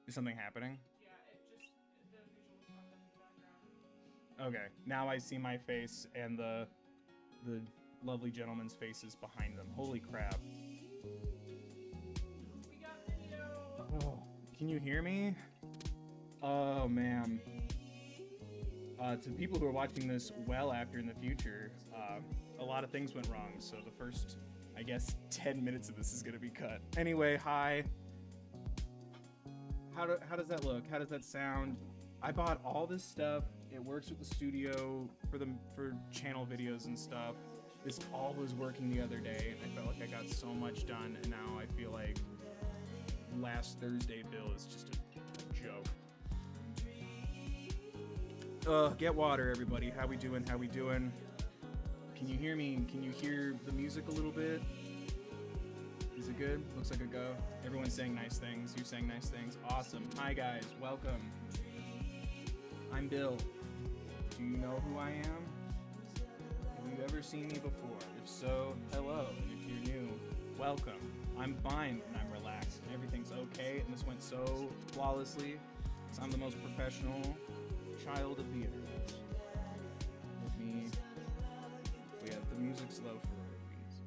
Is something happening? Yeah, it just the visual popped up in the background. Okay, now I see my face and the lovely gentleman's faces behind them. Holy crap. We got video. Oh, can you hear me? Oh, man. To people who are watching this well after in the future, a lot of things went wrong, so the first, I guess, 10 minutes of this is going to be cut. Anyway, hi. How does that look? How does that sound? I bought all this stuff. It works with the studio for channel videos and stuff. This all was working the other day. I felt like I got so much done, and now I feel like last Thursday bill is just a joke. Get water, everybody. How we doing? How we doing? Can you hear me? Can you hear the music a little bit? Is it good? Looks like a go. Everyone's saying nice things. You saying nice things. Awesome. Hi, guys. Welcome. I'm Bill. Do you know who I am? Have you ever seen me before? If so, hello. And if you're new, welcome. I'm fine and I'm relaxed and everything's okay. And this went so flawlessly. So I'm the most professional child of the internet. Let me. We have the music slow for please.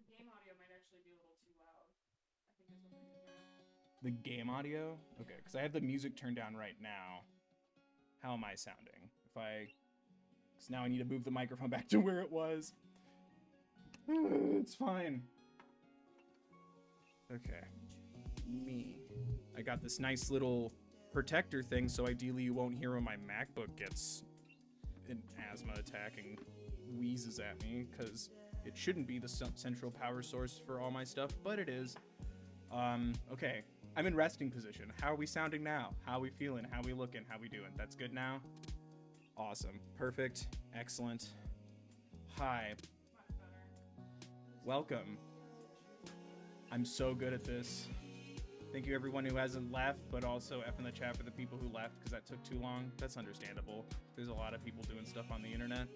Game audio might actually be a little too loud. I think is what they're doing. The game audio? Okay, because I have the music turned down right now. How am I sounding? Because now I need to move the microphone back to where it was. It's fine. Okay. Me. I got this nice little protector thing, so ideally you won't hear when my MacBook gets an asthma attack and wheezes at me, because it shouldn't be the central power source for all my stuff, but it is. Okay. I'm in resting position. How are we sounding now? How are we feeling? How are we looking? How are we doing? That's good now? Awesome. Perfect. Excellent. Hi. Much better. Welcome. I'm so good at this. Thank you everyone who hasn't left, but also F in the chat for the people who left because that took too long. That's understandable. There's a lot of people doing stuff on the internet.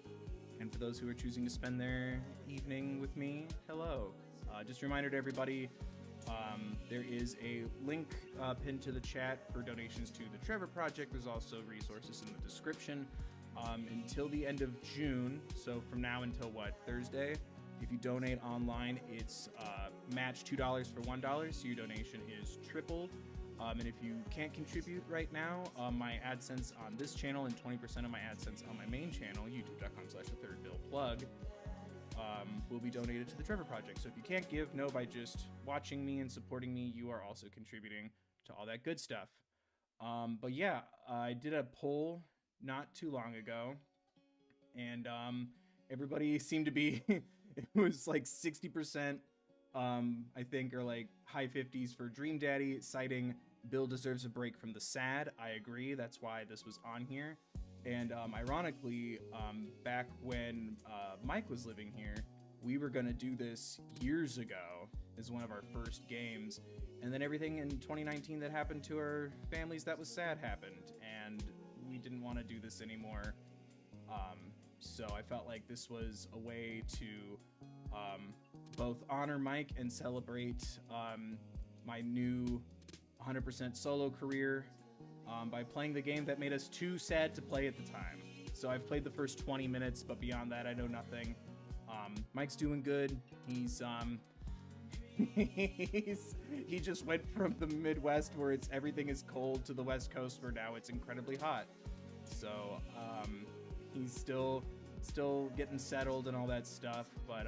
And for those who are choosing to spend their evening with me, hello. Just a reminder to everybody, there is a link pinned to the chat for donations to the Trevor Project. There's also resources in the description until the end of June. So from now until what, Thursday? If you donate online, it's match $2 for $1, so your donation is tripled. And if you can't contribute right now, my AdSense on this channel and 20% of my AdSense on my main channel, youtube.com/thethirdbill plug, will be donated to the Trevor Project. So if you can't give, know by just watching me and supporting me, you are also contributing to all that good stuff. But yeah, I did a poll not too long ago, and everybody seemed to be, it was like 60%, I think, or like high 50s for Dream Daddy, citing Bill deserves a break from the sad. I agree. That's why this was on here. And ironically, back when Mike was living here, we were going to do this years ago as one of our first games. And then everything in 2019 that happened to our families that was sad happened. And we didn't want to do this anymore. So I felt like this was a way to both honor Mike and celebrate my new 100% solo career by playing the game that made us too sad to play at the time. So I've played the first 20 minutes, but beyond that, I know nothing. Mike's doing good. He's he just went from the Midwest where everything is cold to the West Coast where now it's incredibly hot. So he's still getting settled and all that stuff, but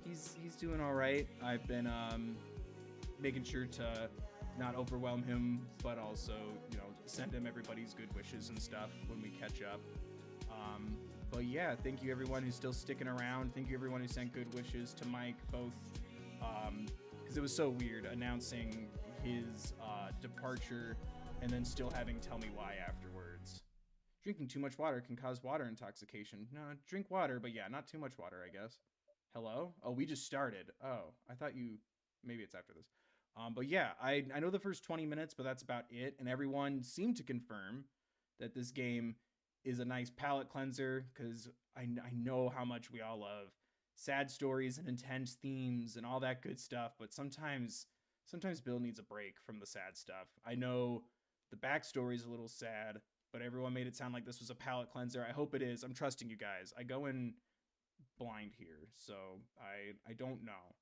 he's doing all right. I've been making sure to not overwhelm him, but also, you know, send him everybody's good wishes and stuff when we catch up. But yeah, thank you everyone who's still sticking around. Thank you everyone who sent good wishes to Mike, both because it was so weird announcing his departure and then still having tell me why afterwards. Drinking too much water can cause water intoxication. No, drink water, but yeah, not too much water, I guess. Hello? Oh, we just started. Oh, I thought maybe it's after this. But yeah, I know the first 20 minutes, but that's about it. And everyone seemed to confirm that this game is a nice palate cleanser because I know how much we all love sad stories and intense themes and all that good stuff, but sometimes Bill needs a break from the sad stuff. I know the backstory is a little sad, but everyone made it sound like this was a palate cleanser. I hope it is. I'm trusting you guys. I go in blind here, so I don't know.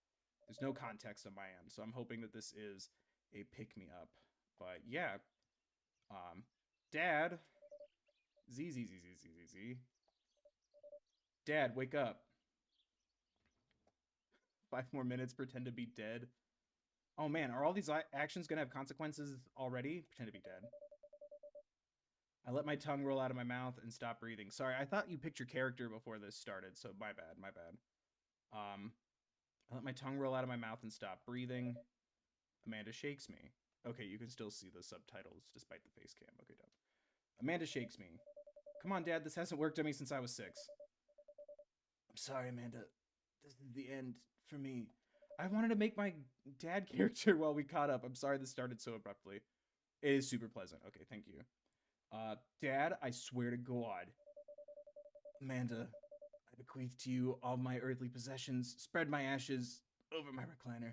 There's no context on my end, so I'm hoping that this is a pick-me-up. But yeah, Dad, Z. Dad, wake up. 5 more minutes, pretend to be dead. Oh man, are all these actions gonna have consequences already? Pretend to be dead. I let my tongue roll out of my mouth and stop breathing. Sorry, I thought you picked your character before this started, so my bad. I let my tongue roll out of my mouth and stop breathing. Amanda shakes me. Okay, you can still see the subtitles despite the face cam. Okay, done. Amanda shakes me. Come on, Dad, this hasn't worked on me since I was 6. I'm sorry, Amanda. This is the end for me. I wanted to make my dad character while we caught up. I'm sorry this started so abruptly. It is super pleasant. Okay, thank you. Dad, I swear to God. Amanda, I bequeath to you all my earthly possessions. Spread my ashes over my recliner.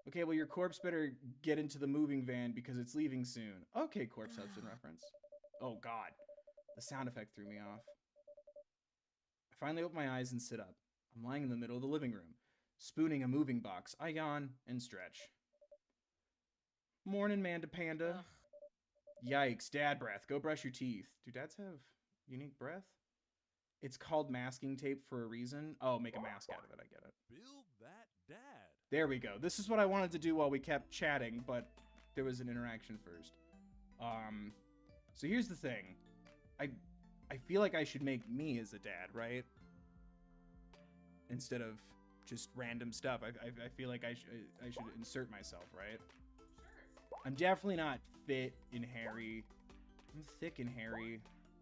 Okay, well, your corpse better get into the moving van because it's leaving soon. Okay, corpse husband reference. Oh, God. The sound effect threw me off. I finally open my eyes and sit up. I'm lying in the middle of the living room, spooning a moving box. I yawn and stretch. Morning, Manda Panda. Yikes, dad breath. Go brush your teeth. Do dads have unique breath? It's called masking tape for a reason. Oh, make a mask out of it. I get it. Build that dad. There we go. This is what I wanted to do while we kept chatting, but there was an interaction first. So here's the thing. I feel like I should make me as a dad, right? Instead of just random stuff. I feel like I should insert myself, right? Sure. I'm definitely not fit and hairy. I'm thick and hairy.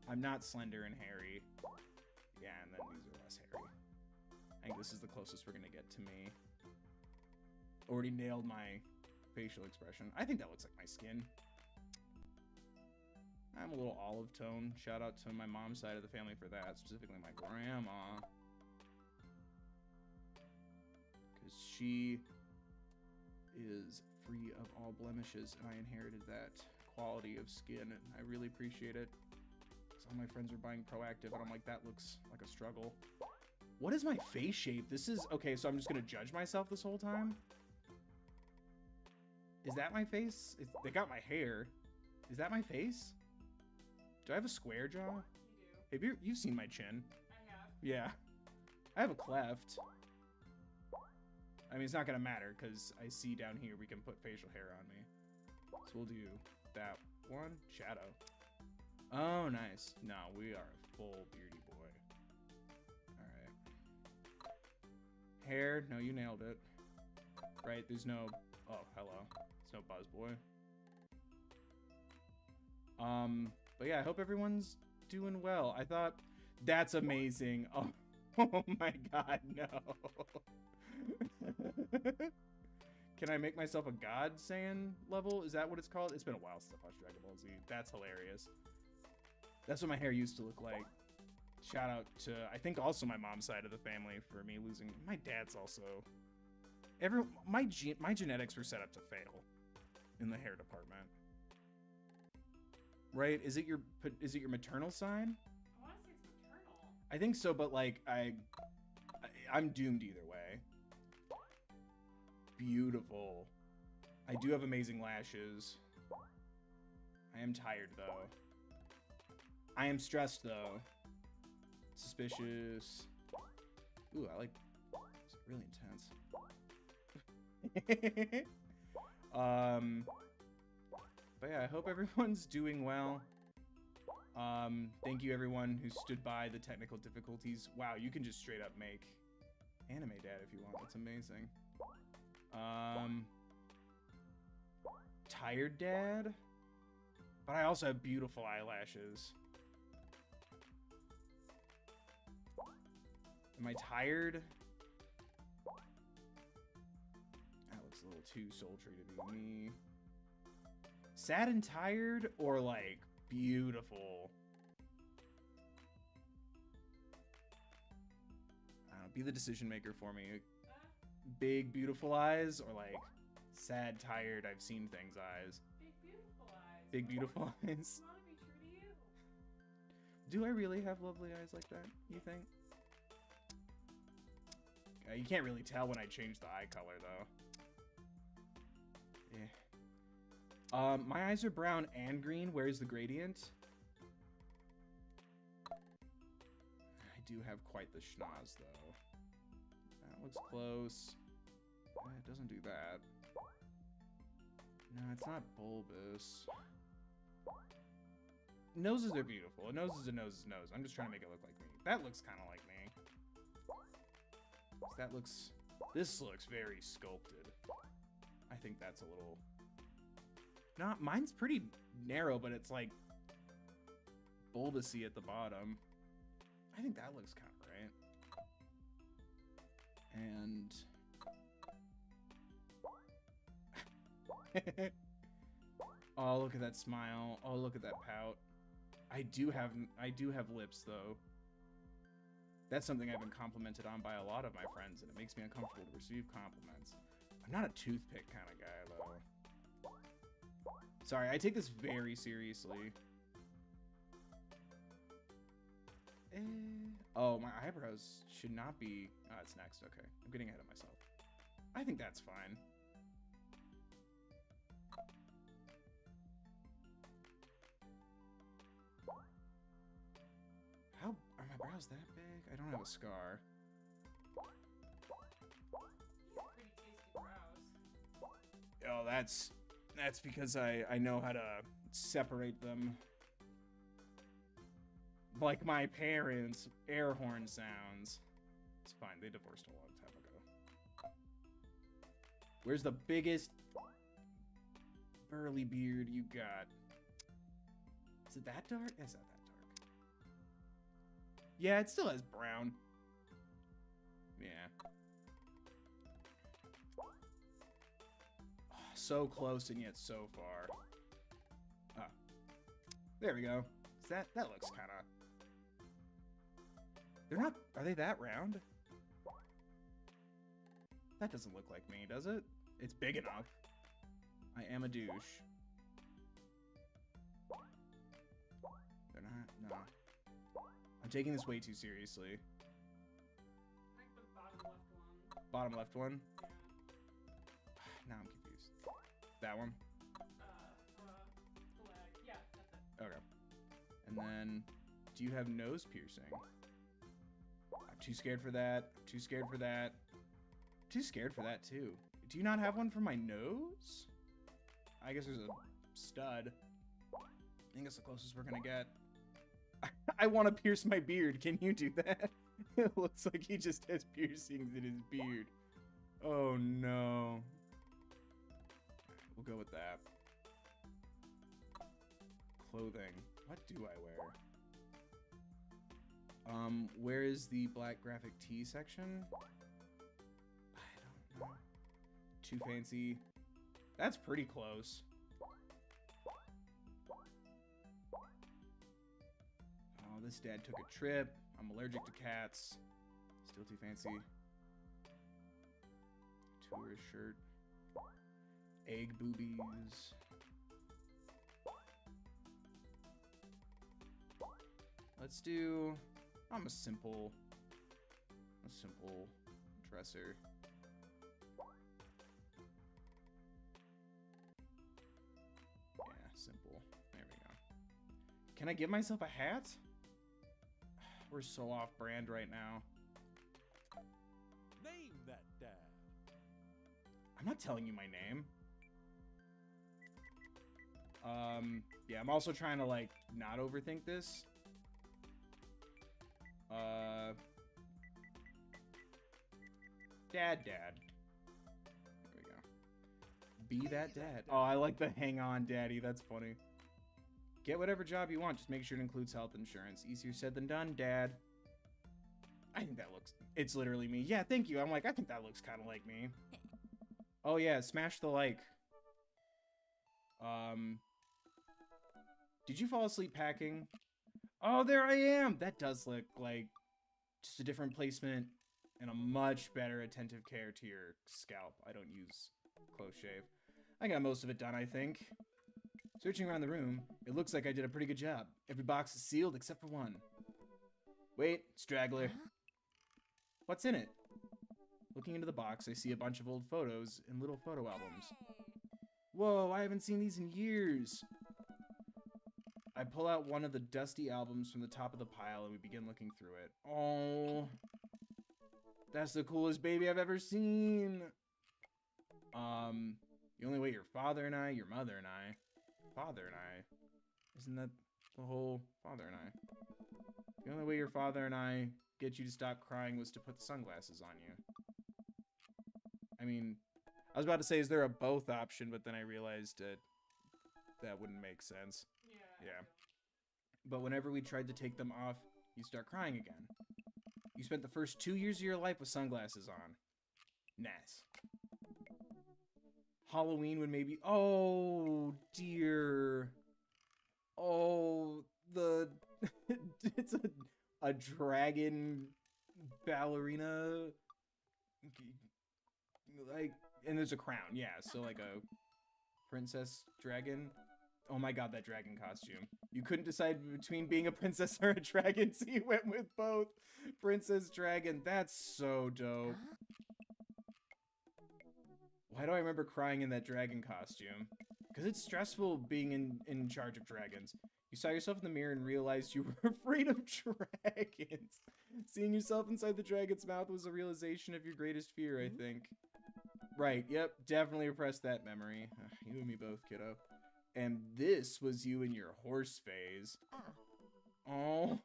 I'm not slender and hairy. Yeah, and then these are less hairy. I think this is the closest we're gonna get to me. Already nailed my facial expression. I think that looks like my skin. I'm a little olive tone. Shout out to my mom's side of the family for that, specifically my grandma. Because she is free of all blemishes, and I inherited that quality of skin, and I really appreciate it. Because all my friends are buying Proactive, and I'm like, that looks like a struggle. What is my face shape? This is... Okay, so I'm just going to judge myself this whole time? Is that my face? They got my hair. Is that my face? Do I have a square jaw? You do. You've seen my chin. I have. Yeah. I have a cleft. I mean, it's not gonna matter because I see down here we can put facial hair on me. So we'll do that one. Shadow. Oh, nice. No, we are a full beardy boy. All right. Hair. No, you nailed it. Right? There's no... Oh, hello. There's no buzz boy. But yeah, I hope everyone's doing well. I thought that's amazing. Oh, oh my God, no. Can I make myself a God Saiyan level? Is that what it's called? It's been a while since I watched Dragon Ball Z. That's hilarious. That's what my hair used to look like. Shout out to, I think, also my mom's side of the family for me losing. My dad's also. My genetics were set up to fail in the hair department. Right? Is it your maternal side? I want to say it's maternal. I think so, but like I'm doomed either way. Beautiful. I do have amazing lashes. I am tired though. I am stressed though. Suspicious. Ooh, I like. It's really intense. But yeah, I hope everyone's doing well. Thank you everyone who stood by the technical difficulties. Wow, you can just straight up make anime dad if you want. That's amazing. Tired dad? But I also have beautiful eyelashes. Am I tired? That looks a little too sultry to be me. Sad and tired, or like beautiful? Be the decision maker for me. Uh, Big, beautiful eyes, or like sad, tired, I've seen things eyes. big beautiful eyes. Big, beautiful eyes. I want to be true to you. Do I really have lovely eyes like that, you think? You can't really tell when I change the eye color, though. Yeah. My eyes are brown and green. Where's the gradient? I do have quite the schnoz, though. That looks close. It doesn't do that. No, it's not bulbous. Noses are beautiful. A nose is a nose is a nose. I'm just trying to make it look like me. That looks kind of like me. That looks... This looks very sculpted. I think that's a little... Not... Mine's pretty narrow, but it's like... bulbousy at the bottom. I think that looks kind of right. And... Oh, look at that smile. Oh, look at that pout. I do have lips, though. That's something I've been complimented on by a lot of my friends, and it makes me uncomfortable to receive compliments. I'm not a toothpick kind of guy, though. Sorry, I take this very seriously. Oh, my eyebrows should not be... Oh, it's next. Okay. I'm getting ahead of myself. I think that's fine. How... Are my brows that big? I don't have a scar. Pretty tasty brows. Oh, that's because I know how to separate them. Like my parents' air horn sounds. It's fine, they divorced a long time ago. Where's the biggest burly beard you got? Is it that dark? It's not that dark. Yeah, it still has brown. Yeah. Oh, so close and yet so far. Ah. There we go. That looks kind of... They're not... Are they that round? That doesn't look like me, does it? It's big enough. I am a douche. They're not... No. I'm taking this way too seriously. I think the bottom left one. Bottom left one? Yeah. Now I'm confused. That one? The leg. Yeah, that's it. Okay. And then... Do you have nose piercing? I'm too scared for that. I'm too scared for that. I'm too scared for that, too. Do you not have one for my nose? I guess there's a stud. I think that's the closest we're gonna get. I want to pierce my beard. Can you do that? It looks like he just has piercings in his beard. Oh, no. We'll go with that. Clothing. What do I wear? Where is the black graphic tee section? I don't know. Too fancy. That's pretty close. Oh, this dad took a trip. I'm allergic to cats. Still too fancy. Tourist shirt. Egg boobies. Let's do... I'm a simple dresser. Yeah, simple. There we go. Can I give myself a hat? We're so off brand right now. Name that dad. I'm not telling you my name. Yeah, I'm also trying to, like, not overthink this. Dad. There we go. Be that dad. Oh, I like the hang on, daddy. That's funny. Get whatever job you want. Just make sure it includes health insurance. Easier said than done, dad. I think that looks... It's literally me. Yeah, thank you. I'm like, I think that looks kind of like me. Oh, yeah. Smash the like. Did you fall asleep packing? Oh, there I am. That does look like just a different placement and a much better attentive care to your scalp. I don't use close shave. I got most of it done, I think. Searching around the room, it looks like I did a pretty good job. Every box is sealed except for one. Wait, straggler. What's in it? Looking into the box, I see a bunch of old photos and little photo albums. Whoa, I haven't seen these in years. I pull out one of the dusty albums from the top of the pile and we begin looking through it. Oh, that's the coolest baby I've ever seen. The only way your father and I, your mother and I, father and I, isn't that the whole father and I? The only way your father and I get you to stop crying was to put the sunglasses on you. I mean, I was about to say, is there a both option, but then I realized that wouldn't make sense. Yeah. But whenever we tried to take them off, you start crying again. You spent the first 2 years of your life with sunglasses on. Nice. Halloween would maybe... Oh, dear. Oh, the... It's a dragon ballerina... Like, and there's a crown, yeah, so like a princess dragon. Oh my god, that dragon costume. You couldn't decide between being a princess or a dragon, so you went with both. Princess dragon, that's so dope. Why do I remember crying in that dragon costume? Because it's stressful being in charge of dragons. You saw yourself in the mirror and realized you were afraid of dragons. Seeing yourself inside the dragon's mouth was a realization of your greatest fear, I think. Right, yep, definitely repressed that memory. You and me both, kiddo. And this was you in your horse phase. Oh.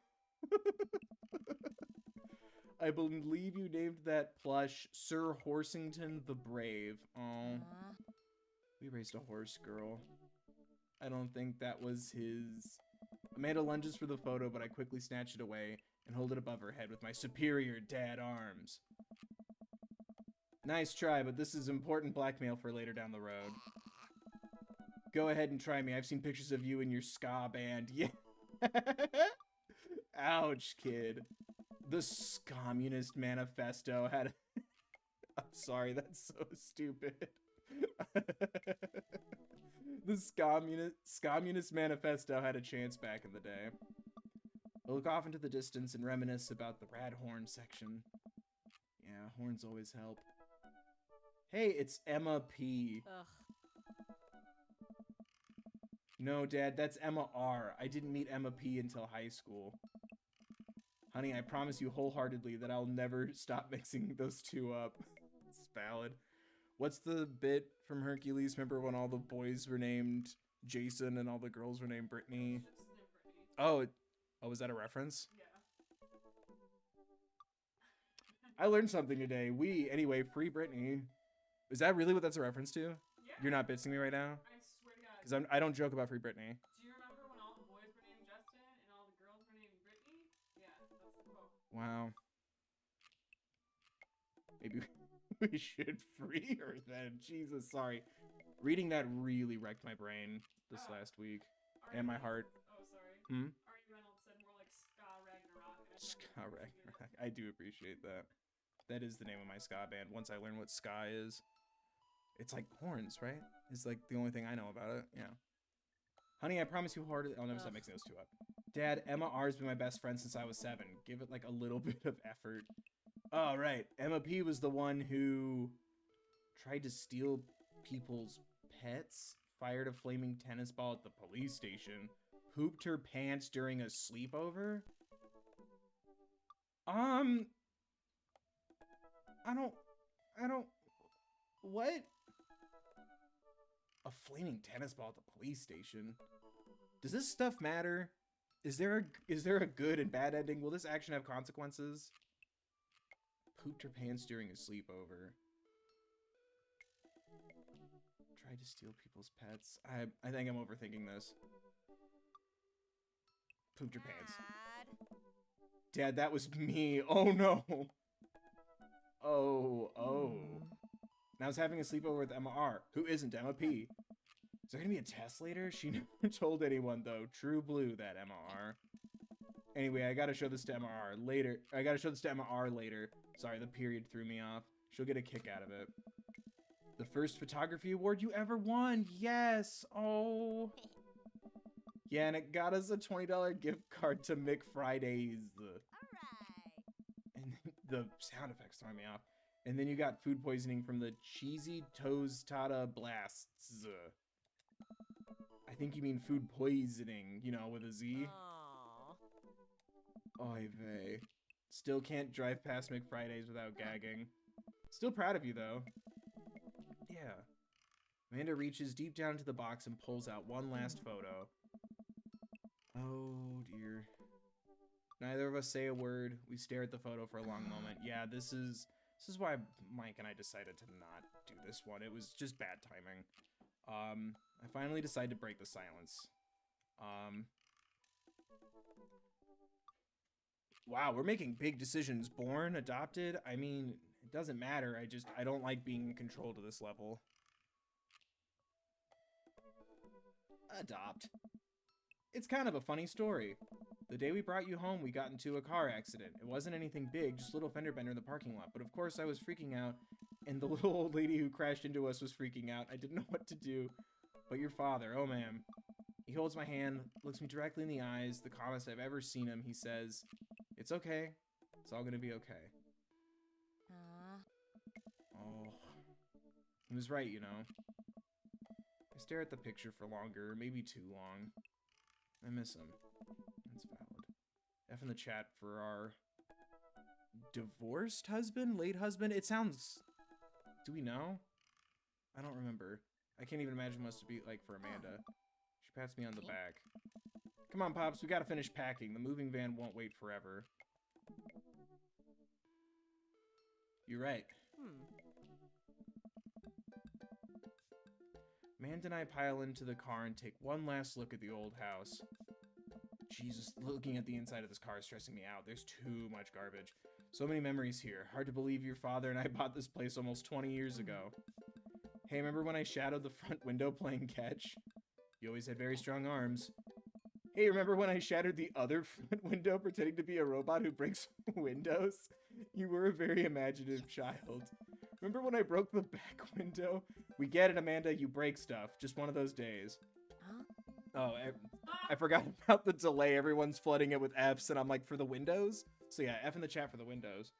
I believe you named that plush Sir Horsington the Brave. Oh. We raised a horse, girl. I don't think that was his... Amanda lunges for the photo, but I quickly snatch it away and hold it above her head with my superior dad arms. Nice try, but this is important blackmail for later down the road. Go ahead and try me. I've seen pictures of you and your ska band. Yeah. Ouch, kid. The Communist Manifesto had a... I'm sorry, that's so stupid. The Communist Manifesto had a chance back in the day. I look off into the distance and reminisce about the rad horn section. Yeah, horns always help. Hey, it's Emma P. Ugh. No, Dad, that's Emma R. I didn't meet Emma P until high school. Honey, I promise you wholeheartedly that I'll never stop mixing those two up. It's valid. What's the bit from Hercules? Remember when all the boys were named Jason and all the girls were named Brittany? Oh, was that a reference? Yeah. I learned something today. Anyway, free Brittany. Is that really what that's a reference to? Yeah. You're not bitsing me right now? I swear to God. Because I don't joke about free Brittany. Do you remember when all the boys were named Justin and all the girls were named Brittany? Yeah, that's the quote. Wow. Maybe we should free her then. Jesus, sorry. Reading that really wrecked my brain this last week. And my heart. Oh, sorry. Hmm? Ari Reynolds said more like Ska Ragnarok. Ska Ragnarok. I do appreciate that. That is the name of my ska band. Once I learn what ska is. It's like horns, right? It's like the only thing I know about it. Yeah. Honey, I promise you hard. I'll never stop mixing those two up. Dad, Emma R's been my best friend since I was 7. Give it like a little bit of effort. Oh, right. Emma P was the one who tried to steal people's pets, fired a flaming tennis ball at the police station, pooped her pants during a sleepover. I don't, what? A flaming tennis ball at the police station? Does this stuff matter? Is there a good and bad ending? Will this action have consequences? Pooped her pants during a sleepover. Tried to steal people's pets. I think I'm overthinking this. Pooped her pants. Dad, that was me. Oh no. Oh. And I was having a sleepover with Emma R, who isn't Emma P. Is there gonna be a test later? She never told anyone though. True blue, that Emma R. Anyway, I gotta show this to MR later. Sorry, the period threw me off. She'll get a kick out of it. The first photography award you ever won. Yes. Oh. Yeah, and it got us a $20 gift card to McFridays. And the sound effects throw me off. And then you got food poisoning from the cheesy tostada blasts. I think you mean food poisoning, you know, with a Z. Oy vey. Still can't drive past McFridays without gagging. Still proud of you, though. Yeah. Amanda reaches deep down into the box and pulls out one last photo. Oh, dear. Neither of us say a word. We stare at the photo for a long moment. Yeah, this is why Mike and I decided to not do this one. It was just bad timing. I finally decide to break the silence. Wow, we're making big decisions. Born, adopted, I mean, it doesn't matter. I don't like being in control to this level. Adopt. It's kind of a funny story. The day we brought you home, we got into a car accident. It wasn't anything big, just a little fender bender in the parking lot. But of course I was freaking out, and the little old lady who crashed into us was freaking out. I didn't know what to do. But your father, oh man. He holds my hand, looks me directly in the eyes, the calmest I've ever seen him. He says, "It's okay. It's all gonna be okay." Oh. He was right, you know. I stare at the picture for longer, maybe too long. I miss him. That's valid. F in the chat for our divorced husband? Late husband? It sounds... Do we know? I don't remember. I can't even imagine what it must be like for Amanda. She pats me on the back. Come on, Pops, we gotta finish packing. The moving van won't wait forever. You're right. Amanda and I pile into the car and take one last look at the old house. Jesus, looking at the inside of this car is stressing me out. There's too much garbage. So many memories here. Hard to believe your father and I bought this place almost 20 years ago. Hey, remember when I shadowed the front window playing catch? You always had very strong arms. Hey, remember when I shattered the other front window pretending to be a robot who breaks windows? You were a very imaginative child. Remember when I broke the back window? We get it, Amanda, you break stuff. Just one of those days. Oh, I forgot about the delay. Everyone's flooding it with Fs, and I'm like, for the windows? So yeah, F in the chat for the windows.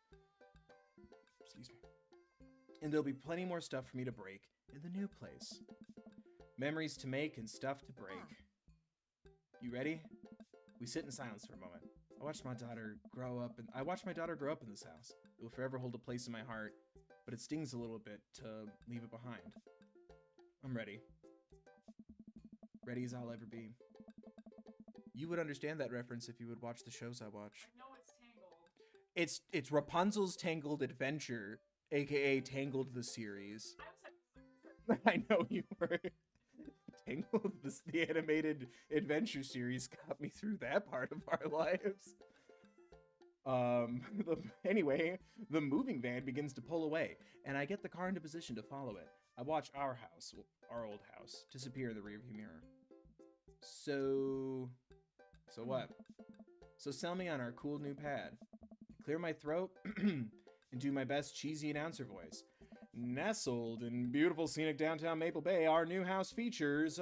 Excuse me. And there'll be plenty more stuff for me to break in the new place. Memories to make and stuff to break. You ready? We sit in silence for a moment. I watched my daughter grow up in this house. It will forever hold a place in my heart, but it stings a little bit to leave it behind. I'm ready. Ready as I'll ever be. You would understand that reference if you would watch the shows I watch. I know it's Tangled. It's Rapunzel's Tangled Adventure, aka Tangled the series. I know you were. Tangled, the animated adventure series got me through that part of our lives. Anyway, the moving van begins to pull away, and I get the car into position to follow it. I watch our old house, disappear in the rearview mirror. So what? So sell me on our cool new pad. Clear my throat and do my best cheesy announcer voice. Nestled in beautiful scenic downtown Maple Bay, our new house features,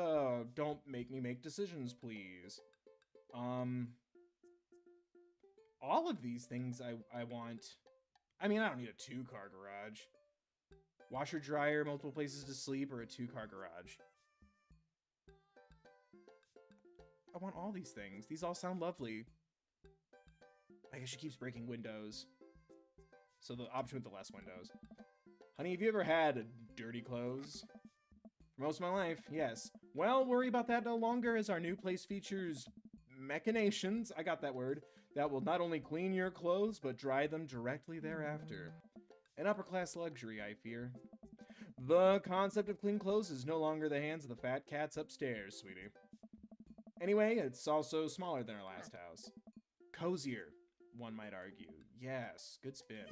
don't make me make decisions, please. All of these things I want. I mean, I don't need a 2-car garage. Washer, dryer, multiple places to sleep, or a 2-car garage. I want all these things. These all sound lovely. I guess she keeps breaking windows. So the option with the less windows. Honey, have you ever had dirty clothes? For most of my life, yes. Well, worry about that no longer, as our new place features machinations, I got that word, that will not only clean your clothes, but dry them directly thereafter. An upper-class luxury, I fear. The concept of clean clothes is no longer the hands of the fat cats upstairs, sweetie. Anyway, it's also smaller than our last house. Cozier, one might argue. Yes, good spin.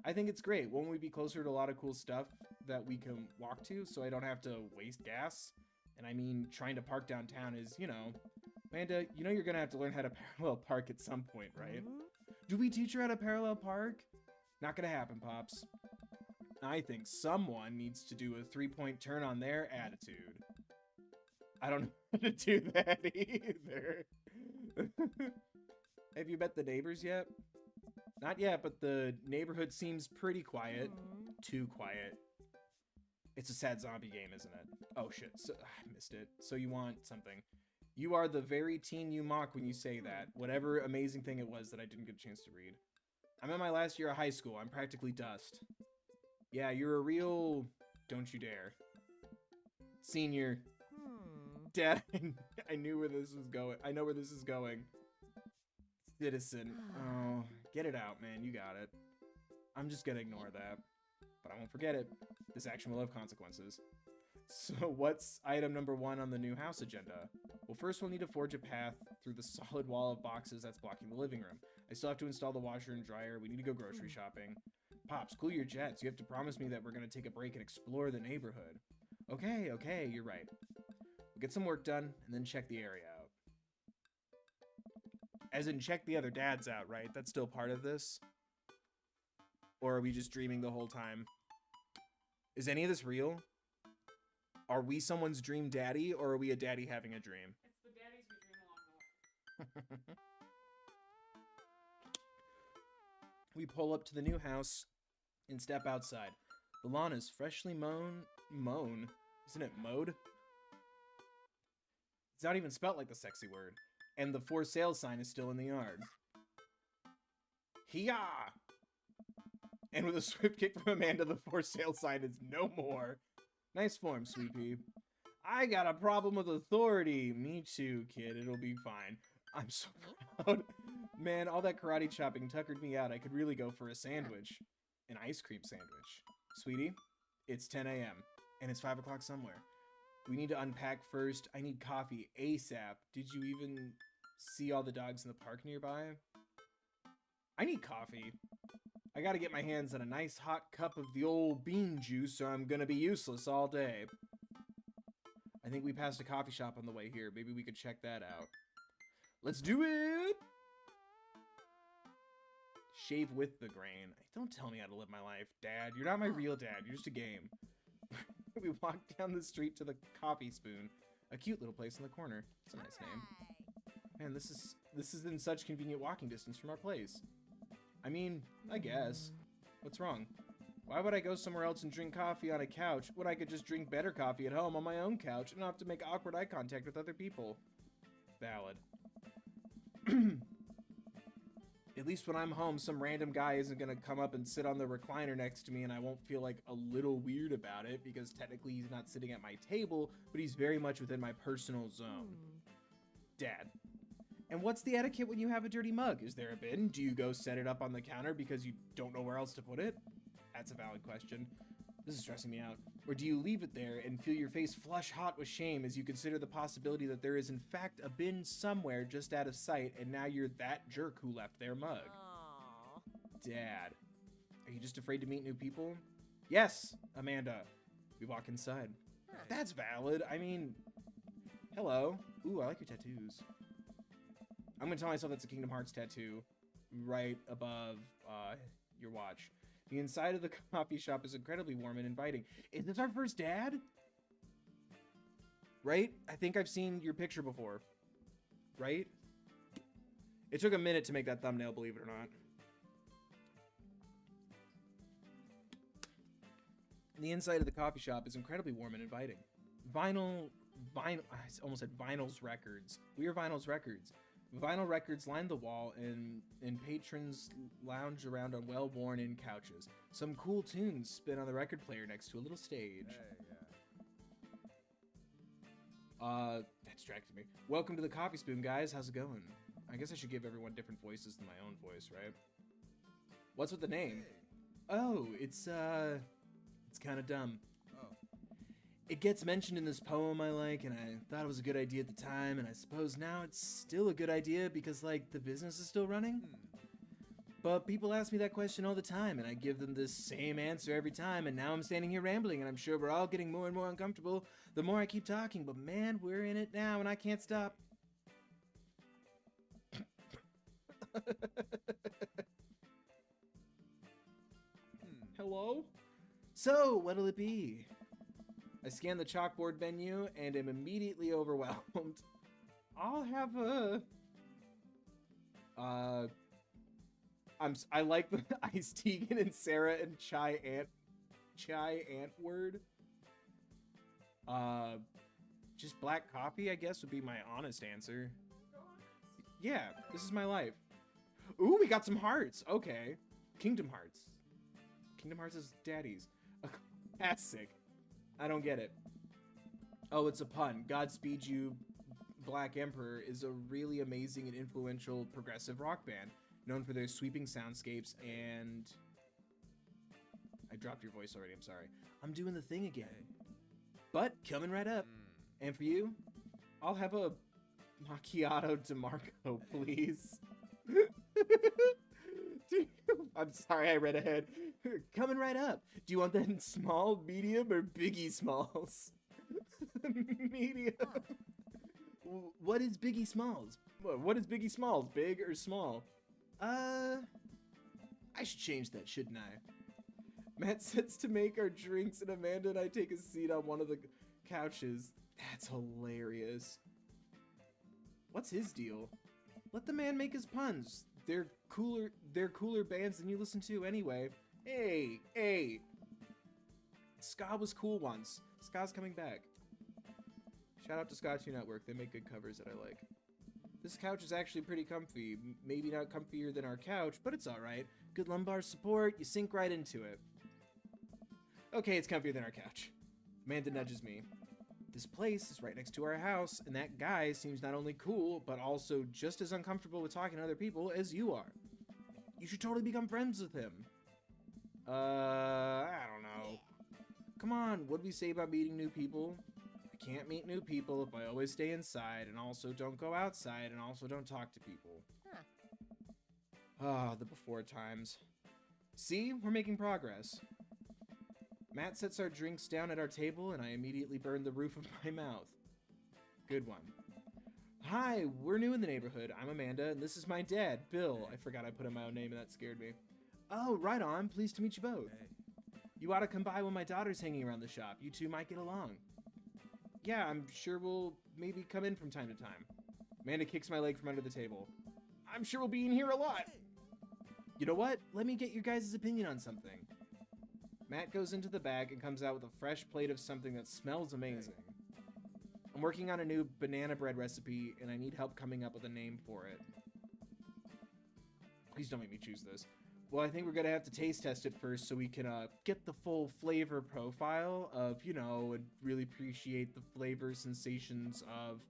I think it's great. Won't we be closer to a lot of cool stuff that we can walk to so I don't have to waste gas? And I mean, trying to park downtown is, you know, Amanda, you know you're gonna have to learn how to parallel park at some point, right? Do we teach her how to parallel park? Not gonna happen, Pops. I think someone needs to do a 3-point turn on their attitude. I don't know how to do that either. Have you met the neighbors yet? Not yet, but the neighborhood seems pretty quiet. Too quiet. It's a sad zombie game, isn't it? Oh shit, so, I missed it. So you want something. You are the very teen you mock when you say that. Whatever amazing thing it was that I didn't get a chance to read. I'm in my last year of high school. I'm practically dust. Yeah, you're a real... Don't you dare. Senior. Dad, I knew where this was going. I know where this is going. Citizen. Oh, get it out, man. You got it. I'm just gonna ignore that. But I won't forget it. This action will have consequences. So what's item number 1 on the new house agenda? Well, first we'll need to forge a path through the solid wall of boxes that's blocking the living room. I still have to install the washer and dryer. We need to go grocery shopping. Pops, cool your jets. You have to promise me that we're going to take a break and explore the neighborhood. Okay, you're right. We'll get some work done and then check the area out. As in check the other dads out, right? That's still part of this? Or are we just dreaming the whole time? Is any of this real? Are we someone's dream daddy, or are we a daddy having a dream? It's the daddies we dream along the way. We pull up to the new house and step outside. The lawn is freshly mown? Isn't it mowed? It's not even spelt like the sexy word. And the for sale sign is still in the yard. Hiya! And with a swift kick from Amanda, the for sale sign is no more. Nice form, Sweet Pea. I got a problem with authority. Me too, kid. It'll be fine. I'm so proud. Man, all that karate chopping tuckered me out. I could really go for a sandwich. An ice cream sandwich. Sweetie, it's 10 a.m. and it's 5 o'clock somewhere. We need to unpack first. I need coffee ASAP. Did you even see all the dogs in the park nearby? I need coffee. I gotta get my hands on a nice hot cup of the old bean juice or I'm gonna be useless all day. I think we passed a coffee shop on the way here. Maybe we could check that out. Let's do it! Shave with the grain. Don't tell me how to live my life, Dad. You're not my real dad. You're just a game. We walked down the street to the Coffee Spoon. A cute little place in the corner. It's a nice name. Man, this is in such convenient walking distance from our place. I mean, I guess. What's wrong? Why would I go somewhere else and drink coffee on a couch when I could just drink better coffee at home on my own couch and not have to make awkward eye contact with other people? Valid. At least when I'm home, some random guy isn't gonna come up and sit on the recliner next to me and I won't feel like a little weird about it because technically he's not sitting at my table, but he's very much within my personal zone. Dad. And what's the etiquette when you have a dirty mug? Is there a bin? Do you go set it up on the counter because you don't know where else to put it? That's a valid question. This is stressing me out. Or do you leave it there and feel your face flush hot with shame as you consider the possibility that there is in fact a bin somewhere just out of sight and now you're that jerk who left their mug? Aww. Dad. Are you just afraid to meet new people? Yes, Amanda. We walk inside. That's valid. I mean, hello. Ooh, I like your tattoos. I'm gonna tell myself that's a Kingdom Hearts tattoo right above your watch. The inside of the coffee shop is incredibly warm and inviting. Is this our first dad? Right? I think I've seen your picture before. Right? It took a minute to make that thumbnail, believe it or not. The inside of the coffee shop is incredibly warm and inviting. I almost said Vinyl's Records. We are Vinyl's Records. Vinyl records line the wall, and patrons lounge around on well-worn-in couches. Some cool tunes spin on the record player next to a little stage. Hey, That distracted me. Welcome to the Coffee Spoon, guys. How's it going? I guess I should give everyone different voices than my own voice, right? What's with the name? Oh, it's kind of dumb. It gets mentioned in this poem I like, and I thought it was a good idea at the time, and I suppose now it's still a good idea because, like, the business is still running? But people ask me that question all the time, and I give them the same answer every time, and now I'm standing here rambling, and I'm sure we're all getting more and more uncomfortable the more I keep talking, but man, we're in it now, and I can't stop. Hello? So, what'll it be? I scan the chalkboard menu and am immediately overwhelmed. I'll have a... I like the Ice Tegan and Sarah and Chai Ant word. Just black coffee, I guess, would be my honest answer. Yeah, this is my life. Ooh, we got some hearts. Okay. Kingdom Hearts. Kingdom Hearts is daddy's. Classic. I don't get it. Oh, it's a pun. Godspeed You, Black Emperor is a really amazing and influential progressive rock band, known for their sweeping soundscapes and... I dropped your voice already, I'm sorry. I'm doing the thing again. But, coming right up. And for you, I'll have a macchiato DeMarco, please. I'm sorry, I read ahead. Coming right up. Do you want that in small, medium, or biggie smalls? Medium. What is biggie smalls? What is biggie smalls? Big or small? I should change that, shouldn't I? Matt sits to make our drinks, and Amanda and I take a seat on one of the couches. That's hilarious. What's his deal? Let the man make his puns. They're cooler bands than you listen to anyway. Hey. Ska was cool once. Ska's coming back. Shout out to Ska 2 Network. They make good covers that I like. This couch is actually pretty comfy. Maybe not comfier than our couch, but it's alright. Good lumbar support. You sink right into it. Okay, it's comfier than our couch. Amanda nudges me. This place is right next to our house, and that guy seems not only cool, but also just as uncomfortable with talking to other people as you are. You should totally become friends with him. I don't know. Come on, what'd we say about meeting new people? I can't meet new people if I always stay inside, and also don't go outside, and also don't talk to people. Ah, the before times. See, we're making progress. Matt sets our drinks down at our table, and I immediately burn the roof of my mouth. Good one. Hi, we're new in the neighborhood. I'm Amanda, and this is my dad, Bill. I forgot I put in my own name, and that scared me. Oh, right on. Pleased to meet you both. You ought to come by when my daughter's hanging around the shop. You two might get along. Yeah, I'm sure we'll maybe come in from time to time. Amanda kicks my leg from under the table. I'm sure we'll be in here a lot. You know what? Let me get your guys' opinion on something. Matt goes into the bag and comes out with a fresh plate of something that smells amazing. I'm working on a new banana bread recipe, and I need help coming up with a name for it. Please don't make me choose this. Well, I think we're gonna have to taste test it first so we can get the full flavor profile of, you know, and really appreciate the flavor sensations of...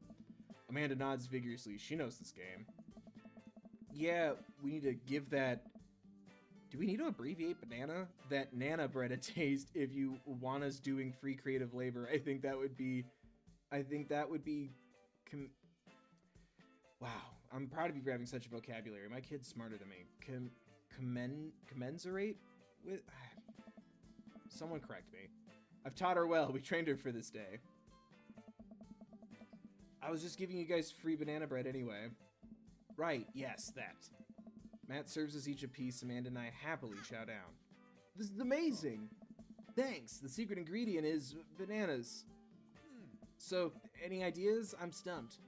Amanda nods vigorously. She knows this game. Yeah, we need to give that... Do we need to abbreviate banana? That Nana bread a taste if you want us doing free creative labor. I think that would be... Wow. I'm proud of you for having such a vocabulary. My kid's smarter than me. Commensurate with... Someone correct me. I've taught her well. We trained her for this day. I was just giving you guys free banana bread anyway. Right, yes, that. Matt serves us each a piece. Amanda and I happily chow down. This is amazing! Thanks! The secret ingredient is bananas. So, any ideas? I'm stumped.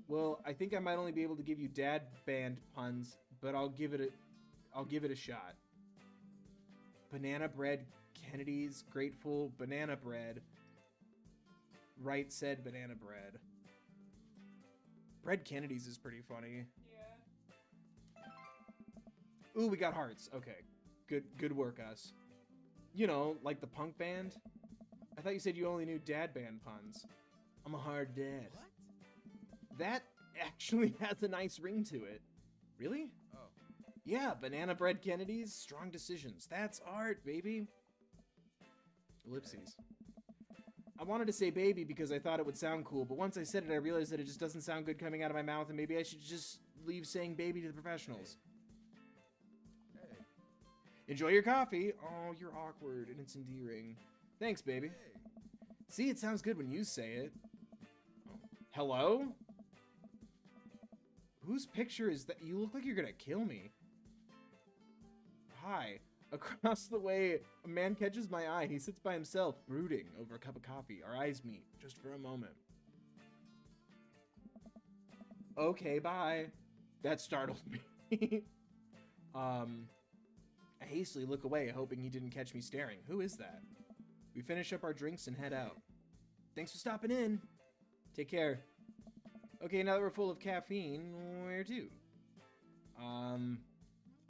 Well, I think I might only be able to give you dad band puns, but I'll give it a shot. Banana bread, Kennedy's, grateful, banana bread. Right said banana bread. Bread Kennedy's is pretty funny. Ooh, we got hearts. Okay. Good work, us. You know, like the punk band? I thought you said you only knew dad band puns. I'm a hard dad. What? That actually has a nice ring to it. Really? Oh. Yeah, banana bread Kennedy's, strong decisions. That's art, baby. Ellipses. I wanted to say baby because I thought it would sound cool, but once I said it, I realized that it just doesn't sound good coming out of my mouth, and maybe I should just leave saying baby to the professionals. Enjoy your coffee. Oh, you're awkward, and it's endearing. Thanks, baby. Hey. See, it sounds good when you say it. Oh. Hello? Whose picture is that? You look like you're gonna kill me. Hi. Across the way, a man catches my eye. He sits by himself, brooding over a cup of coffee. Our eyes meet, just for a moment. Okay, bye. That startled me. I hastily look away, hoping he didn't catch me staring. Who is that? We finish up our drinks and head out. Thanks for stopping in. Take care. Okay, now that we're full of caffeine, where to?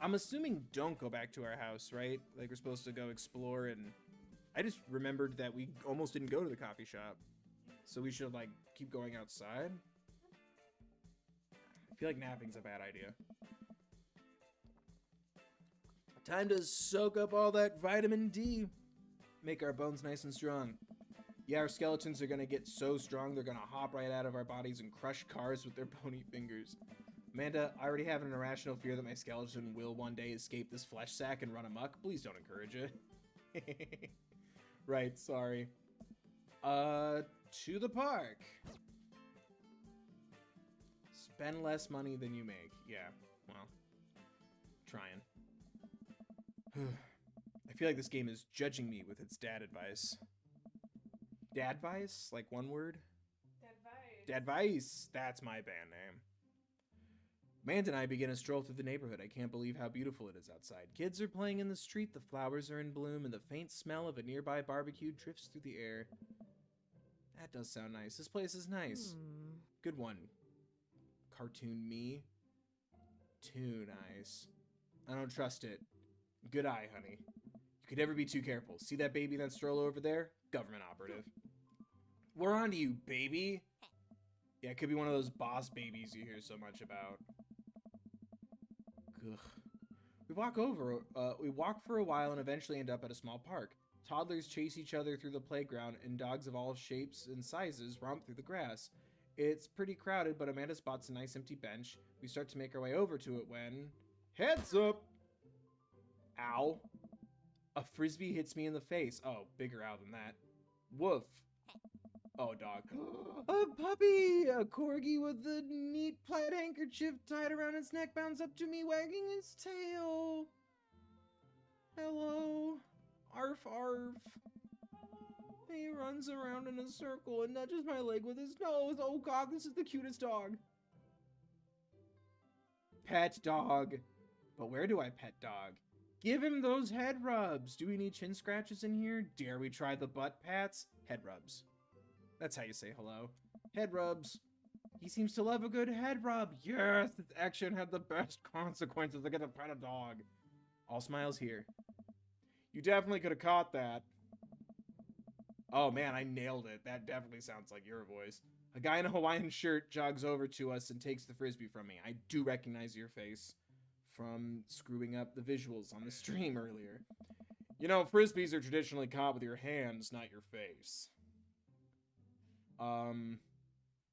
I'm assuming don't go back to our house, right? Like, we're supposed to go explore, and I just remembered that we almost didn't go to the coffee shop. So we should, like, keep going outside? I feel like napping's a bad idea. Time to soak up all that vitamin D. Make our bones nice and strong. Yeah, our skeletons are gonna get so strong, they're gonna hop right out of our bodies and crush cars with their bony fingers. Amanda, I already have an irrational fear that my skeleton will one day escape this flesh sack and run amok. Please don't encourage it. Right, sorry. To the park. Spend less money than you make. Yeah, well, trying. I feel like this game is judging me with its dad advice. Dadvice? Like one word? Dadvice. Dadvice. That's my band name. Amanda and I begin a stroll through the neighborhood. I can't believe how beautiful it is outside. Kids are playing in the street, the flowers are in bloom, and the faint smell of a nearby barbecue drifts through the air. That does sound nice. This place is nice. Good one. Cartoon me. Too nice. I don't trust it. Good eye, honey. You could never be too careful. See that baby in that stroller over there? Government operative. We're on to you, baby. Yeah, it could be one of those boss babies you hear so much about. Ugh. We walk for a while and eventually end up at a small park. Toddlers chase each other through the playground, and dogs of all shapes and sizes romp through the grass. It's pretty crowded, but Amanda spots a nice empty bench. We start to make our way over to it when... Heads up! Ow. A frisbee hits me in the face. Oh, bigger owl than that. Woof. Oh, dog. A puppy! A corgi with a neat plaid handkerchief tied around its neck bounds up to me, wagging its tail. Hello. Arf, arf. He runs around in a circle and nudges my leg with his nose. Oh, God, this is the cutest dog. Pet dog. But where do I pet dog? Give him those head rubs. Do we need chin scratches in here? Dare we try the butt pats? Head rubs. That's how you say hello. Head rubs. He seems to love a good head rub. Yes, this action had the best consequences. I get to pet a dog. All smiles here. You definitely could have caught that. Oh man, I nailed it. That definitely sounds like your voice. A guy in a Hawaiian shirt jogs over to us and takes the frisbee from me. I do recognize your face from screwing up the visuals on the stream earlier. You know, frisbees are traditionally caught with your hands, not your face.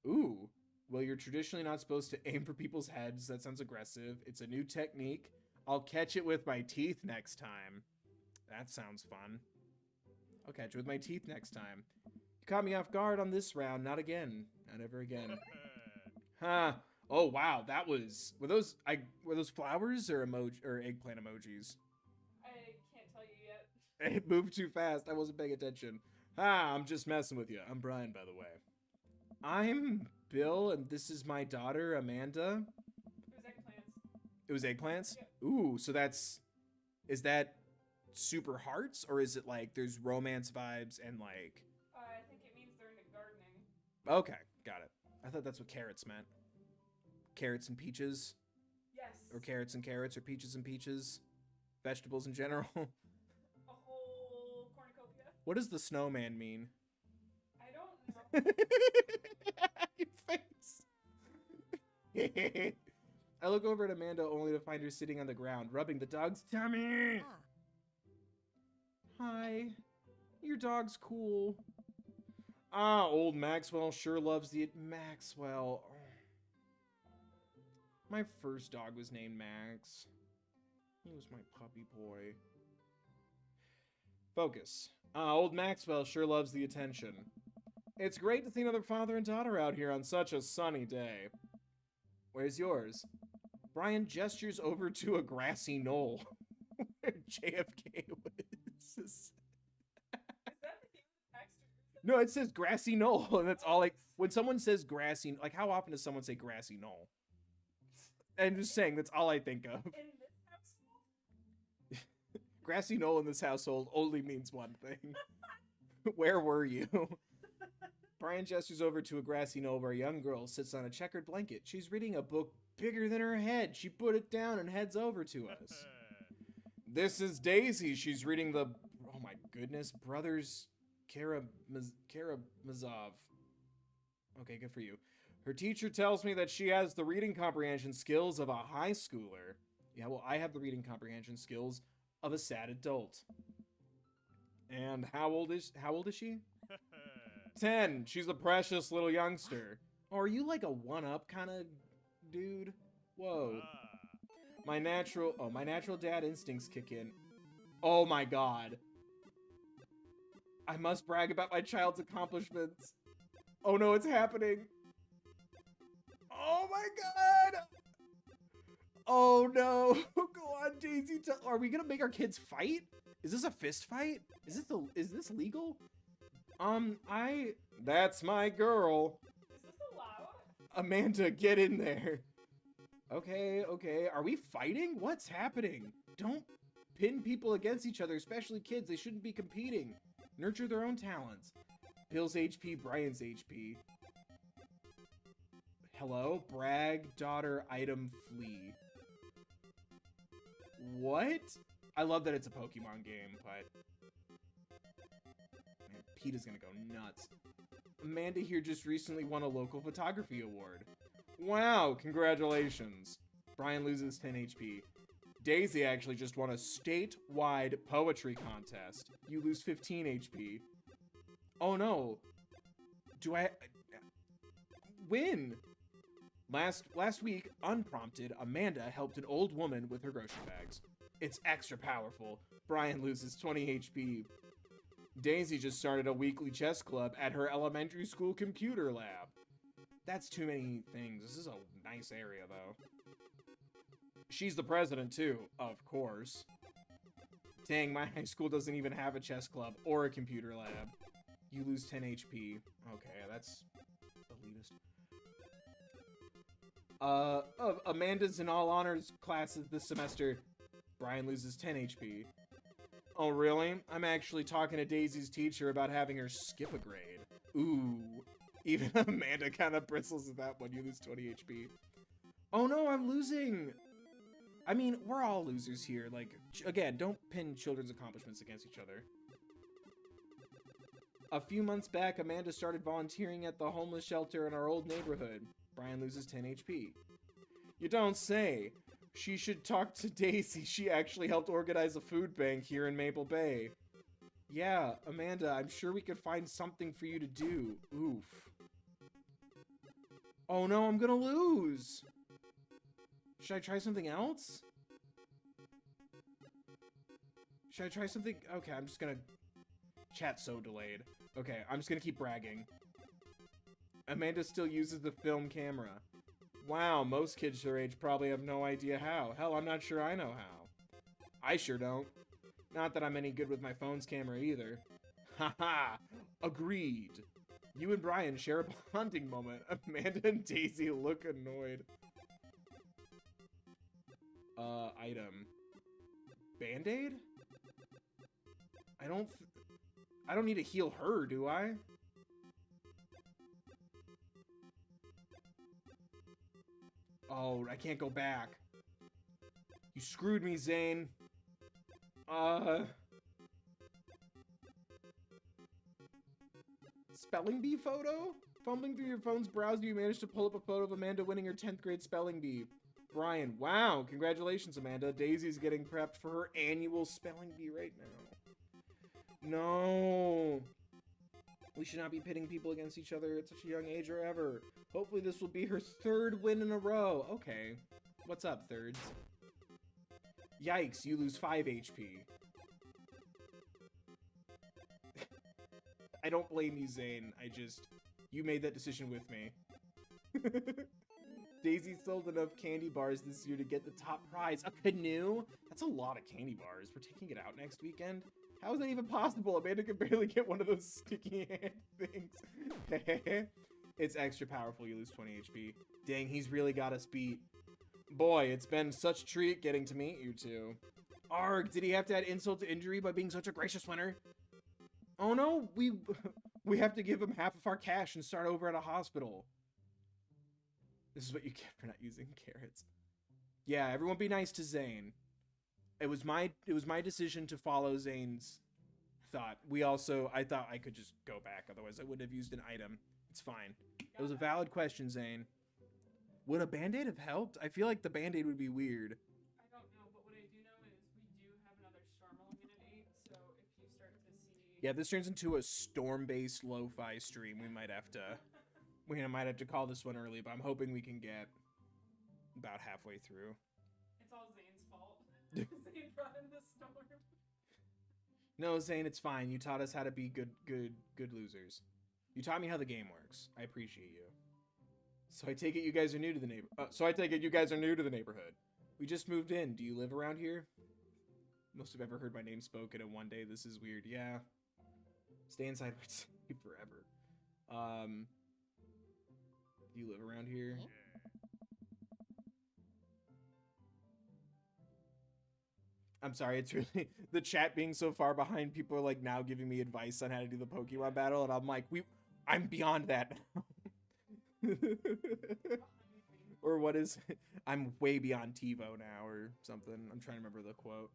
Ooh. Well, you're traditionally not supposed to aim for people's heads. That sounds aggressive. It's a new technique. I'll catch it with my teeth next time. That sounds fun. I'll catch it with my teeth next time. You caught me off guard on this round. Not again. Not ever again. Huh. Oh, wow. That was... Were those flowers or emoji or eggplant emojis? I can't tell you yet. It moved too fast. I wasn't paying attention. I'm just messing with you. I'm Brian, by the way. I'm Bill, and this is my daughter, Amanda. It was eggplants. It was eggplants? Yep. Ooh, so that's... Is that super hearts, or is it like there's romance vibes and like... I think it means they're into gardening. Okay, got it. I thought that's what carrots meant. Carrots and peaches? Yes. Or carrots and carrots, or peaches and peaches? Vegetables in general? A whole cornucopia. What does the snowman mean? I don't know. Your face. I look over at Amanda only to find her sitting on the ground, rubbing the dog's tummy. Hi. Your dog's cool. Ah, old Maxwell sure loves the... Maxwell. Oh. My first dog was named Max. He was my puppy boy. Focus. Old Maxwell sure loves the attention. It's great to see another father and daughter out here on such a sunny day. Where's yours? Brian gestures over to a grassy knoll where JFK was. Is that the name of the text? No, it says grassy knoll, and that's all. Like when someone says grassy, like how often does someone say grassy knoll? I'm just saying that's all I think of. In this household? Grassy knoll in this household only means one thing. Where were you? Brian gestures over to a grassy knoll where a young girl sits on a checkered blanket. She's reading a book bigger than her head. She put it down and heads over to us. This is Daisy. She's reading the, oh my goodness, Brothers Karamazov. Okay, good for you. Her teacher tells me that she has the reading comprehension skills of a high schooler. Yeah, well, I have the reading comprehension skills of a sad adult. And how old is she? 10. She's a precious little youngster. Oh, are you like a one-up kind of dude? Whoa. My natural dad instincts kick in. Oh my god. I must brag about my child's accomplishments. Oh no, it's happening. Oh my god. Oh no. Go on, Daisy. Are we gonna make our kids fight? Is this a fist fight? Is this legal? That's my girl. Is this allowed? Amanda, get in there. Okay. Are we fighting? What's happening? Don't pin people against each other, especially kids. They shouldn't be competing. Nurture their own talents. Bill's HP, Brian's HP. Hello? Brag, daughter, item, flee. What? I love that it's a Pokemon game, but... Man, PETA's gonna go nuts. Amanda here just recently won a local photography award. Wow, congratulations. Brian loses 10 HP. Daisy actually just won a statewide poetry contest. You lose 15 HP. Oh no. Do I... win? Last week, unprompted, Amanda helped an old woman with her grocery bags. It's extra powerful. Brian loses 20 HP. Daisy just started a weekly chess club at her elementary school computer lab. That's too many things. This is a nice area, though. She's the president, too, of course. Dang, my high school doesn't even have a chess club or a computer lab. You lose 10 HP. Okay, that's elitist. Amanda's in all honors classes this semester. Brian loses 10 HP. Oh, really? I'm actually talking to Daisy's teacher about having her skip a grade. Ooh. Even Amanda kind of bristles at that one. You lose 20 HP. Oh no, I'm losing. I mean, we're all losers here. Like, again, don't pin children's accomplishments against each other. A few months back, Amanda started volunteering at the homeless shelter in our old neighborhood. Brian loses 10 HP. You don't say. She should talk to Daisy. She actually helped organize a food bank here in Maple Bay. Yeah, Amanda, I'm sure we could find something for you to do. Oof. Oh no, I'm gonna lose. Should I try something else? Should I try something? Okay, I'm just gonna... Chat's so delayed. Okay, I'm just gonna keep bragging. Amanda still uses the film camera. Wow, most kids your age probably have no idea how. Hell, I'm not sure I know how. I sure don't. Not that I'm any good with my phone's camera either. Haha, agreed. You and Brian share a bonding moment. Amanda and Daisy look annoyed. Item. Band-Aid? I don't need to heal her, do I? Oh, I can't go back. You screwed me, Zane. Spelling bee photo? Fumbling through your phone's browser, you managed to pull up a photo of Amanda winning her 10th grade spelling bee. Brian, wow, congratulations, Amanda. Daisy's getting prepped for her annual spelling bee right now. No. We should not be pitting people against each other at such a young age or ever. Hopefully this will be her 3rd win in a row. Okay. What's up, thirds? Yikes, you lose 5 HP. I don't blame you, Zane. You made that decision with me. Daisy sold enough candy bars this year to get the top prize. A canoe? That's a lot of candy bars. We're taking it out next weekend? How is that even possible? Amanda could barely get one of those sticky hand things. It's extra powerful. You lose 20 HP. Dang, he's really got us beat. Boy, it's been such a treat getting to meet you two. Arg, did he have to add insult to injury by being such a gracious winner? Oh no, we have to give him half of our cash and start over at a hospital. This is what you get for not using carrots. Yeah, everyone be nice to Zane. It was my decision to follow Zane's thought. I thought I could just go back, otherwise I wouldn't have used an item. It's fine. It was a valid question, Zane. Would a band-aid have helped? I feel like the band-aid would be weird. I don't know, but what I do know is we do have another storm rolling in at 8, so if you start to see... Yeah, this turns into a storm-based lo-fi stream. We might have to call this one early, but I'm hoping we can get about halfway through. It's all Zane's fault. Zane brought in the storm. No, Zane, it's fine. You taught us how to be good losers. You taught me how the game works. I appreciate you. So I take it you guys are new to the neighborhood. We just moved in. Do you live around here? Most have ever heard my name spoken in one day. This is weird. Yeah. Stay inside forever. Do you live around here? I'm sorry, it's really the chat being so far behind. People are like now giving me advice on how to do the Pokemon battle, and I'm like, I'm beyond that now. Or what is it? I'm way beyond TiVo now or something. I'm trying to remember the quote.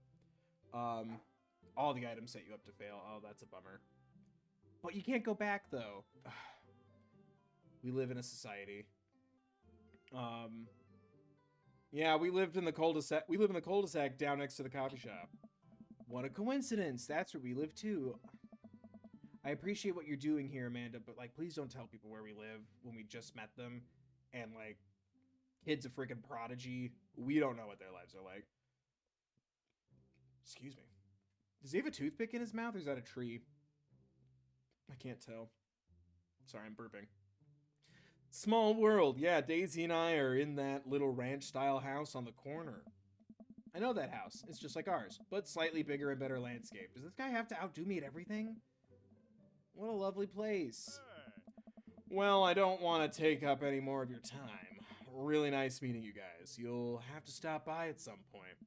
All the items set you up to fail. Oh, that's a bummer. But you can't go back though. We live in a society. Yeah, we live in the cul-de-sac down next to the coffee shop. What a coincidence. That's where we live too. I appreciate what you're doing here, Amanda, but like, please don't tell people where we live when we just met them. And like, kid's a freaking prodigy. We don't know what their lives are like. Excuse me. Does he have a toothpick in his mouth or is that a tree? I can't tell. Sorry, I'm burping. Small world. Yeah, Daisy and I are in that little ranch-style house on the corner. I know that house. It's just like ours, but slightly bigger and better landscape. Does this guy have to outdo me at everything? What a lovely place. Well, I don't want to take up any more of your time. Really nice meeting you guys. You'll have to stop by at some point.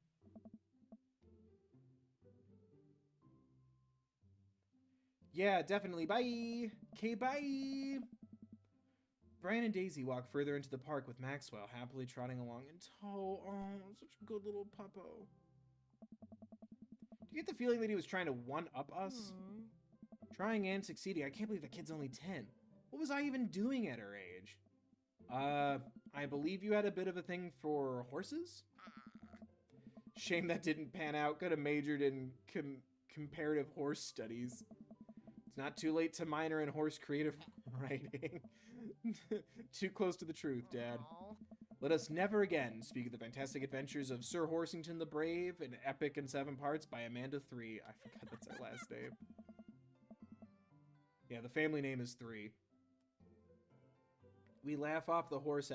Yeah, definitely. Bye. Okay, bye. Brian and Daisy walk further into the park with Maxwell happily trotting along in tow. Oh, such a good little puppo. Do you get the feeling that he was trying to one-up us? Trying and succeeding. I can't believe the kid's only 10. What was I even doing at her age? I believe you had a bit of a thing for horses? Shame that didn't pan out. Could have majored in comparative horse studies. It's not too late to minor in horse creative writing. Too close to the truth, Dad. Let us never again speak of the fantastic adventures of Sir Horsington the Brave, an epic in 7 parts by Amanda 3. I forgot that's our last name. Yeah, the family name is 3. We laugh off the horse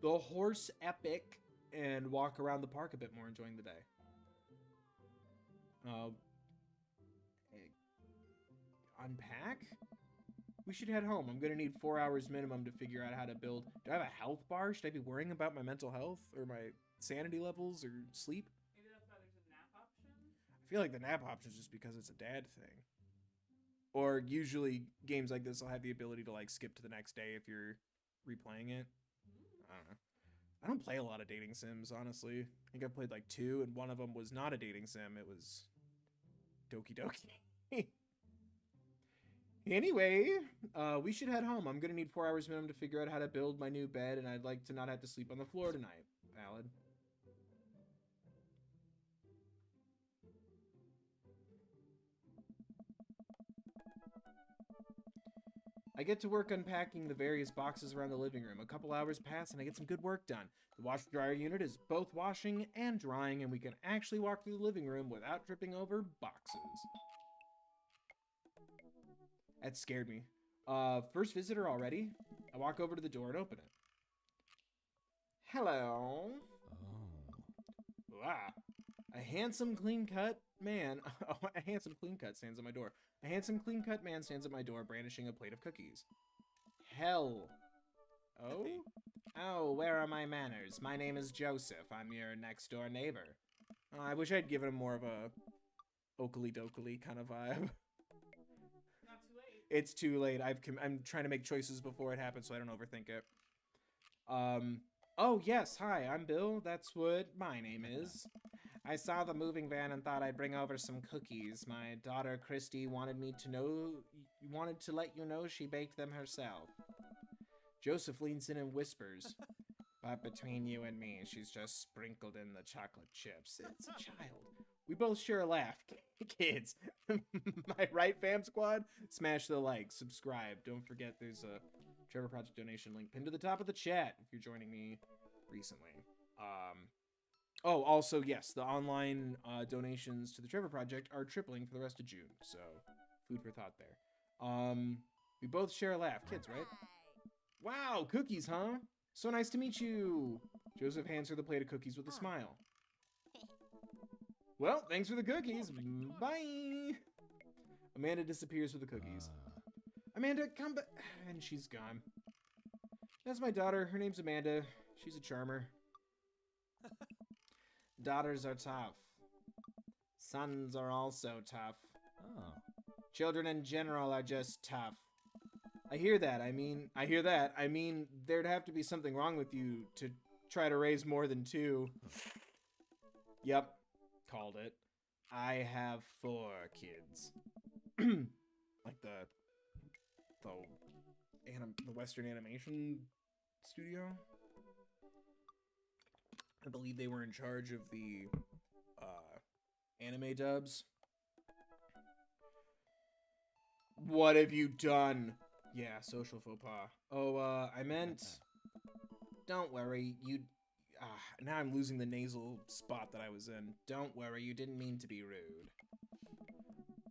the horse epic, and walk around the park a bit more, enjoying the day. Unpack? We should head home. I'm gonna need 4 hours minimum to figure out how to build. Do I have a health bar? Should I be worrying about my mental health or my sanity levels or sleep? Maybe that's why there's a nap option? I feel like the nap option is just because it's a dad thing. Or usually games like this will have the ability to like skip to the next day if you're replaying it. I don't know. I don't play a lot of dating sims, honestly. I think I played like 2, and one of them was not a dating sim. It was Doki Doki. Anyway, we should head home. I'm gonna need 4 hours minimum to figure out how to build my new bed, and I'd like to not have to sleep on the floor tonight. Valid. I get to work unpacking the various boxes around the living room. A couple hours pass and I get some good work done. The washer-dryer unit is both washing and drying, and we can actually walk through the living room without tripping over boxes. That scared me. First visitor already? I walk over to the door and open it. Hello. Oh. Ah. A handsome, clean-cut man. Oh, a handsome, clean-cut stands at my door. A handsome, clean-cut man stands at my door, brandishing a plate of cookies. Hell. Oh? Hey. Oh, where are my manners? My name is Joseph. I'm your next-door neighbor. I wish I'd given him more of a Oakley-dokley kind of vibe. Not too late. It's too late. I'm trying to make choices before it happens so I don't overthink it. Oh, yes. Hi, I'm Bill. That's what my name is. I saw the moving van and thought I'd bring over some cookies. My daughter, Christy, wanted to let you know she baked them herself. Joseph leans in and whispers, but between you and me, she's just sprinkled in the chocolate chips. It's a child. We both share a laugh. Kids. My right, fam squad? Smash the like, subscribe. Don't forget there's a Trevor Project donation link pinned to the top of the chat if you're joining me recently. Oh, also, yes, the online donations to the Trevor Project are tripling for the rest of June, so food for thought there. We both share a laugh. Kids, right? Wow, cookies, huh? So nice to meet you. Joseph hands her the plate of cookies with a smile. Well, thanks for the cookies. Bye. Amanda disappears with the cookies. Amanda, come back. And she's gone. That's my daughter. Her name's Amanda. She's a charmer. Daughters are tough. Sons are also tough. Oh. Children in general are just tough. I hear that. I mean, there'd have to be something wrong with you to try to raise more than 2. Yep. Called it. I have 4 kids. Like the Western animation studio. I believe they were in charge of the anime dubs. What have you done? Yeah, social faux pas. Oh, I meant... Don't worry, now I'm losing the nasal spot that I was in. Don't worry, you didn't mean to be rude.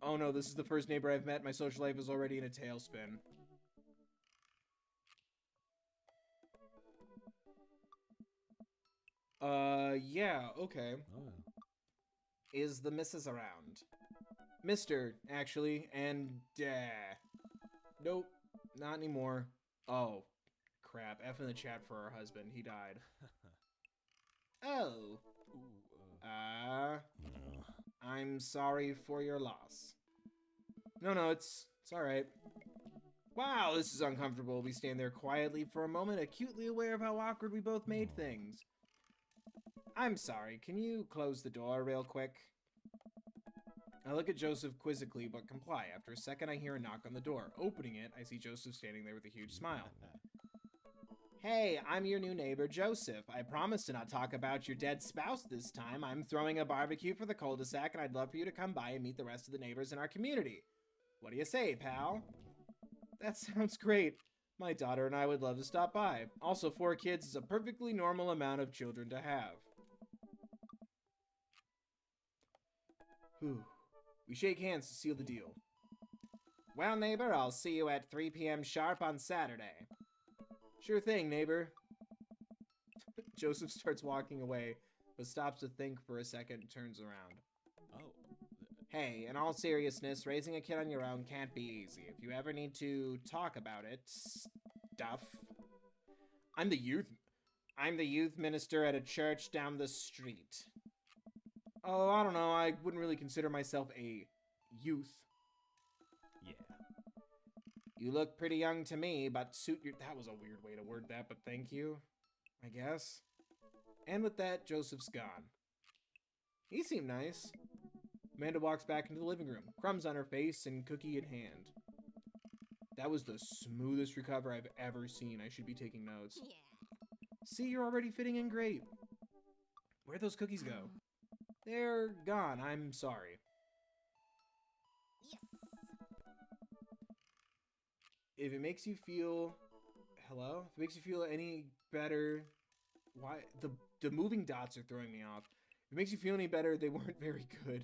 Oh no, this is the first neighbor I've met. My social life is already in a tailspin. Yeah, okay. Oh. Is the missus around? Mr., actually, and, nope, not anymore. Oh, crap, F in the chat for our husband, he died. Oh. Ooh, Uh, no. I'm sorry for your loss. No, it's alright. Wow, this is uncomfortable. We stand there quietly for a moment, acutely aware of how awkward we both made things. I'm sorry, can you close the door real quick? I look at Joseph quizzically, but comply. After a second, I hear a knock on the door. Opening it, I see Joseph standing there with a huge smile. Hey, I'm your new neighbor, Joseph. I promise to not talk about your dead spouse this time. I'm throwing a barbecue for the cul-de-sac, and I'd love for you to come by and meet the rest of the neighbors in our community. What do you say, pal? That sounds great. My daughter and I would love to stop by. Also, 4 kids is a perfectly normal amount of children to have. Whew. We shake hands to seal the deal. Well, neighbor, I'll see you at 3 p.m. sharp on Saturday. Sure thing, neighbor. Joseph starts walking away, but stops to think for a second and turns around. Oh. Hey, in all seriousness, raising a kid on your own can't be easy. If you ever need to talk about it, stuff. I'm the youth minister at a church down the street. Oh, I don't know. I wouldn't really consider myself a youth. Yeah. You look pretty young to me, but suit your... That was a weird way to word that, but thank you, I guess. And with that, Joseph's gone. He seemed nice. Amanda walks back into the living room, crumbs on her face and cookie in hand. That was the smoothest recover I've ever seen. I should be taking notes. Yeah. See, you're already fitting in great. Where'd those cookies go? They're gone. I'm sorry. Yes. If it makes you feel... Hello? If it makes you feel any better... Why? The moving dots are throwing me off. If it makes you feel any better, they weren't very good.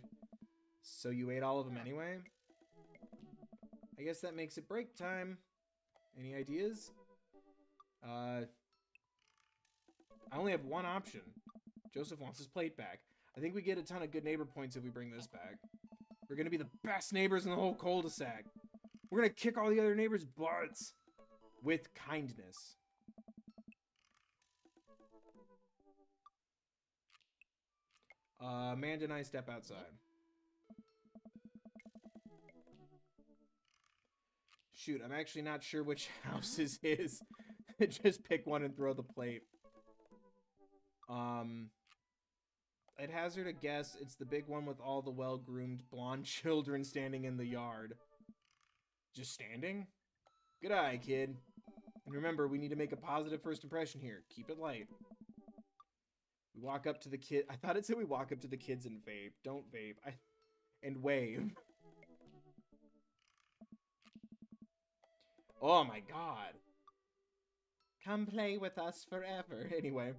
So you ate all of them anyway? I guess that makes it break time. Any ideas? I only have one option. Joseph wants his plate back. I think we get a ton of good neighbor points if we bring this back. We're gonna be the best neighbors in the whole cul-de-sac. We're gonna kick all the other neighbors' butts. With kindness. Amanda and I step outside. Shoot, I'm actually not sure which house is his. Just pick one and throw the plate. I'd hazard a guess it's the big one with all the well-groomed blonde children standing in the yard. Just standing? Good eye, kid. And remember, we need to make a positive first impression here. Keep it light. We walk up to the kid. I thought it said we walk up to the kids and vape. Don't vape. And wave. Oh my god. Come play with us forever. Anyway.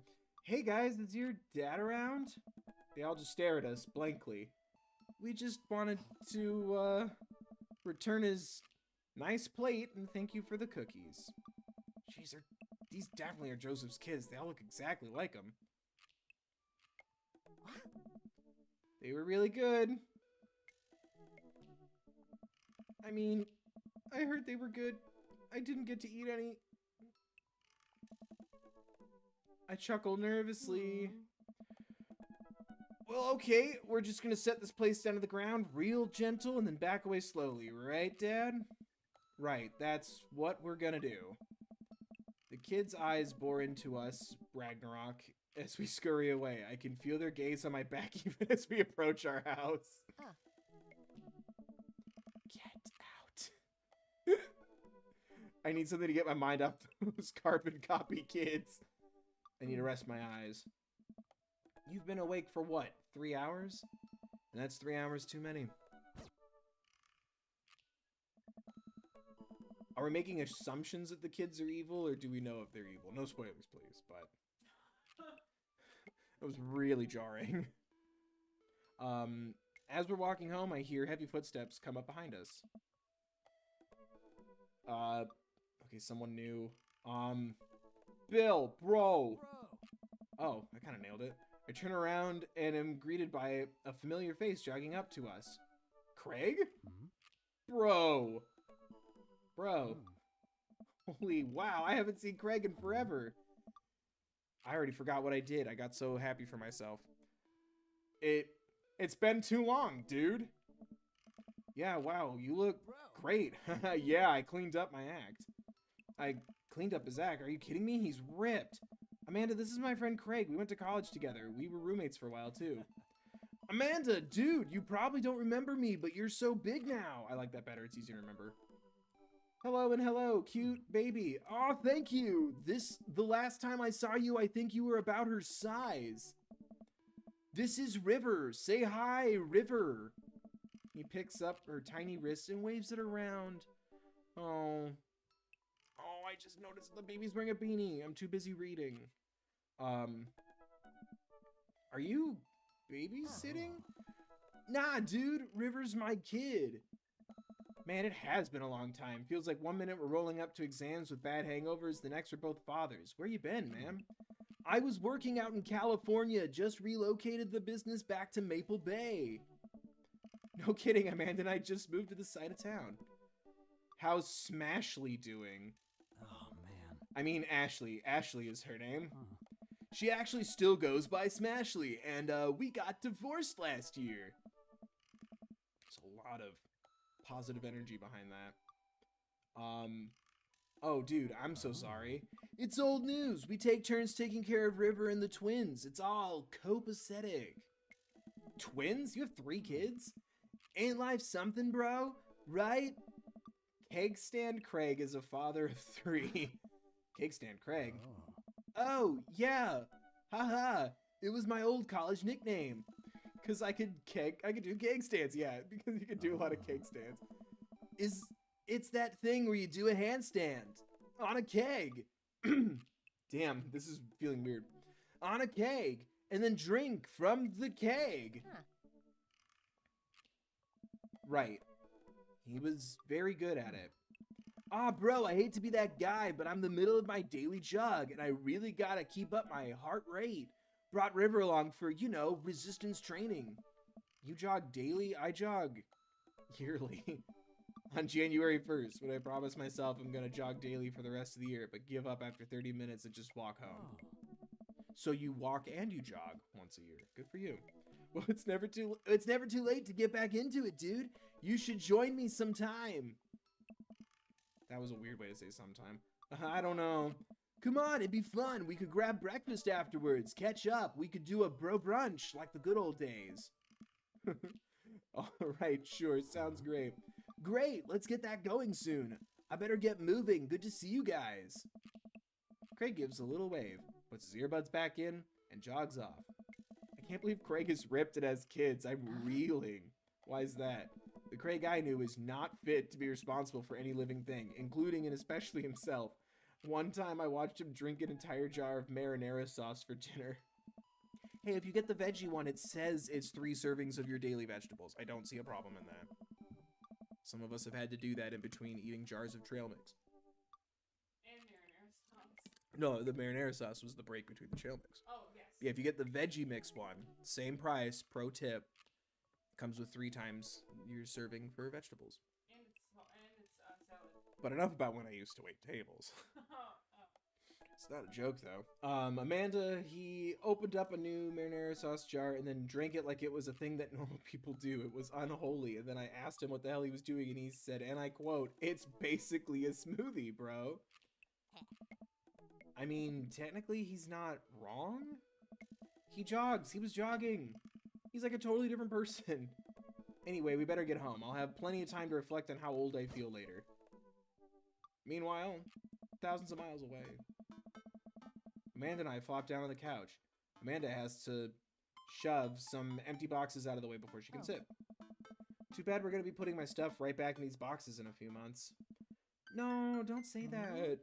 Hey guys, is your dad around? They all just stare at us blankly. We just wanted to, return his nice plate and thank you for the cookies. Jeez, these definitely are Joseph's kids. They all look exactly like him. What? They were really good. I mean, I heard they were good. I didn't get to eat any. I chuckle nervously. Well, okay, we're just gonna set this place down to the ground real gentle and then back away slowly, right, Dad? Right, that's what we're gonna do. The kids' eyes bore into us, Ragnarok, as we scurry away. I can feel their gaze on my back even as we approach our house. Huh. Get out. I need something to get my mind off those carbon copy kids. I need to rest my eyes. You've been awake for what, 3 hours? And that's 3 hours too many. Are we making assumptions that the kids are evil, or do we know if they're evil? No spoilers, please, but... It was really jarring. As we're walking home, I hear heavy footsteps come up behind us. Okay, someone new. Bill, bro! Oh, I kind of nailed it. I turn around and am greeted by a familiar face jogging up to us. Craig? Mm-hmm. Bro! Holy wow, I haven't seen Craig in forever. I already forgot what I did. I got so happy for myself. It's been too long, dude. Yeah, wow, you look great. Yeah, I cleaned up my act. I cleaned up his act. Are you kidding me? He's ripped. Amanda, this is my friend Craig. We went to college together. We were roommates for a while, too. Amanda, dude, you probably don't remember me, but you're so big now. I like that better. It's easier to remember. Hello and hello, cute baby. Oh, thank you. The last time I saw you, I think you were about her size. This is River. Say hi, River. He picks up her tiny wrist and waves it around. Oh, I just noticed the baby's wearing a beanie. I'm too busy reading. Are you babysitting? Nah, dude, River's my kid. Man, it has been a long time. Feels like 1 minute we're rolling up to exams with bad hangovers, the next we're both fathers. Where you been, man? I was working out in California, just relocated the business back to Maple Bay. No kidding, Amanda and I just moved to the side of town. How's Smashly doing? Oh, man. I mean, Ashley. Ashley is her name. She actually still goes by Smashly, and we got divorced last year. There's a lot of positive energy behind that. Oh, dude, I'm so sorry. It's old news. We take turns taking care of River and the twins. It's all copacetic. Twins? You have 3 kids? Ain't life something, bro? Right? Keg Stand Craig is a father of 3. Keg Stand Craig? Oh, yeah. Haha. It was my old college nickname. Because I could do keg stands, yeah. Because you could do a lot of keg stands. It's that thing where you do a handstand on a keg. Damn, this is feeling weird. On a keg, and then drink from the keg. Huh. Right. He was very good at it. Ah, bro, I hate to be that guy, but I'm in the middle of my daily jog, and I really gotta keep up my heart rate. Brought River along for, you know, resistance training. You jog daily? I jog yearly. On January 1st, when I promise myself I'm gonna jog daily for the rest of the year, but give up after 30 minutes and just walk home. So you walk and you jog once a year. Good for you. Well, it's never too late to get back into it, dude. You should join me sometime. That was a weird way to say sometime. I don't know. Come on, it'd be fun. We could grab breakfast afterwards, catch up. We could do a bro brunch like the good old days. All right, sure, sounds great. Great, let's get that going soon. I better get moving. Good to see you guys. Craig gives a little wave, puts his earbuds back in, and jogs off. I can't believe Craig is ripped and has kids. I'm reeling. Why is that? The Craig I knew is not fit to be responsible for any living thing, including and especially himself. One time I watched him drink an entire jar of marinara sauce for dinner. Hey, if you get the veggie one, it says it's 3 servings of your daily vegetables. I don't see a problem in that. Some of us have had to do that in between eating jars of trail mix. And marinara sauce. No, the marinara sauce was the break between the trail mix. Oh, yes. Yeah, if you get the veggie mix one, same price, pro tip, comes with 3 times your serving for vegetables. And it's salad. But enough about when I used to wait tables. It's not a joke, though. Amanda, he opened up a new marinara sauce jar and then drank it like it was a thing that normal people do. It was unholy. And then I asked him what the hell he was doing, and he said, and I quote, "It's basically a smoothie, bro." I mean, technically, he's not wrong. He jogs. He was jogging. He's like a totally different person. Anyway, we better get home. I'll have plenty of time to reflect on how old I feel later. Meanwhile, thousands of miles away, Amanda and I flop down on the couch. Amanda has to shove some empty boxes out of the way before she can sit. Too bad we're going to be putting my stuff right back in these boxes in a few months. No, don't say that.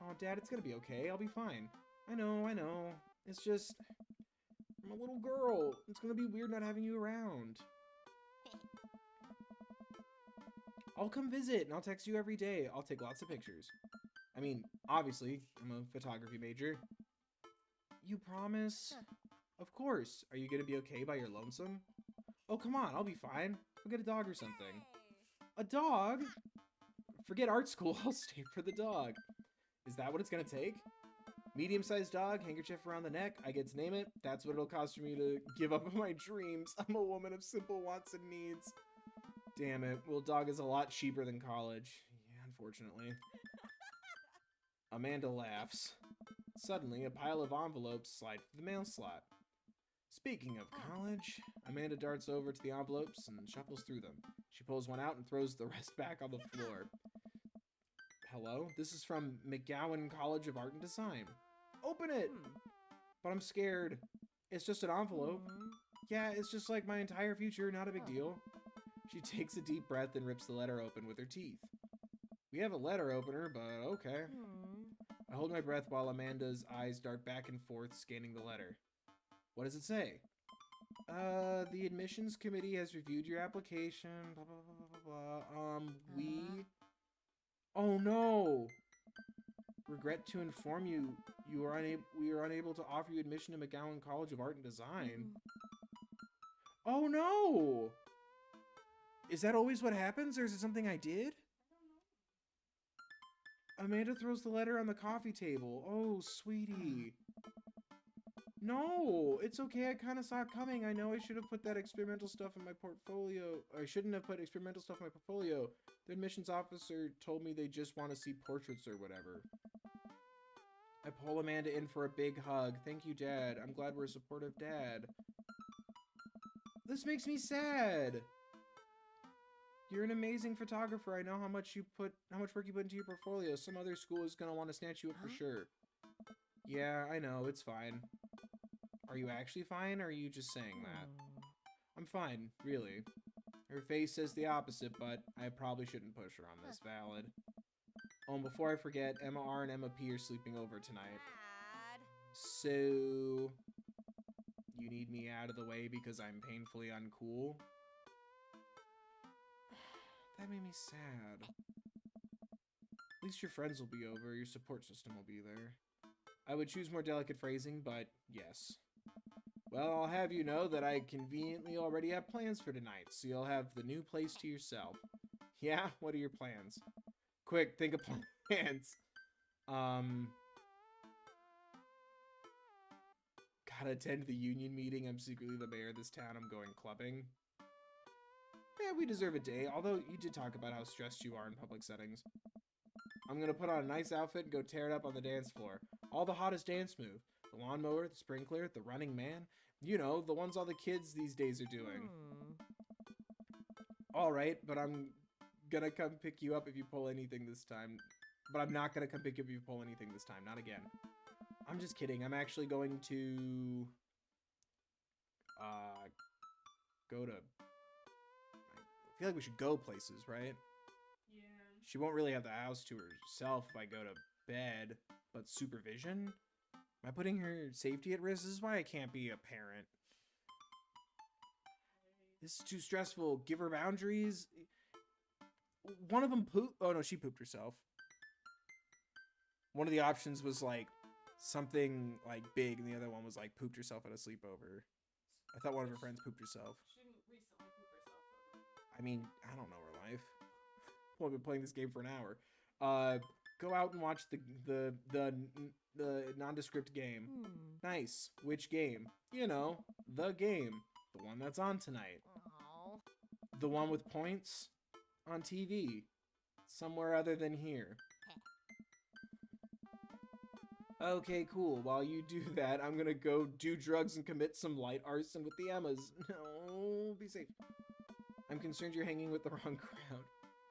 Oh, Dad, it's going to be okay. I'll be fine. I know. It's just, I'm a little girl. It's going to be weird not having you around. I'll come visit, and I'll text you every day. I'll take lots of pictures. I mean, obviously, I'm a photography major. You promise? Of course. Are you going to be okay by your lonesome? Oh, come on. I'll be fine. We'll get a dog or something. A dog? Forget art school. I'll stay for the dog. Is that what it's going to take? Medium-sized dog, handkerchief around the neck. I get to name it. That's what it'll cost for me to give up on my dreams. I'm a woman of simple wants and needs. Damn it. Well, dog is a lot cheaper than college. Yeah, unfortunately. Amanda laughs. Suddenly, a pile of envelopes slide to the mail slot. Speaking of college, Amanda darts over to the envelopes and shuffles through them. She pulls one out and throws the rest back on the floor. Hello? This is from McGowan College of Art and Design. Open it! But I'm scared. It's just an envelope. Yeah, it's just like my entire future, not a big deal. She takes a deep breath and rips the letter open with her teeth. We have a letter opener, but okay. I hold my breath while Amanda's eyes dart back and forth, scanning the letter. What does it say? The admissions committee has reviewed your application, blah, blah, blah, blah, blah. Oh no! Regret to inform you, we are unable to offer you admission to McGowan College of Art and Design. Oh no! Is that always what happens, or is it something I did? Amanda throws the letter on the coffee table. Oh, sweetie. No, it's okay. I kind of saw it coming. I know I should have put that experimental stuff in my portfolio. I shouldn't have put experimental stuff in my portfolio. The admissions officer told me they just want to see portraits or whatever. I pull Amanda in for a big hug. Thank you, Dad. I'm glad we're a supportive dad. This makes me sad. You're an amazing photographer. I know how much work you put into your portfolio. Some other school is gonna want to snatch you up for sure. Yeah, I know. It's fine. Are you actually fine, or are you just saying that? I'm fine, really. Her face says the opposite, but I probably shouldn't push her on this. Valid. Oh, and before I forget, Emma R and Emma P are sleeping over tonight. So, you need me out of the way because I'm painfully uncool? That made me sad. At least your friends will be over, your support system will be there. I would choose more delicate phrasing, but yes. Well, I'll have you know that I conveniently already have plans for tonight, so you'll have the new place to yourself. Yeah? What are your plans? Quick, think of plans. Gotta attend the union meeting. I'm secretly the mayor of this town. I'm going clubbing. Yeah, we deserve a day, although you did talk about how stressed you are in public settings. I'm gonna put on a nice outfit and go tear it up on the dance floor. All the hottest dance move. The lawnmower, the sprinkler, the running man. You know, the ones all the kids these days are doing. Alright, but I'm gonna come pick you up if you pull anything this time. But I'm not gonna come pick you up if you pull anything this time. Not again. I'm just kidding. I'm actually going to... go to... I feel like we should go places, right? Yeah. She won't really have the house to herself if I go to bed, but supervision? Am I putting her safety at risk? This is why I can't be a parent. This is too stressful. Give her boundaries. One of them pooped. Oh no, she pooped herself. One of the options was like something like big, and the other one was like pooped herself at a sleepover. I thought one of her friends pooped herself. She didn't recently poop herself though. I mean, I don't know her life. Well, I've been playing this game for an hour. Go out and watch the nondescript game. Nice. Which game? You know, the game. The one that's on tonight. The one with points on TV. Somewhere other than here. Okay, cool. While you do that, I'm gonna go do drugs and commit some light arson with the Emmas. No, be safe. I'm concerned you're hanging with the wrong crowd.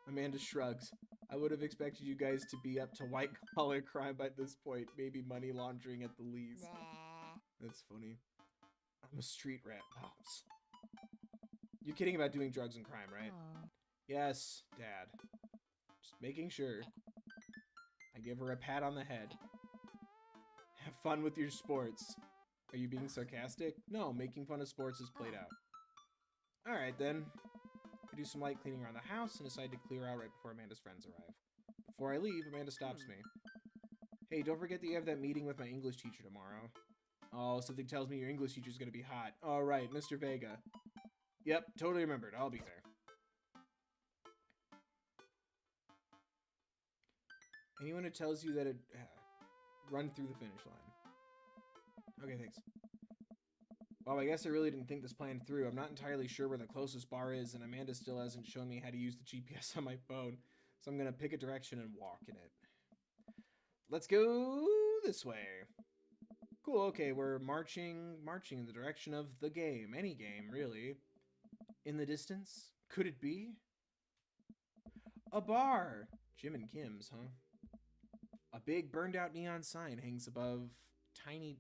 Amanda shrugs. I would have expected you guys to be up to white-collar crime by this point. Maybe money laundering at the least. That's funny. I'm a street rat, Pops. You're kidding about doing drugs and crime, right? Yes, Dad. Just making sure. I give her a pat on the head. Have fun with your sports. Are you being sarcastic? No, making fun of sports is played out. Alright then. I do some light cleaning around the house and decide to clear out right before Amanda's friends arrive. Before I leave, Amanda stops me. Hey, don't forget that you have that meeting with my English teacher tomorrow. Oh, something tells me your English teacher's gonna be hot. Alright, Mr. Vega. Yep, totally remembered. I'll be there. Anyone who tells you that it... run through the finish line. Okay, thanks. Well, I guess I really didn't think this plan through. I'm not entirely sure where the closest bar is, and Amanda still hasn't shown me how to use the GPS on my phone, so I'm gonna pick a direction and walk in it. Let's go this way. Cool, okay, we're marching in the direction of the game. Any game, really. In the distance? Could it be? A bar! Jim and Kim's, huh? A big burned out neon sign hangs above tiny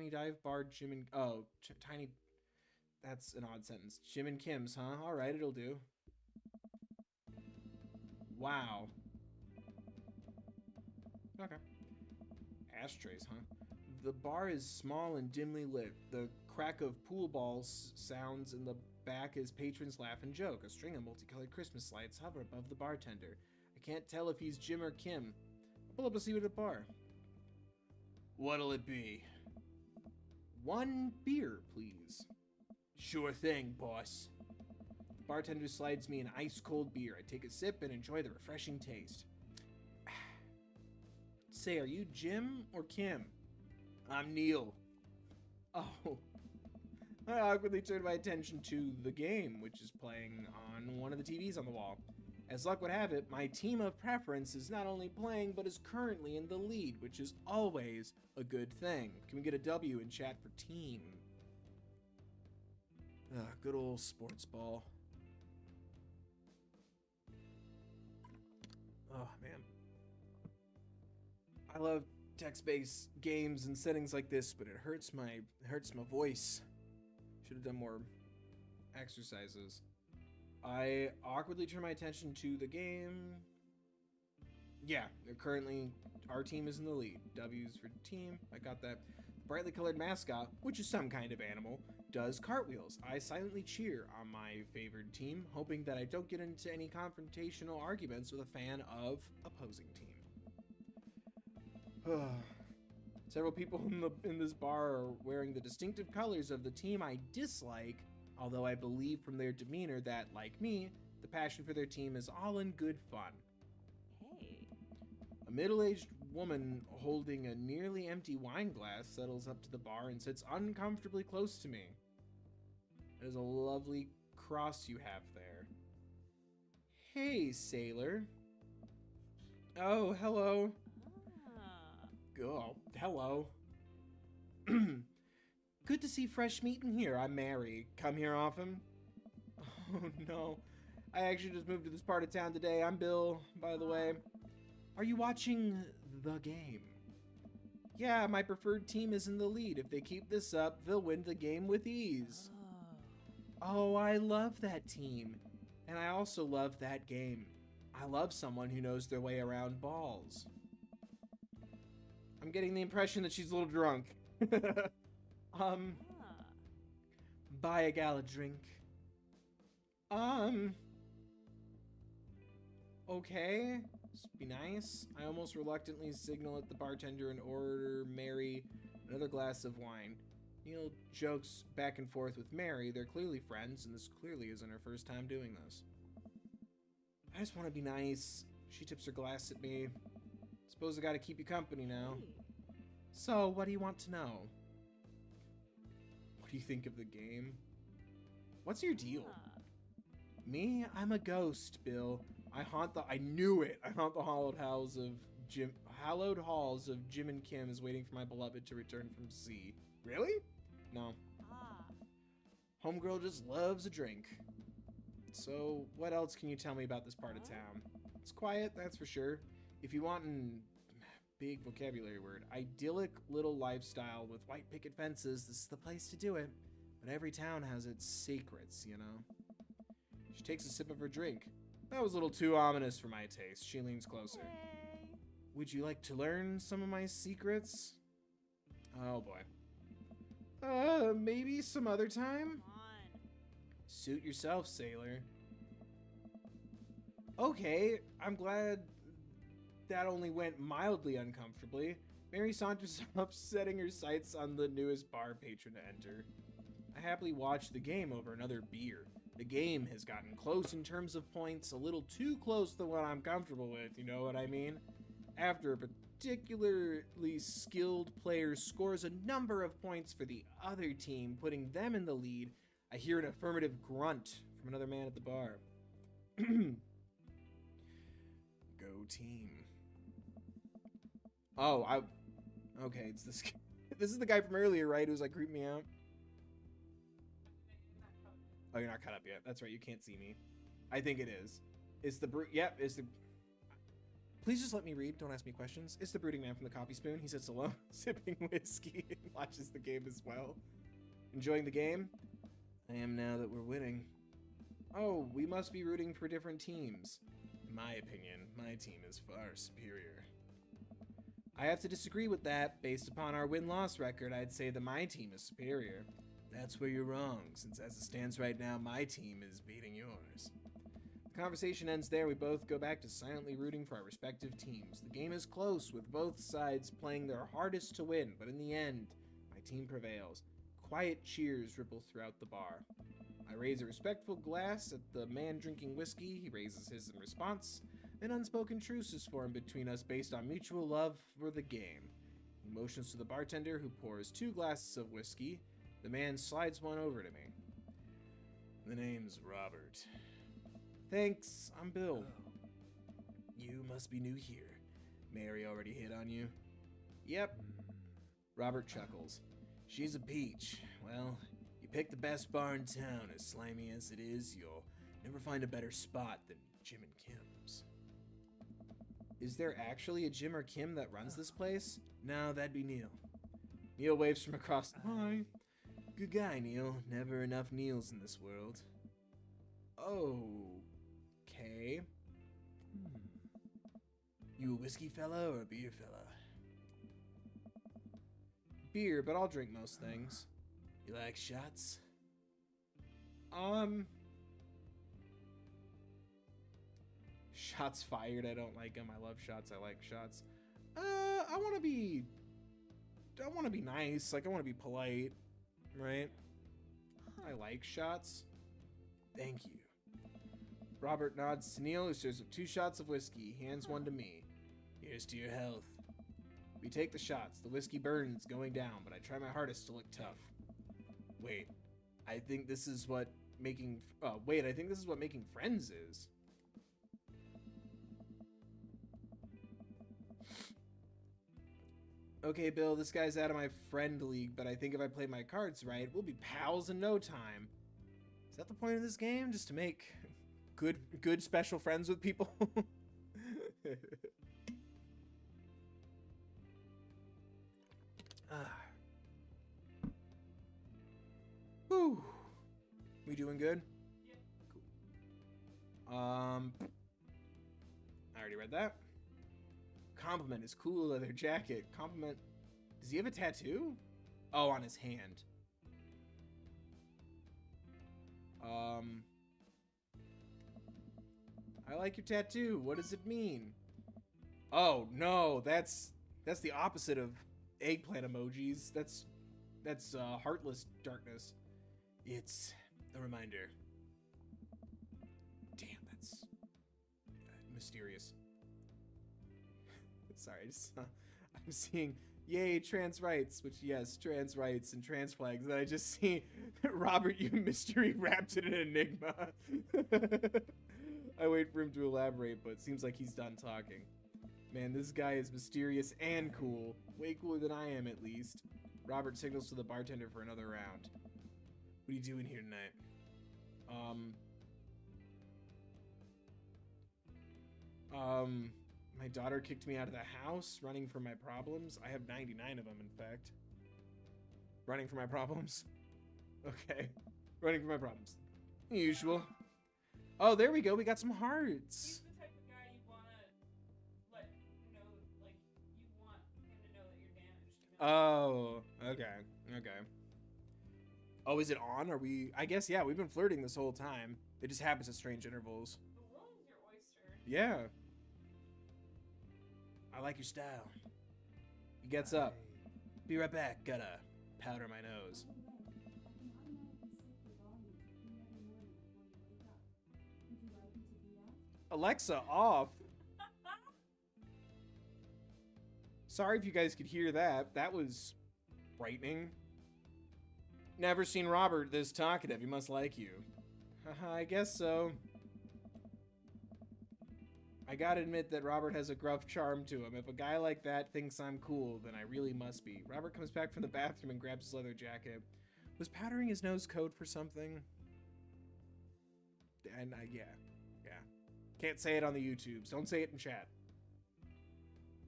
dive bar Jim and tiny. That's an odd sentence. Jim and Kim's, huh? All right, it'll do. Wow. Okay. Ashtrays, huh? The bar is small and dimly lit. The crack of pool balls sounds in the back as patrons laugh and joke. A string of multicolored Christmas lights hover above the bartender. I can't tell if he's Jim or Kim. I'll pull up a seat at the bar. What'll it be? 1 beer, please. Sure thing, boss. The bartender slides me an ice-cold beer. I take a sip and enjoy the refreshing taste. Say, are you Jim or Kim? I'm Neil. Oh. I awkwardly turn my attention to the game, which is playing on one of the TVs on the wall. As luck would have it, my team of preference is not only playing, but is currently in the lead, which is always a good thing. Can we get a W in chat for team? Good old sports ball. Oh, man. I love text-based games and settings like this, but it hurts my voice. Should have done more exercises. I awkwardly turn my attention to the game. Yeah, currently our team is in the lead. W's for team. I got that. brightly colored mascot, which is some kind of animal, does cartwheels. I silently cheer on my favored team, hoping that I don't get into any confrontational arguments with a fan of opposing team. Several people in this bar are wearing the distinctive colors of the team I dislike, although I believe from their demeanor that, like me, the passion for their team is all in good fun. Hey. A middle-aged woman holding a nearly empty wine glass settles up to the bar and sits uncomfortably close to me. It is a lovely cross you have there. Hey, sailor. Oh, hello. Oh, hello. Good to see fresh meat in here. I'm Mary. Come here often? Oh, no. I actually just moved to this part of town today. I'm Bill, by the way. Are you watching the game? Yeah, my preferred team is in the lead. If they keep this up, they'll win the game with ease. Oh, I love that team. And I also love that game. I love someone who knows their way around balls. I'm getting the impression that she's a little drunk. Buy a gal a drink. Okay. Just be nice. I almost reluctantly signal at the bartender and order Mary another glass of wine. Neil jokes back and forth with Mary. They're clearly friends, and this clearly isn't her first time doing this. I just want to be nice. She tips her glass at me. Suppose I gotta keep you company now. So, what do you want to know? What do you think of the game? What's your deal? Me? I'm a ghost, Bill. I knew it! I haunt the hallowed halls of Jim and Kim is waiting for my beloved to return from sea. Really? No. Homegirl just loves a drink. So, what else can you tell me about this part of town? It's quiet, that's for sure. If you want an big vocabulary word, idyllic little lifestyle with white picket fences, this is the place to do it. But every town has its secrets, you know? She takes a sip of her drink. That was a little too ominous for my taste. She leans closer. Hey. Would you like to learn some of my secrets? Oh boy. Maybe some other time? Come on. Suit yourself, sailor. Okay, I'm glad that only went mildly uncomfortably. Mary saunters up, setting her sights on the newest bar patron to enter. I happily watch the game over another beer. The game has gotten close in terms of points, a little too close to what I'm comfortable with, you know what I mean? After a particularly skilled player scores a number of points for the other team, putting them in the lead, I hear an affirmative grunt from another man at the bar. Go team. Oh, okay, it's this. This is the guy from earlier, right? Who's like creeping me out. Oh, you're not caught up yet. That's right. You can't see me. I think it is. It's the Yep. It's the. Please just let me read. Don't ask me questions. It's the brooding man from the coffee spoon. He sits alone, sipping whiskey, and watches the game as well. Enjoying the game? I am now that we're winning. Oh, we must be rooting for different teams. In my opinion, my team is far superior. I have to disagree with that. Based upon our win-loss record, I'd say that my team is superior. That's where you're wrong, since as it stands right now, my team is beating yours. The conversation ends there. We both go back to silently rooting for our respective teams. The game is close, with both sides playing their hardest to win, but in the end, my team prevails. Quiet cheers ripple throughout the bar. I raise a respectful glass at the man drinking whiskey. He raises his in response. An unspoken truce is formed between us based on mutual love for the game. He motions to the bartender, who pours 2 glasses of whiskey. The man slides one over to me. The name's Robert. Thanks, I'm Bill. You must be new here. Mary already hit on you? Yep. Robert chuckles. She's a peach. Well, you picked the best bar in town. As slimy as it is, you'll never find a better spot than Jim and Kim's. Is there actually a Jim or Kim that runs this place? No, that'd be Neil. Neil waves from across. Hi. Good guy, Neil. Never enough Neils in this world. Okay. You a whiskey fella or a beer fella? beer, but I'll drink most things. You like shots? Shots fired. I don't like them. I love shots. I like shots. I want to be nice. Like, I want to be polite, right? I like shots. Thank you. Robert nods to Neil, who serves up 2 shots of whiskey. He hands one to me. Here's to your health. We take the shots. The whiskey burns going down, but I try my hardest to look tough. Wait, I think this is what making friends is. Okay, Bill, this guy's out of my friend league, but I think if I play my cards right, we'll be pals in no time. Is that the point of this game? Just to make good special friends with people? Whew. We doing good? Yeah. Cool. I already read that. Compliment his cool leather jacket. Compliment. Does he have a tattoo? Oh, on his hand. I like your tattoo. What does it mean? Oh no, that's the opposite of eggplant emojis. That's heartless darkness. It's a reminder. Damn, that's mysterious. Sorry, I'm seeing yay trans rights, which yes, trans rights and trans flags. And I just see Robert, you mystery wrapped in an enigma. I wait for him to elaborate, but it seems like he's done talking. Man, this guy is mysterious and cool. Way cooler than I am, at least. Robert signals to the bartender for another round. What are you doing here tonight? My daughter kicked me out of the house, running from my problems. I have 99 of them, in fact. Running from my problems? Okay. Running from my problems. Usual. Oh, there we go. We got some hearts. He's the type of guy you want to let know, like, you want him to know that you're damaged. You know? Oh, okay. Okay. Oh, is it on? Are we... I guess, yeah, we've been flirting this whole time. It just happens at strange intervals. The world is your oyster. Yeah. I like your style. He gets up. Be right back. Gotta powder my nose. Alexa, off. Sorry if you guys could hear that. That was frightening. Never seen Robert this talkative. He must like you. Haha, I guess so. I gotta admit that Robert has a gruff charm to him. If a guy like that thinks I'm cool, then I really must be. Robert comes back from the bathroom and grabs his leather jacket. Was powdering his nose code for something? And yeah. Can't say it on the YouTubes. Don't say it in chat.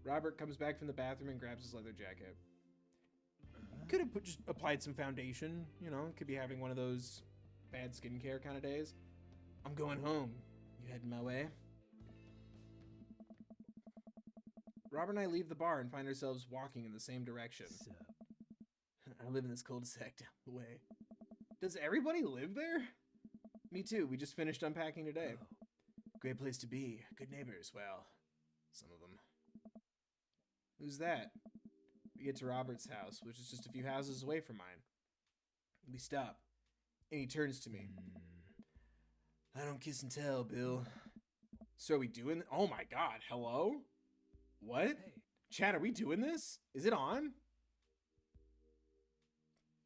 Robert comes back from the bathroom and grabs his leather jacket. Could have just applied some foundation, you know, could be having one of those bad skincare kind of days. I'm going home. You heading my way? Robert and I leave the bar and find ourselves walking in the same direction. I live in this cul-de-sac down the way. Does everybody live there? Me too. We just finished unpacking today. Great place to be. Good neighbors. Well, some of them. Who's that? We get to Robert's house, which is just a few houses away from mine. We stop, and he turns to me. I don't kiss and tell, Bill. So are we doing... Oh my god, hello? What? Hey. Chat, are we doing this? Is it on?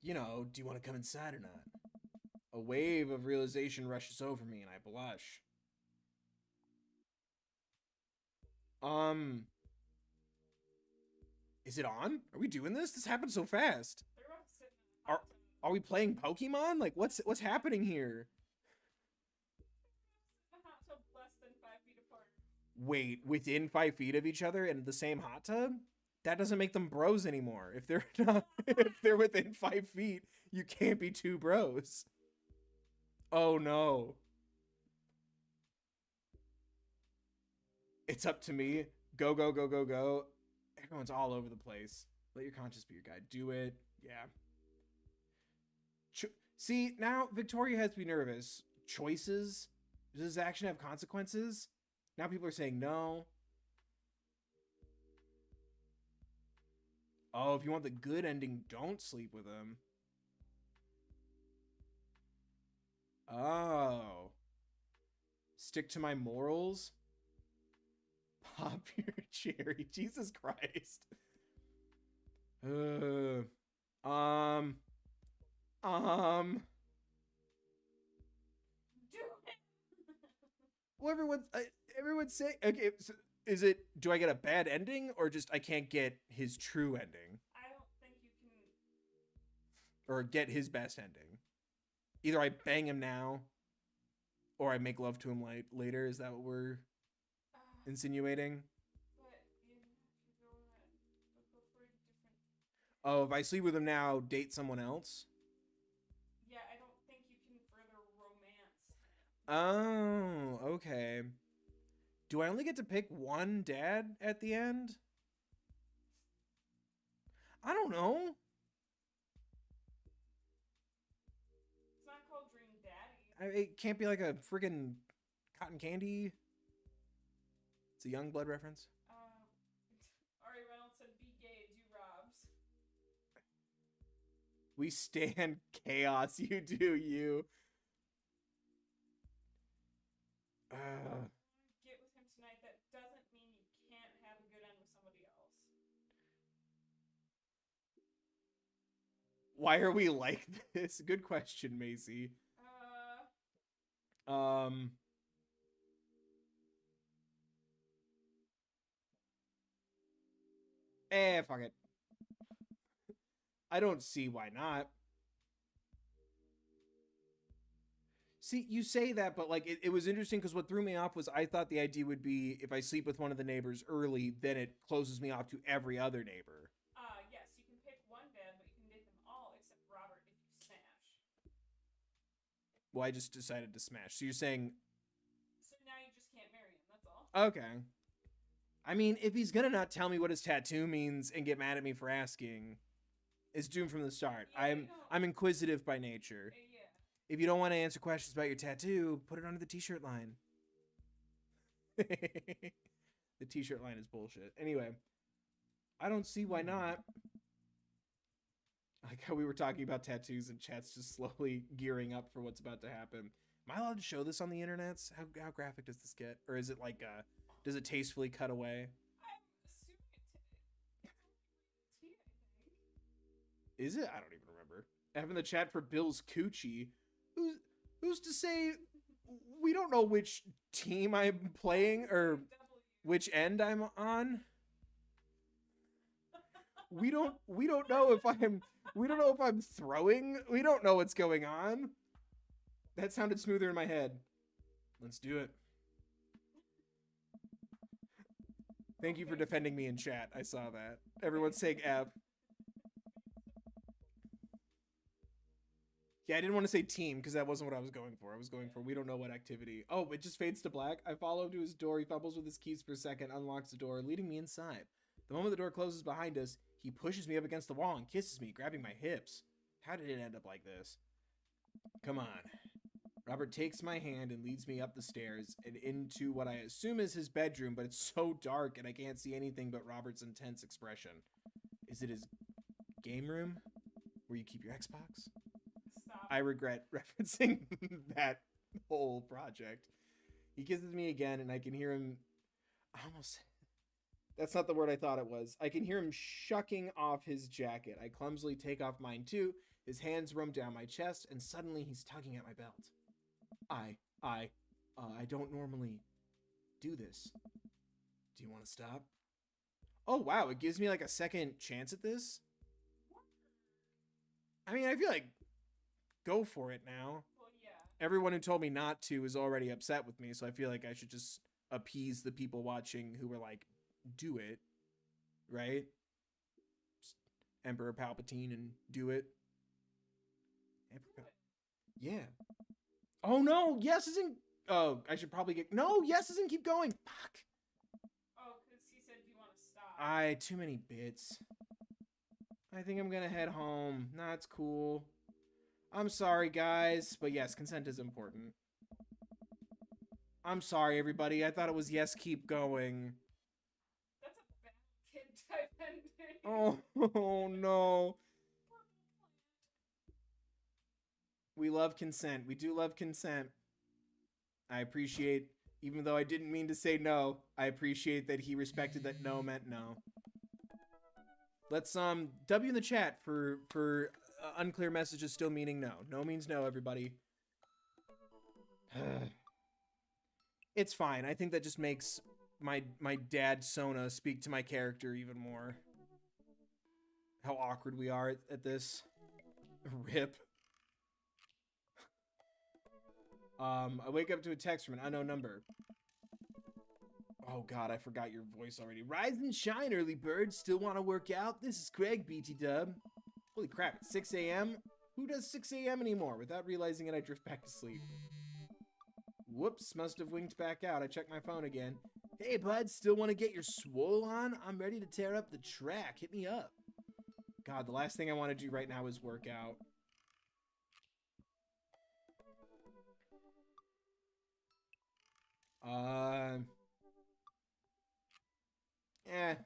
You know, do you want to come inside or not? A wave of realization rushes over me, and I blush. Is it on? Are we doing this? This happened so fast. They're about to sit in the hot tub. Are we playing Pokemon? Like, what's happening here? The hot tub less than 5 feet apart. Wait, within 5 feet of each other in the same hot tub? That doesn't make them bros anymore. If they're not, if they're within 5 feet, you can't be two bros. Oh no. It's up to me. Go, go, go, go, go. Everyone's all over the place. Let your conscience be your guide. Do it. Yeah. See, now Victoria has to be nervous. Choices? Does this action have consequences? Now people are saying no. Oh, if you want the good ending, don't sleep with him. Oh. Stick to my morals? Pop your cherry. Jesus Christ. Do it. Well, everyone's saying, okay, so is it, do I get a bad ending or just I can't get his true ending? I don't think you can. Or get his best ending? Either I bang him now or I make love to him later. Is that what we're insinuating? But you go that. But go for a different. Oh, if I sleep with him now, date someone else? Yeah, I don't think you can further romance. Oh, okay. Do I only get to pick one dad at the end? I don't know. It's not called Dream Daddy. It can't be like a friggin' cotton candy. It's a Youngblood reference. Ari Reynolds said, "Be gay, do Robs." We stand chaos. You do you. Get with him tonight. That doesn't mean you can't have a good end with somebody else. Why are we like this? Good question, Macy. Fuck it. I don't see why not. See, you say that, but like it was interesting because what threw me off was I thought the idea would be if I sleep with one of the neighbors early, then it closes me off to every other neighbor. Yes, you can pick one dad, but you can date them all except Robert if you smash. Well, I just decided to smash. So you're saying... So now you just can't marry him, that's all. Okay. I mean, if he's gonna not tell me what his tattoo means and get mad at me for asking, it's doomed from the start. Yeah, I'm inquisitive by nature. Yeah. If you don't want to answer questions about your tattoo, put it under the t-shirt line. The t-shirt line is bullshit. Anyway, I don't see why not. I like how we were talking about tattoos and chat's just slowly gearing up for what's about to happen. Am I allowed to show this on the internet? How graphic does this get? Or is it like, does it tastefully cut away? I'm assuming it's only T, I think. Is it? I don't even remember. Having the chat for Bill's Coochie. Who's to say we don't know which team I'm playing or which end I'm on? We don't know if I'm throwing. We don't know what's going on. That sounded smoother in my head. Let's do it. Thank you for defending me in chat. I saw that. Everyone's saying F. Yeah, I didn't want to say team because that wasn't what I was going for. I was going for we don't know what activity. Oh, it just fades to black. I follow him to his door. He fumbles with his keys for a second, unlocks the door, leading me inside. The moment the door closes behind us, he pushes me up against the wall and kisses me, grabbing my hips. How did it end up like this? Come on. Robert takes my hand and leads me up the stairs and into what I assume is his bedroom, but it's so dark and I can't see anything but Robert's intense expression. Is it his game room where you keep your Xbox? Stop. I regret referencing that whole project. He kisses me again and I can hear him that's not the word I thought it was. I can hear him shucking off his jacket. I clumsily take off mine too. His hands roam down my chest and suddenly he's tugging at my belt. I don't normally do this. Do you want to stop? Oh, wow. It gives me like a second chance at this. I mean, I feel like go for it now. Well, yeah. Everyone who told me not to is already upset with me, so I feel like I should just appease the people watching who were like, do it. Right? Just Emperor Palpatine and do it. Yeah. Oh no, yes isn't. Oh, I should probably get. No, yes isn't. Keep going. Fuck. Oh, because he said, "Do you want to stop?" Too many bits. I think I'm gonna head home. Nah, it's cool. I'm sorry, guys, but yes, consent is important. I'm sorry, everybody. I thought it was yes, keep going. That's a bad kid type ending. Oh, oh no. We love consent. We do love consent. I appreciate, even though I didn't mean to say no, I appreciate that he respected that no meant no. Let's W in the chat for unclear messages still meaning no. No means no, everybody. It's fine. I think that just makes my dad Sona speak to my character even more. How awkward we are at this. Rip. I wake up to a text from an unknown number. Oh god, I forgot your voice already. Rise and shine, early bird. Still want to work out? This is Craig, BT Dub. Holy crap, it's 6 a.m.? Who does 6 a.m. anymore? Without realizing it, I drift back to sleep. Whoops, must have winked back out. I checked my phone again. Hey, bud, still want to get your swole on? I'm ready to tear up the track. Hit me up. God, the last thing I want to do right now is work out.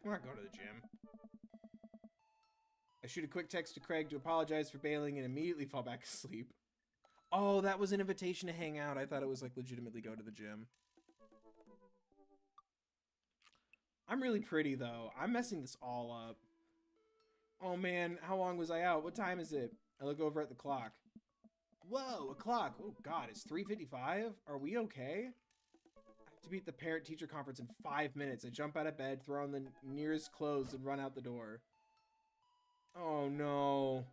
We're not going to the gym. I shoot a quick text to Craig to apologize for bailing and immediately fall back asleep. Oh, that was an invitation to hang out. I thought it was like legitimately go to the gym. I'm really pretty though. I'm messing this all up. Oh man, how long was I out? What time is it? I look over at the clock. Whoa, a clock. Oh god, it's 3:55? Are we okay? I have to be at the parent-teacher conference in 5 minutes. I jump out of bed, throw on the nearest clothes, and run out the door. Oh no.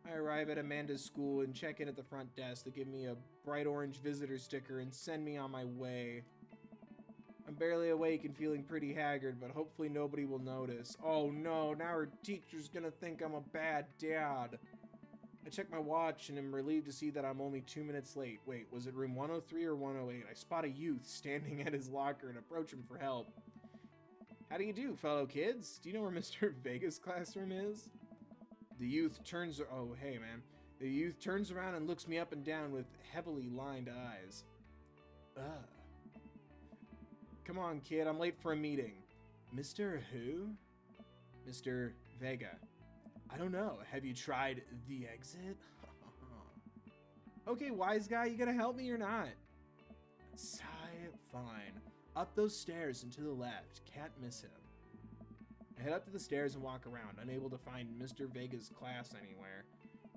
I arrive at Amanda's school and check in at the front desk. They give me a bright orange visitor sticker and send me on my way. I'm barely awake and feeling pretty haggard, but hopefully nobody will notice. Oh no, now her teacher's gonna think I'm a bad dad. I check my watch and am relieved to see that I'm only 2 minutes late. Wait, was it room 103 or 108? I spot a youth standing at his locker and approach him for help. How do you do, fellow kids? Do you know where Mr. Vega's classroom is? The youth turns... Oh, hey, man. The youth turns around and looks me up and down with heavily lined eyes. Come on, kid. I'm late for a meeting. Mr. who? Mr. Vega. I don't know. Have you tried the exit? Okay, wise guy, you gonna help me or not? Sigh, fine. Up those stairs and to the left. Can't miss him. I head up to the stairs and walk around, unable to find Mr. Vega's class anywhere.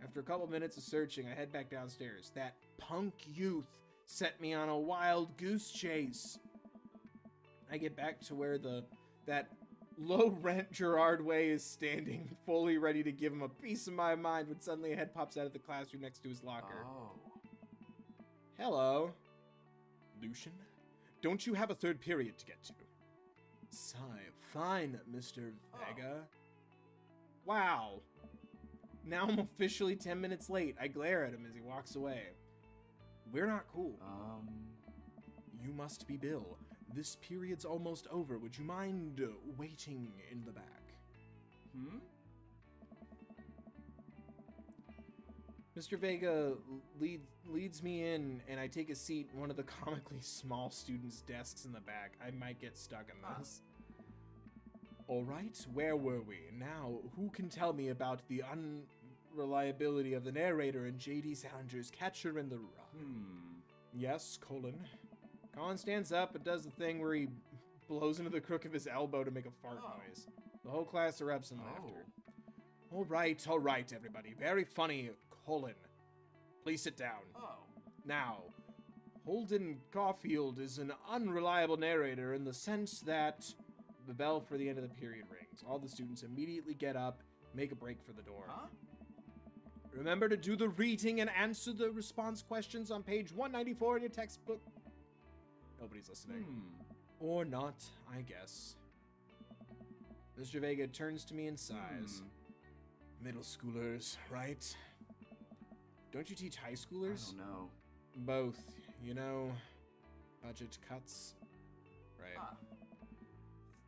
After a couple minutes of searching, I head back downstairs. That punk youth set me on a wild goose chase. I get back to where that low-rent Gerard Way is standing, fully ready to give him a piece of my mind when suddenly a head pops out of the classroom next to his locker. Oh. Hello. Lucian? Don't you have a third period to get to? Sigh. Fine, Mr. Vega. Wow. Now I'm officially 10 minutes late. I glare at him as he walks away. We're not cool. You must be Bill. This period's almost over. Would you mind waiting in the back? Mr. Vega leads me in, and I take a seat in one of the comically small students' desks in the back. I might get stuck in this. All right, where were we? Now, who can tell me about the unreliability of the narrator and J.D. Salinger's Catcher in the Rye? Yes, Colin. Colin stands up and does the thing where he blows into the crook of his elbow to make a fart noise. The whole class erupts in laughter. All right, everybody. Very funny, Colin. Please sit down. Now, Holden Caulfield is an unreliable narrator in the sense that the bell for the end of the period rings. All the students immediately get up, make a break for the door. Remember to do the reading and answer the response questions on page 194 in your textbook. Nobody's listening. Or not, I guess. Mr. Vega turns to me and sighs. Middle schoolers, right? Don't you teach high schoolers? I don't know. Both. You know, budget cuts. Right.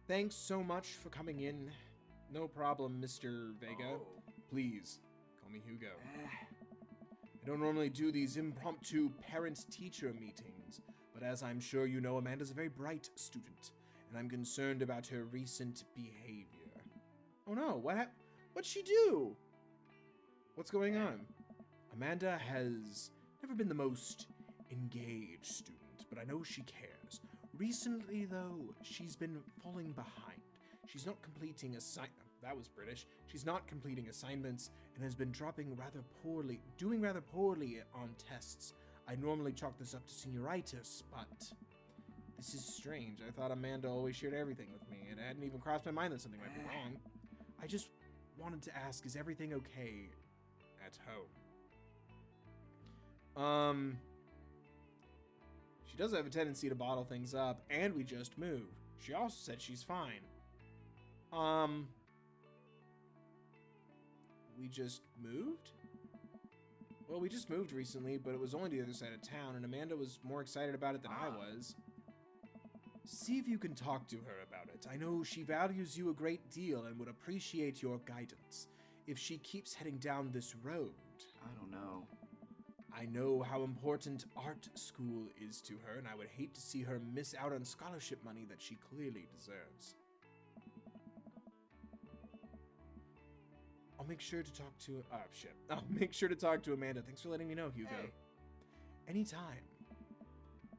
Thanks so much for coming in. No problem, Mr. Vega. Oh. Please, call me Hugo. I don't normally do these impromptu parent-teacher meetings, but as I'm sure you know, Amanda's a very bright student, and I'm concerned about her recent behavior. Oh no, what'd she do? What's going on? Amanda has never been the most engaged student, but I know she cares. Recently, though, she's been falling behind. She's not completing that was British. She's not completing assignments and has been doing rather poorly on tests. I normally chalk this up to senioritis, but this is strange. I thought Amanda always shared everything with me, and it hadn't even crossed my mind that something might be wrong. I just wanted to ask, is everything okay at home? She does have a tendency to bottle things up, and we just moved. She also said she's fine. We just moved? Well, we just moved recently, but it was only to the other side of town, and Amanda was more excited about it than I was. See if you can talk to her about it. I know she values you a great deal and would appreciate your guidance if she keeps heading down this road. I don't know. I know how important art school is to her, and I would hate to see her miss out on scholarship money that she clearly deserves. I'll make sure to talk to... I'll make sure to talk to Amanda. Thanks for letting me know, Hugo. Hey. Anytime.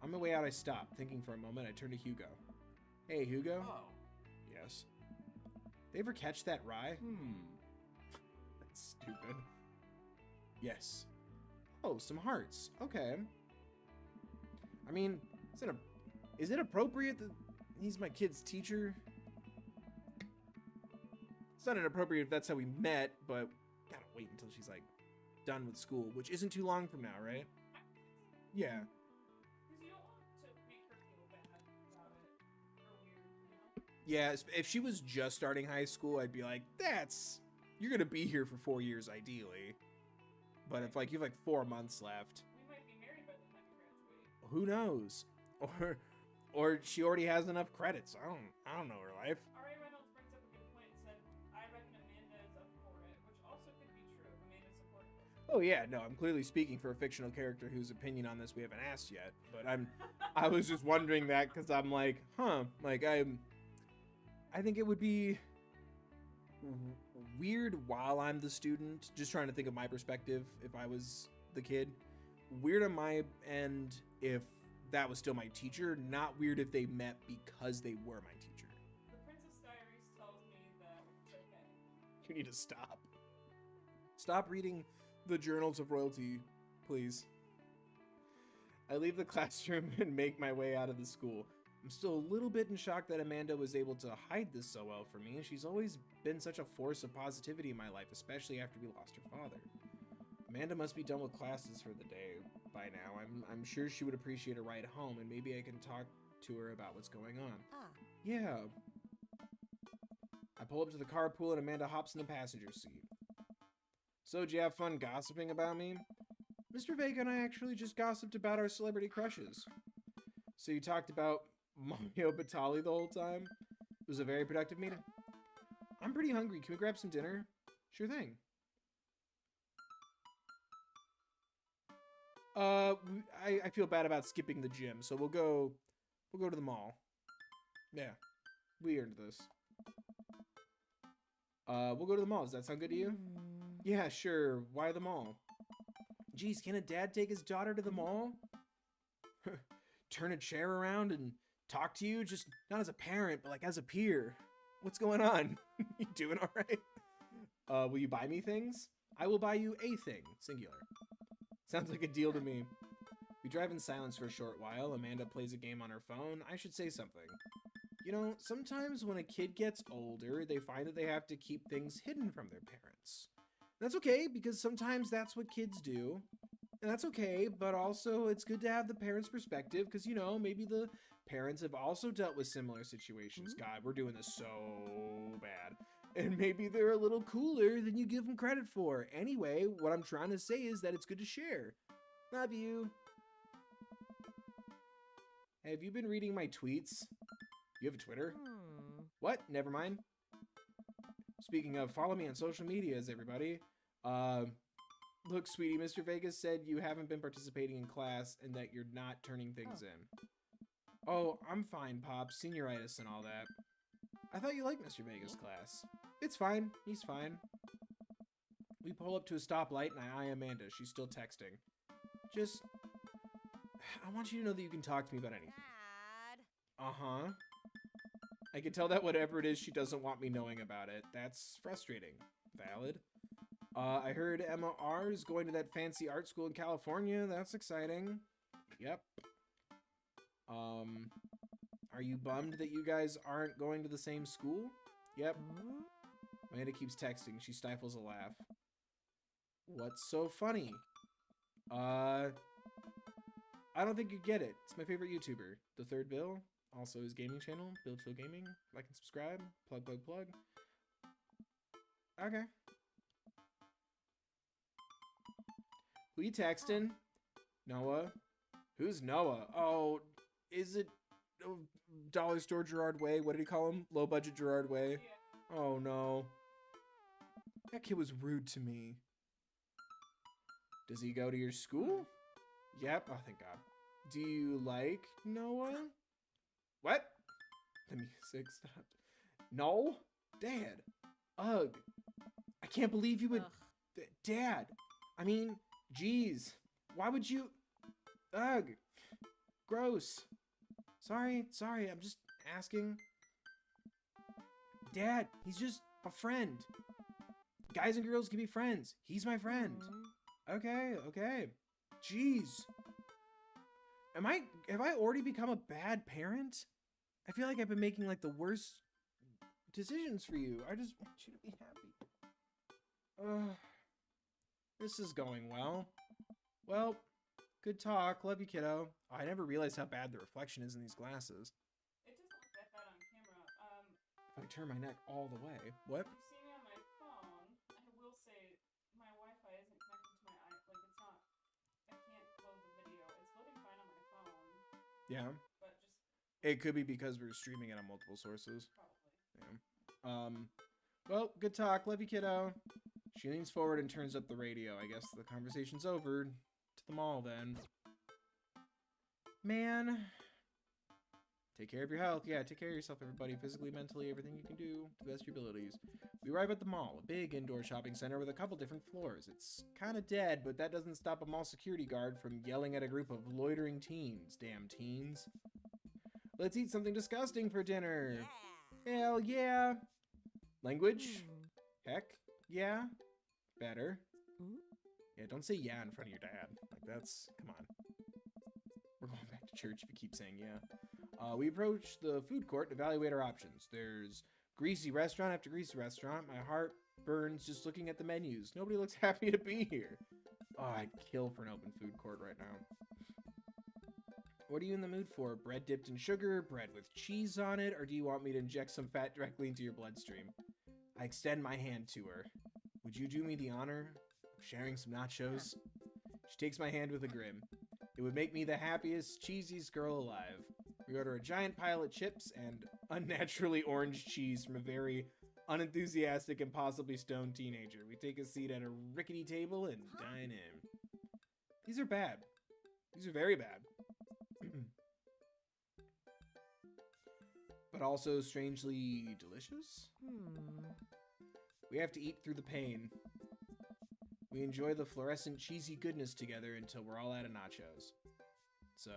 On my way out, I stopped. Thinking for a moment, I turned to Hugo. Hey, Hugo? Oh. Yes. They ever catch that rye? That's stupid. Yes. Oh, some hearts. Okay. I mean, is it appropriate that he's my kid's teacher? It's not inappropriate if that's how we met, but gotta wait until she's, like, done with school, which isn't too long from now, right? Yeah. Because you don't want to make her feel bad about it. Or weird, you know? Yeah, if she was just starting high school, I'd be like, you're gonna be here for 4 years, ideally. But if, like, you have, like, 4 months left. We might be married by the time you graduate. Who knows? Or she already has enough credits. I don't know her life. R.A. Reynolds brings up a good point and said, I reckon Amanda is up for it, which also could be true if Amanda's supportive. Oh yeah, no, I'm clearly speaking for a fictional character whose opinion on this we haven't asked yet. But I was just wondering that because I'm like, like I think it would be weird while I'm the student, just trying to think of my perspective if I was the kid. Weird on my end if that was still my teacher, not weird if they met because they were my teacher. The Princess Diaries tells me that it's okay. You need to stop. Stop reading the journals of royalty, please. I leave the classroom and make my way out of the school. I'm still a little bit in shock that Amanda was able to hide this so well from me. She's always been such a force of positivity in my life, especially after we lost her father. Amanda must be done with classes for the day by now. I'm sure she would appreciate a ride home, and maybe I can talk to her about what's going on. Yeah. I pull up to the carpool and Amanda hops in the passenger seat. So, did you have fun gossiping about me? Mr. Vega and I actually just gossiped about our celebrity crushes. So you talked about Mario Batali the whole time? It was a very productive meeting. I'm pretty hungry. Can we grab some dinner? Sure thing. I feel bad about skipping the gym, so we'll go to the mall. Yeah, we earned this. We'll go to the mall. Does that sound good to you? Yeah, sure. Why the mall? Geez, can a dad take his daughter to the mall? Turn a chair around and talk to you? Just not as a parent, but like as a peer. What's going on? You doing all right? Will you buy me things? I will buy you a thing, singular. Sounds like a deal to me. We drive in silence for a short while. Amanda plays a game on her phone. I should say something. You know, sometimes when a kid gets older, they find that they have to keep things hidden from their parents. That's okay, because sometimes that's what kids do. And that's okay, but also it's good to have the parents' perspective, because, you know, maybe the parents have also dealt with similar situations. God, we're doing this so bad. And maybe they're a little cooler than you give them credit for. Anyway, what I'm trying to say is that it's good to share. Love you. Hey, have you been reading my tweets? You have a Twitter? What? Never mind. Speaking of, follow me on social medias, everybody. Look, sweetie, Mr. Vegas said you haven't been participating in class and that you're not turning things in. Oh, I'm fine, Pops. Senioritis and all that. I thought you liked Mr. Vegas' class. It's fine. He's fine. We pull up to a stoplight and I eye Amanda. She's still texting. Just... I want you to know that you can talk to me about anything. Dad. Uh-huh. I can tell that whatever it is, she doesn't want me knowing about it. That's frustrating. Valid. I heard Emma R. is going to that fancy art school in California. That's exciting. Yep. Are you bummed that you guys aren't going to the same school? Yep. Amanda keeps texting. She stifles a laugh. What's so funny? I don't think you get it. It's my favorite YouTuber. The Third Bill. Also his gaming channel. Bill Chill Gaming. Like and subscribe. Plug, plug, plug. Okay. Who you texting? Noah. Who's Noah? Oh, is it Dollar Store Gerard Way? What did he call him? Low budget Gerard Way? Yeah. Oh no. That kid was rude to me. Does he go to your school? Yep. Oh, thank God. Do you like Noah? What? The music stopped. No? Dad. Ugh. I can't believe you would... Dad. I mean, geez. Why would you... Ugh. Gross. Sorry. I'm just asking. Dad, he's just a friend. Guys and girls can be friends. He's my friend. Okay. Jeez. Have I already become a bad parent? I feel like I've been making like the worst decisions for you. I just want you to be happy. This is going well. Well, good talk. Love you, kiddo. Oh, I never realized how bad the reflection is in these glasses. It doesn't look that bad on camera. If I turn my neck all the way. What? You see me on my phone. I will say my Wi-Fi isn't connected to my like it's not. I can't load the video. It's loading fine on my phone, Yeah. but just It could be because we're streaming it on multiple sources. probably. Yeah. Well, good talk. Love you, kiddo. She leans forward and turns up the radio. I guess the conversation's over. To the mall, then. Man. Take care of your health. Yeah, take care of yourself, everybody. Physically, mentally, everything you can do to the best of your abilities. We arrive at the mall, a big indoor shopping center with a couple different floors. It's kind of dead, but that doesn't stop a mall security guard from yelling at a group of loitering teens. Damn teens. Let's eat something disgusting for dinner. Yeah. Hell yeah. Language? Heck yeah. Better. Yeah, don't say yeah in front of your dad. Like, that's... Come on. We're going back to church if you keep saying yeah. We approach the food court and evaluate our options. There's greasy restaurant after greasy restaurant. My heart burns just looking at the menus. Nobody looks happy to be here. Oh, I'd kill for an open food court right now. What are you in the mood for? Bread dipped in sugar, bread with cheese on it, or do you want me to inject some fat directly into your bloodstream? I extend my hand to her. Would you do me the honor of sharing some nachos? She takes my hand with a grin. It would make me the happiest, cheesiest girl alive. We order a giant pile of chips and unnaturally orange cheese from a very unenthusiastic and possibly stoned teenager. We take a seat at a rickety table and dine in. These are bad. These are very bad. But also strangely delicious? We have to eat through the pain. We enjoy the fluorescent cheesy goodness together until we're all out of nachos. So,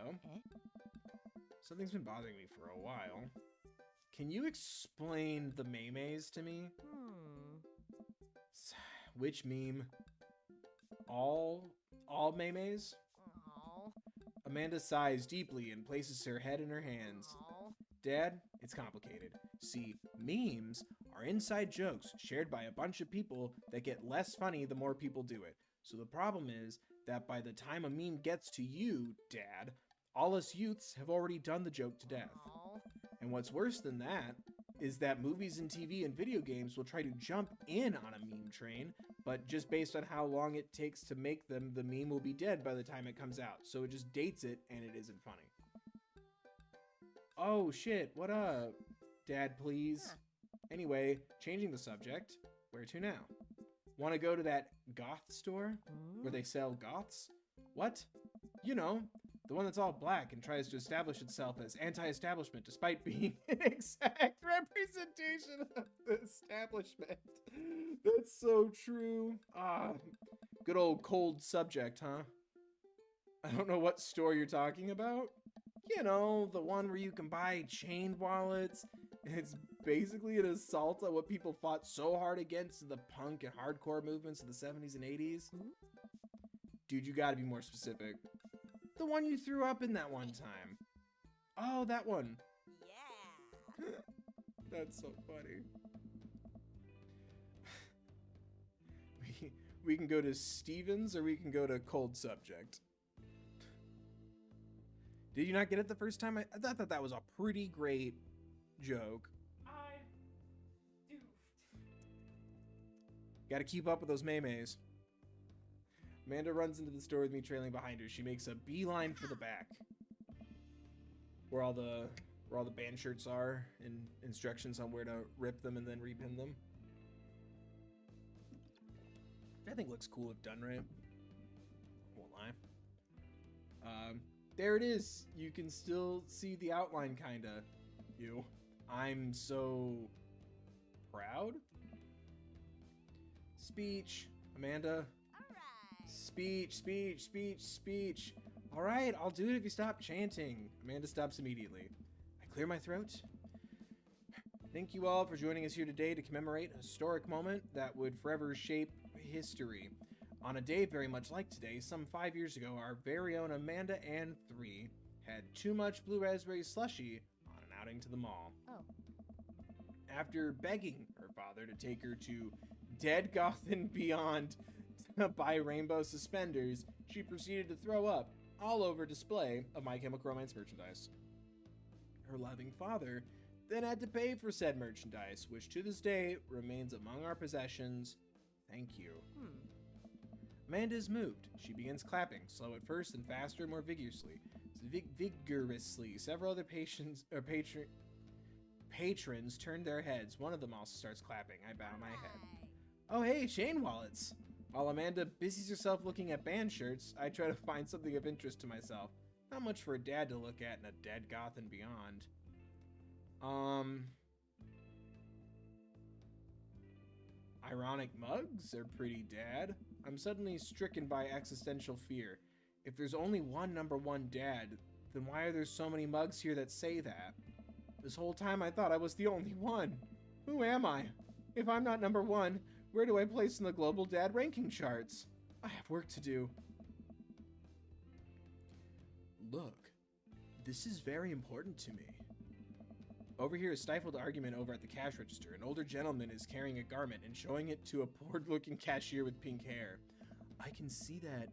something's been bothering me for a while. Can you explain the memes to me? Which meme? All memes? Amanda sighs deeply and places her head in her hands. Dad, it's complicated. See, memes are inside jokes shared by a bunch of people that get less funny the more people do it. So the problem is that by the time a meme gets to you, Dad, all us youths have already done the joke to death. And what's worse than that is that movies and TV and video games will try to jump in on a meme train, but just based on how long it takes to make them, the meme will be dead by the time it comes out. So it just dates it and it isn't funny. Oh shit, what up? Dad, please. Anyway, changing the subject, where to now? Want to go to that goth store where they sell goths? What? You know, the one that's all black and tries to establish itself as anti-establishment despite being an exact representation of the establishment. That's so true. Ah, good old cold subject, huh? I don't know what store you're talking about. You know, the one where you can buy chain wallets. It's basically an assault on what people fought so hard against in the punk and hardcore movements of the 70s and 80s. Dude, you gotta be more specific. The one you threw up in that one time. Oh, that one. Yeah. That's so funny. We can go to Stevens or we can go to cold subject. Did you not get it the first time? I thought that was a pretty great joke. I doofed. Gotta keep up with those maymays. Amanda runs into the store with me trailing behind her. She makes a beeline for the back. Where all the band shirts are and instructions on where to rip them and then repin them. Which I think looks cool if done right. Won't lie. There it is. You can still see the outline, kinda. I'm so proud. Speech, Amanda. Alright. Speech. All right, I'll do it if you stop chanting. Amanda stops immediately. I clear my throat. Thank you all for joining us here today to commemorate a historic moment that would forever shape history. On a day very much like today, some 5 years ago, our very own Amanda Ann 3 had too much blue raspberry slushy on an outing to the mall. Oh. After begging her father to take her to Dead Goth and Beyond to buy rainbow suspenders, she proceeded to throw up all over display of My Chemical Romance merchandise. Her loving father then had to pay for said merchandise, which to this day remains among our possessions. Thank you. Amanda is moved. She begins clapping, slow at first and faster, more vigorously. Several other patrons turn their heads. One of them also starts clapping. I bow my head. Oh, hey, chain wallets. While Amanda busies herself looking at band shirts, I try to find something of interest to myself. Not much for a dad to look at in a Dead Goth and Beyond. Ironic mugs are pretty, Dad. I'm suddenly stricken by existential fear. If there's only one number one dad, then why are there so many mugs here that say that? This whole time I thought I was the only one. Who am I? If I'm not number one, where do I place in the global dad ranking charts? I have work to do. Look, this is very important to me. Overhear a stifled argument over at the cash register. An older gentleman is carrying a garment and showing it to a bored-looking cashier with pink hair. I can see that.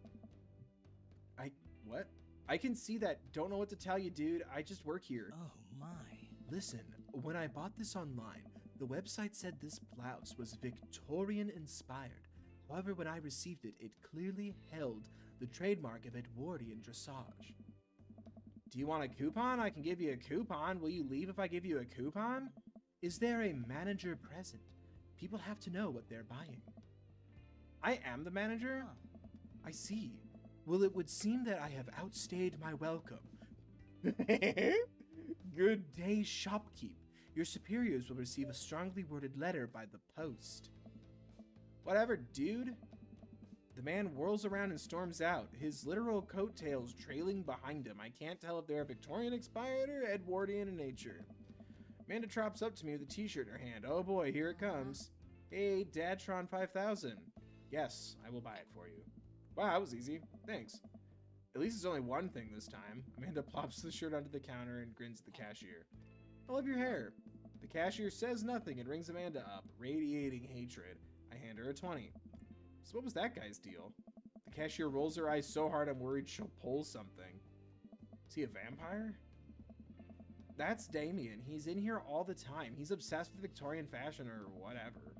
What? I can see that. Don't know what to tell you, dude. I just work here. Oh my. Listen, when I bought this online, the website said this blouse was Victorian-inspired. However, when I received it, it clearly held the trademark of Edwardian dressage. Do you want a coupon? I can give you a coupon. Will you leave if I give you a coupon? Is there a manager present? People have to know what they're buying. I am the manager? I see. Well, it would seem that I have outstayed my welcome. Good day, shopkeep. Your superiors will receive a strongly worded letter by the post. Whatever, dude. The man whirls around and storms out, his literal coattails trailing behind him. I can't tell if they're Victorian expired or Edwardian in nature. Amanda trops up to me with a t-shirt in her hand. Oh boy, here it comes. Hey, Dadtron 5000. Yes, I will buy it for you. Wow, that was easy. Thanks. At least it's only one thing this time. Amanda plops the shirt onto the counter and grins at the cashier. I love your hair. The cashier says nothing and rings Amanda up, radiating hatred. I hand her a 20. So what was that guy's deal? The cashier rolls her eyes so hard I'm worried she'll pull something. Is he a vampire? That's Damien. He's in here all the time. He's obsessed with Victorian fashion or whatever.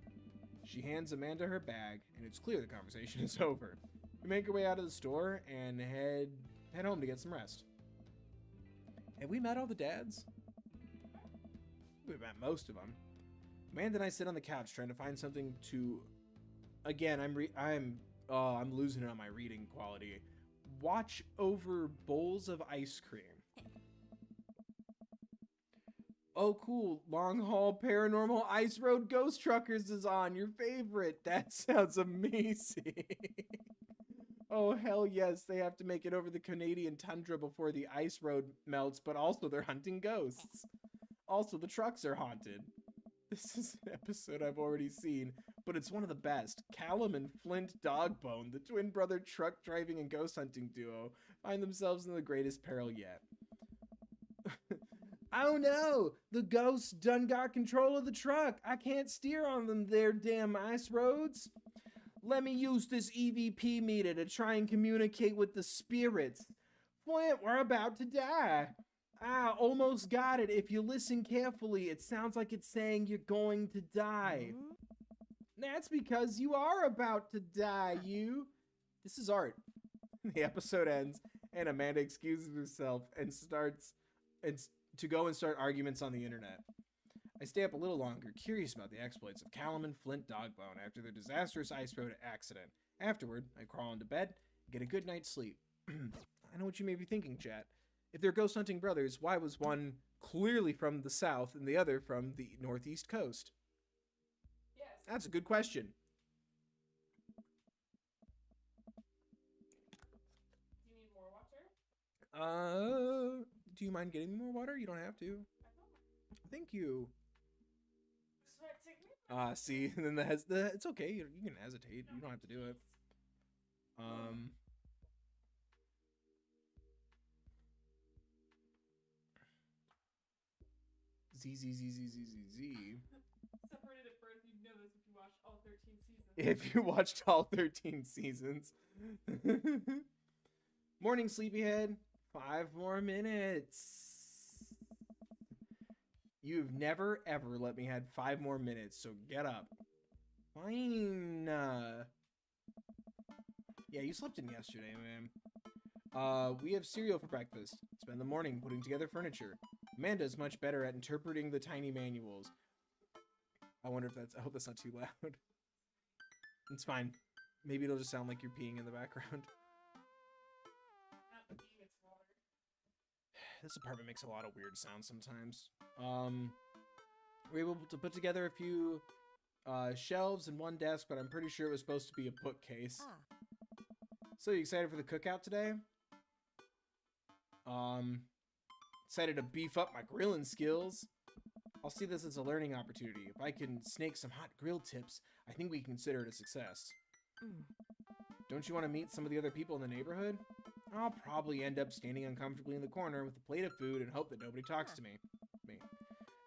She hands Amanda her bag, and it's clear the conversation is over. We make our way out of the store and head home to get some rest. Have we met all the dads? We've met most of them. Amanda and I sit on the couch trying to find something to. Again, I'm losing it on my reading quality. Watch over bowls of ice cream. Oh, cool. Long Haul Paranormal Ice Road Ghost Truckers is on. Your favorite. That sounds amazing. Oh, hell yes. They have to make it over the Canadian tundra before the ice road melts, but also they're hunting ghosts. Also, the trucks are haunted. This is an episode I've already seen, but it's one of the best. Callum and Flint Dogbone, the twin brother truck driving and ghost hunting duo, find themselves in the greatest peril yet. Oh no! The ghosts done got control of the truck. I can't steer on them there damn ice roads. Let me use this EVP meter to try and communicate with the spirits. Flint, we're about to die. Ah, almost got it. If you listen carefully, it sounds like it's saying you're going to die. That's because you are about to die, you. This is art. The episode ends, and Amanda excuses herself and starts to go and start arguments on the internet. I stay up a little longer, curious about the exploits of Callum and Flint Dogbone after their disastrous ice road accident. Afterward, I crawl into bed and get a good night's sleep. I know what you may be thinking, chat. If they're ghost hunting brothers, why was one clearly from the south and the other from the northeast coast? Yes. That's a good question. Do you need more water? Do you mind getting me more water? You don't have to. Thank you. This might take me. See, and then it's okay. You can hesitate. You don't have to do it. Z. Separated at birth, you'd know this if you watched all 13 seasons. If you watched all 13 seasons. Morning, sleepyhead. 5 more minutes. You've never, ever let me have 5 more minutes, so get up. Fine. Yeah, you slept in yesterday, man. We have cereal for breakfast. Spend the morning putting together furniture. Amanda's much better at interpreting the tiny manuals. I wonder if I hope that's not too loud. It's fine. Maybe it'll just sound like you're peeing in the background. Not peeing, it's water. This apartment makes a lot of weird sounds sometimes. We were able to put together a few shelves and one desk, but I'm pretty sure it was supposed to be a bookcase. So you excited for the cookout today? Excited to beef up my grilling skills. I'll see this as a learning opportunity. If I can snake some hot grill tips, I think we can consider it a success. Don't you want to meet some of the other people in the neighborhood? I'll probably end up standing uncomfortably in the corner with a plate of food and hope that nobody talks to me.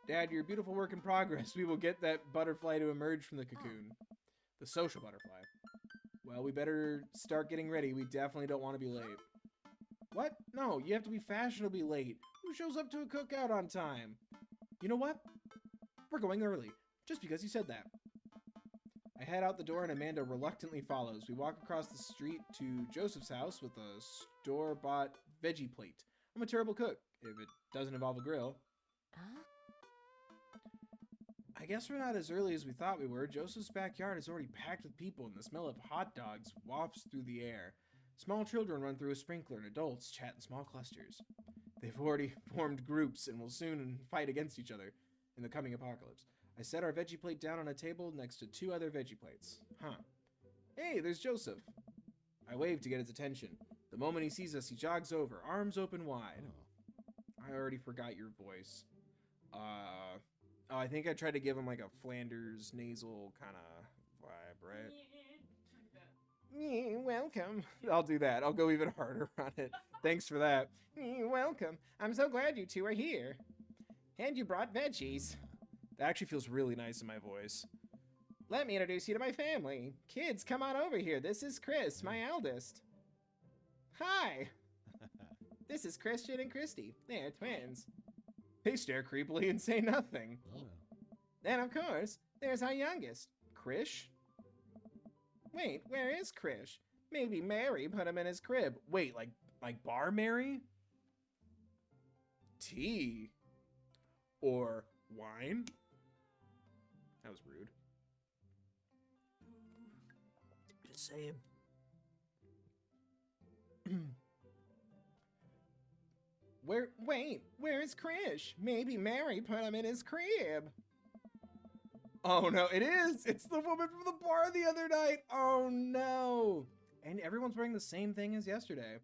Dad, you're a beautiful work in progress. We will get that butterfly to emerge from the cocoon. The social butterfly. Well, we better start getting ready. We definitely don't want to be late. What? No, you have to be fashionably late. Who shows up to a cookout on time? You know what? We're going early, just because you said that. I head out the door and Amanda reluctantly follows. We walk across the street to Joseph's house with a store-bought veggie plate. I'm a terrible cook, if it doesn't involve a grill. I guess we're not as early as we thought we were. Joseph's backyard is already packed with people and the smell of hot dogs wafts through the air. Small children run through a sprinkler and adults chat in small clusters. They've already formed groups and will soon fight against each other in the coming apocalypse. I set our veggie plate down on a table next to 2 other veggie plates. Hey, there's Joseph. I wave to get his attention. The moment he sees us, he jogs over, arms open wide. I already forgot your voice. I think I tried to give him like a Flanders nasal kind of vibe, right? Welcome. I'll do that. I'll go even harder on it. Thanks for that. Welcome. I'm so glad you 2 are here. And you brought veggies. That actually feels really nice in my voice. Let me introduce you to my family. Kids, come on over here. This is Chris, my eldest. Hi. This is Christian and Christy. They're twins. They stare creepily and say nothing. Then, of course, there's our youngest, Krish. Wait, where is Krish? Maybe Mary put him in his crib. Wait, like Bar Mary? Tea? Or wine? That was rude. Just saying. Where's Krish? Maybe Mary put him in his crib. Oh no, it is! It's the woman from the bar the other night! Oh no! And everyone's wearing the same thing as yesterday.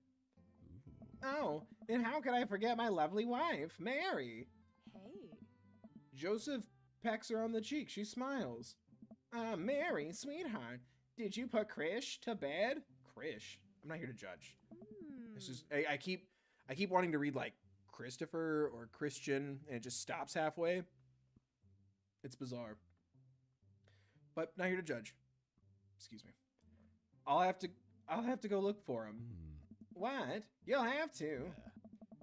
Oh, then how could I forget my lovely wife, Mary? Hey. Joseph pecks her on the cheek. She smiles. Mary, sweetheart, did you put Krish to bed? Krish? I'm not here to judge. It's just, I keep wanting to read like Christopher or Christian, and it just stops halfway. It's bizarre. But not here to judge. Excuse me. I'll have to go look for him. What? You'll have to.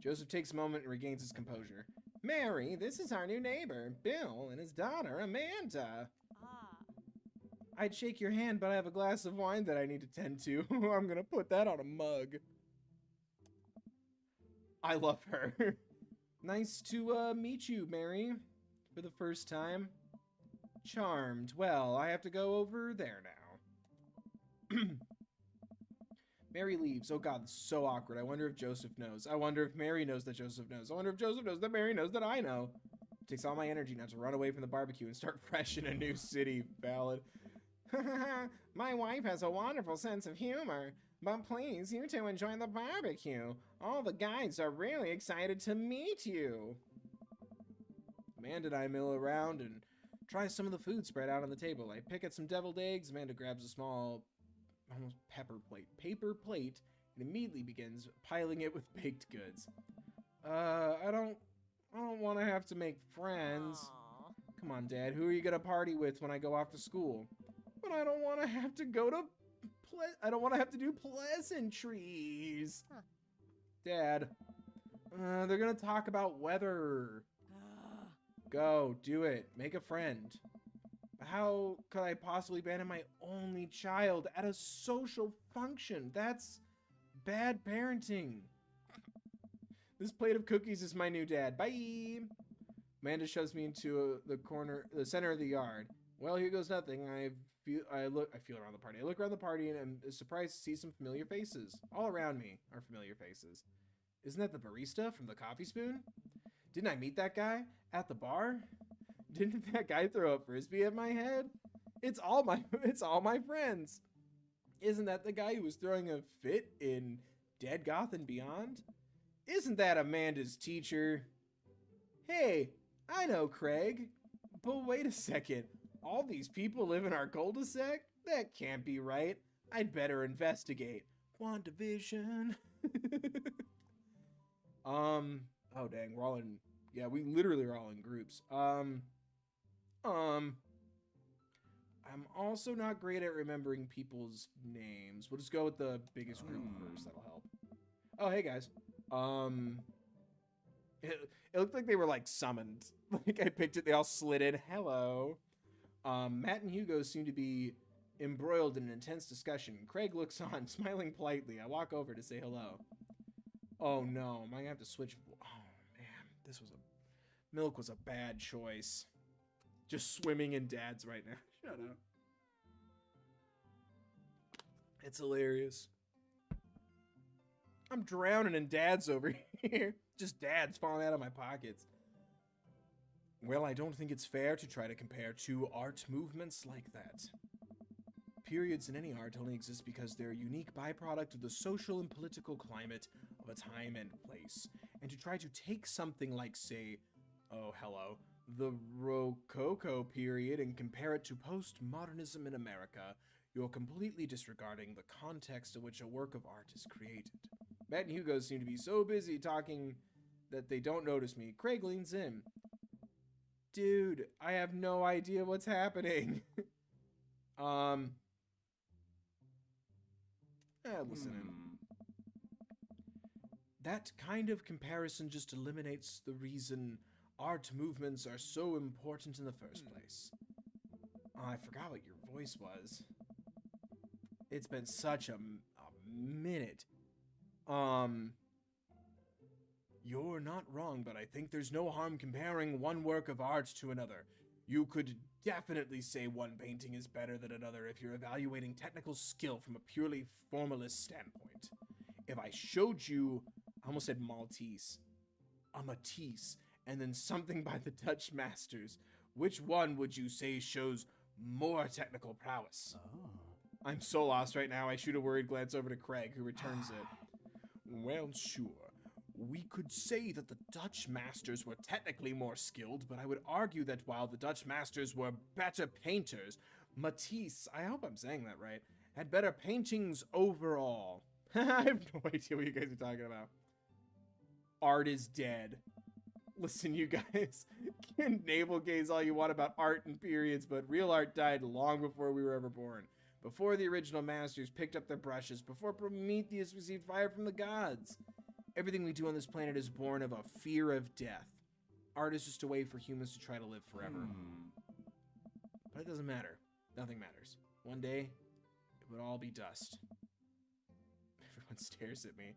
Joseph takes a moment and regains his composure. Mary, this is our new neighbor, Bill, and his daughter, Amanda. Ah. I'd shake your hand, but I have a glass of wine that I need to tend to. I'm gonna put that on a mug. I love her. Nice to meet you, Mary, for the first time. Charmed. Well, I have to go over there now. Mary leaves. Oh god, this is so awkward. I wonder if Joseph knows. I wonder if Mary knows that Joseph knows. I wonder if Joseph knows that Mary knows that I know. It takes all my energy not to run away from the barbecue and start fresh in a new city. Valid. My wife has a wonderful sense of humor. But please, you two enjoy the barbecue. All the guides are really excited to meet you. Amanda and I mill around and try some of the food spread out on the table. I pick at some deviled eggs. Amanda grabs a small, almost paper plate, and immediately begins piling it with baked goods. I don't want to have to make friends. Aw. Come on, Dad. Who are you gonna party with when I go off to school? But I don't want to have to go to. I don't want to have to do pleasantries. Huh. Dad, they're gonna talk about weather. Ah. Go, do it. Make a friend. How could I possibly abandon my only child at a social function? That's bad parenting. This plate of cookies is my new dad. Bye. Amanda shoves me into the center of the yard. Well, here goes nothing. I feel around the party. I look around the party and I'm surprised to see some familiar faces. All around me are familiar faces. Isn't that the barista from the Coffee Spoon? Didn't I meet that guy at the bar? Didn't that guy throw a frisbee at my head? It's all my friends. Isn't that the guy who was throwing a fit in Dead Goth and Beyond? Isn't that Amanda's teacher? Hey, I know Craig. But wait a second. All these people live in our cul-de-sac? That can't be right. I'd better investigate. WandaVision. Oh dang, we're all in. Yeah, we literally are all in groups. I'm also not great at remembering people's names. We'll just go with the biggest group first. That'll help. Oh, hey guys. It looked like they were like summoned. Like I picked it. They all slid in. Hello. Matt and Hugo seem to be embroiled in an intense discussion. Craig looks on, smiling politely. I walk over to say hello. Oh no, am I gonna have to switch? Oh man, Milk was a bad choice. Just swimming in dads right now. Shut up. It's hilarious. I'm drowning in dads over here. Just dads falling out of my pockets. Well, I don't think it's fair to try to compare two art movements like that. Periods in any art only exist because they're a unique byproduct of the social and political climate of a time and place. And to try to take something like, say, oh, hello, the Rococo period and compare it to postmodernism in America, you're completely disregarding the context in which a work of art is created. Matt and Hugo seem to be so busy talking that they don't notice me. Craig leans in. Dude, I have no idea what's happening. Listen in. That kind of comparison just eliminates the reason art movements are so important in the first place. I forgot what your voice was. It's been such a minute. You're not wrong, but I think there's no harm comparing one work of art to another. You could definitely say one painting is better than another if you're evaluating technical skill from a purely formalist standpoint. If I showed you, I almost said Maltese, a Matisse, and then something by the Dutch masters, which one would you say shows more technical prowess? Oh. I'm so lost right now, I shoot a worried glance over to Craig, who returns it. Well, sure. We could say that the Dutch masters were technically more skilled, but I would argue that while the Dutch masters were better painters, Matisse, I hope I'm saying that right, had better paintings overall. I have no idea what you guys are talking about. Art is dead. Listen, you guys, can navel gaze all you want about art and periods, but real art died long before we were ever born. Before the original masters picked up their brushes, before Prometheus received fire from the gods. Everything we do on this planet is born of a fear of death. Art is just a way for humans to try to live forever. But it doesn't matter. Nothing matters. One day, it would all be dust. Everyone stares at me.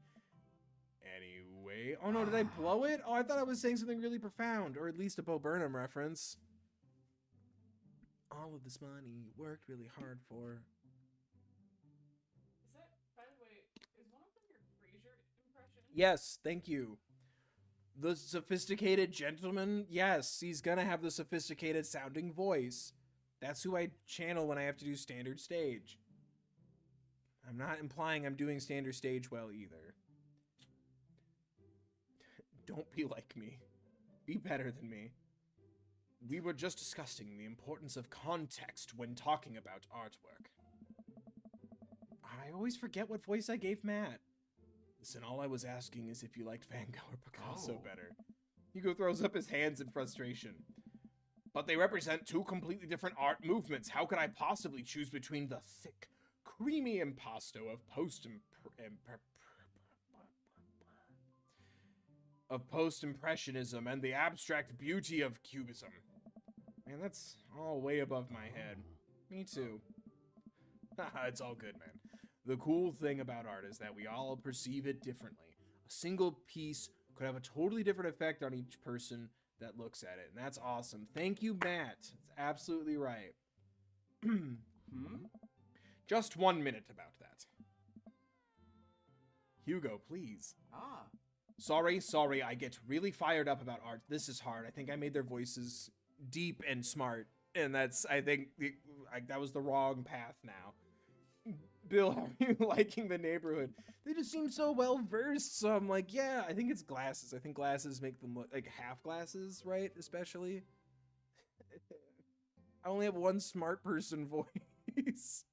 Anyway. Oh no, did I blow it? Oh, I thought I was saying something really profound, or at least a Bo Burnham reference. All of this money worked really hard for. Is that, by the way, is one of them your Frasier impression? Yes, thank you. The sophisticated gentleman, yes, he's gonna have the sophisticated sounding voice. That's who I channel when I have to do standard stage. I'm not implying I'm doing standard stage well either. Don't be like me. Be better than me. We were just discussing the importance of context when talking about artwork. I always forget what voice I gave Matt. Listen, all I was asking is if you liked Van Gogh or Picasso better. Hugo throws up his hands in frustration. But they represent two completely different art movements. How could I possibly choose between the thick, creamy impasto of post-impressionism and the abstract beauty of cubism? Man, that's all way above my head. Me too. It's all good, man. The cool thing about art is that we all perceive it differently. A single piece could have a totally different effect on each person that looks at it, and that's awesome. Thank you, Matt. That's absolutely right. Just 1 minute about that. Hugo, please. Sorry, I get really fired up about art. This is hard. I think I made their voices deep and smart, and that's, I think, that was the wrong path now. Bill, how are you liking the neighborhood? They just seem so well-versed, so I'm like, yeah, I think it's glasses. I think glasses make them look like half glasses, right? Especially. I only have one smart person voice.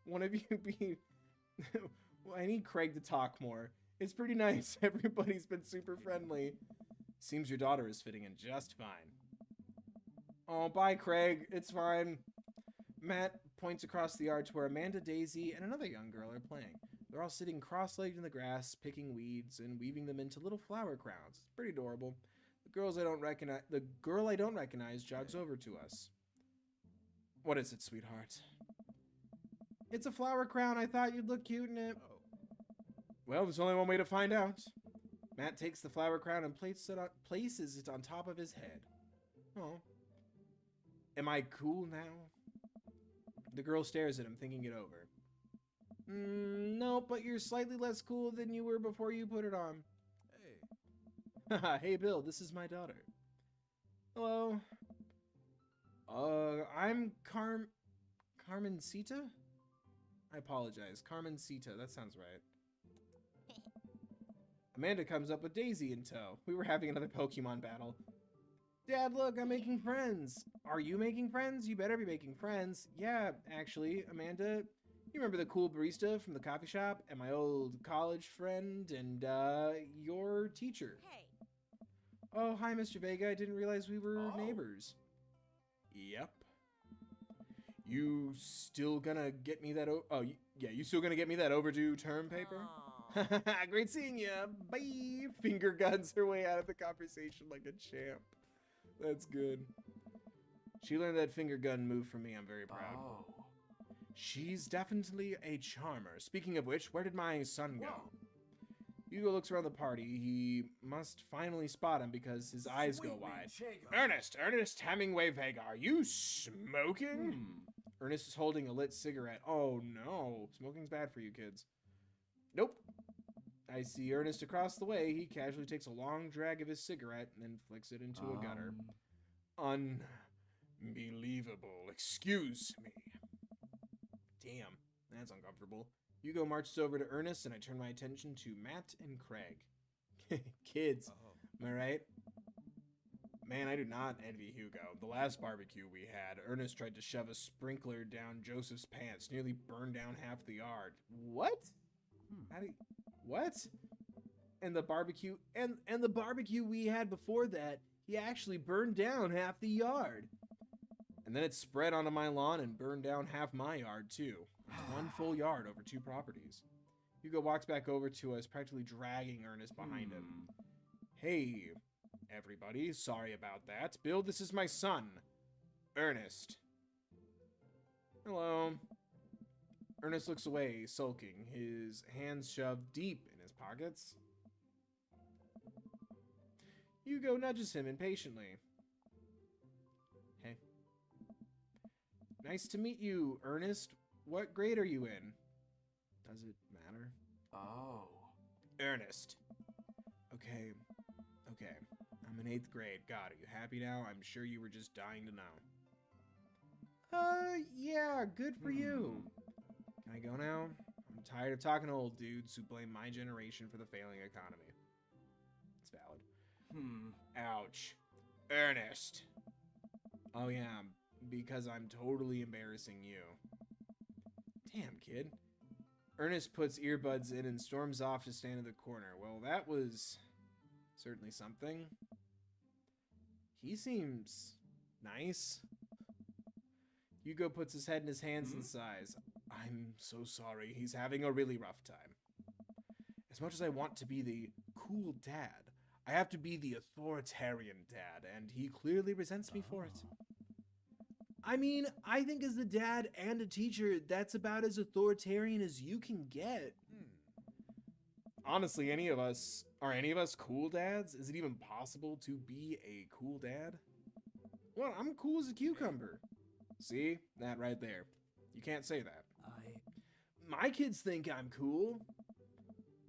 One of you be... Well, I need Craig to talk more. It's pretty nice. Everybody's been super friendly. Seems your daughter is fitting in just fine. Oh, bye, Craig. It's fine. Matt points across the yard to where Amanda, Daisy, and another young girl are playing. They're all sitting cross-legged in the grass, picking weeds and weaving them into little flower crowns. It's pretty adorable. The girl I don't recognize jogs over to us. What is it, sweetheart? It's a flower crown. I thought you'd look cute in it. Well, there's only one way to find out. Matt takes the flower crown and places it on top of his head. Oh. Am I cool now? The girl stares at him, thinking it over. No, but you're slightly less cool than you were before you put it on. Hey. Hey, Bill, this is my daughter. Hello. I'm Carmencita? I apologize. Carmencita, that sounds right. Amanda comes up with Daisy in tow. We were having another Pokemon battle. Dad, look, I'm making friends. Are you making friends? You better be making friends. Yeah, actually, Amanda, you remember the cool barista from the coffee shop and my old college friend and, your teacher? Hey. Oh, hi, Mr. Vega. I didn't realize we were neighbors. Yep. You still gonna get me that you still gonna get me that overdue term paper? Great seeing ya. Bye. Finger guns her way out of the conversation like a champ. That's good. She learned that finger gun move from me. I'm very proud. She's definitely a charmer. Speaking of which, where did my son go? Hugo looks around the party. He must finally spot him because his eyes go wide. Ernest Hemingway Vega, are you smoking? Ernest is holding a lit cigarette. Oh no, smoking's bad for you kids. Nope. I see Ernest across the way. He casually takes a long drag of his cigarette and then flicks it into a gutter. Unbelievable. Excuse me. Damn, that's uncomfortable. Hugo marches over to Ernest, and I turn my attention to Matt and Craig. Kids, am I right? Man, I do not envy Hugo. The last barbecue we had, Ernest tried to shove a sprinkler down Joseph's pants, nearly burned down half the yard. What? What? And the barbecue we had before that, he actually burned down half the yard. And then it spread onto my lawn and burned down half my yard too. One full yard over 2 properties. Hugo walks back over to us, practically dragging Ernest behind him. Hey, everybody, sorry about that. Bill, this is my son, Ernest. Hello. Ernest looks away, sulking, his hands shoved deep in his pockets. Hugo nudges him impatiently. Hey. Nice to meet you, Ernest. What grade are you in? Does it matter? Oh. Ernest. Okay. I'm in 8th grade. God, are you happy now? I'm sure you were just dying to know. Yeah, good for you. Can I go now? I'm tired of talking to old dudes who blame my generation for the failing economy. It's valid. Ouch. Ernest. Oh yeah, because I'm totally embarrassing you. Damn, kid. Ernest puts earbuds in and storms off to stand in the corner. Well, that was certainly something. He seems nice. Hugo puts his head in his hands and sighs. I'm so sorry. He's having a really rough time. As much as I want to be the cool dad, I have to be the authoritarian dad, and he clearly resents me for it. I mean, I think as a dad and a teacher, that's about as authoritarian as you can get. Honestly, are any of us cool dads? Is it even possible to be a cool dad? Well, I'm cool as a cucumber. See? That right there. You can't say that. My kids think I'm cool.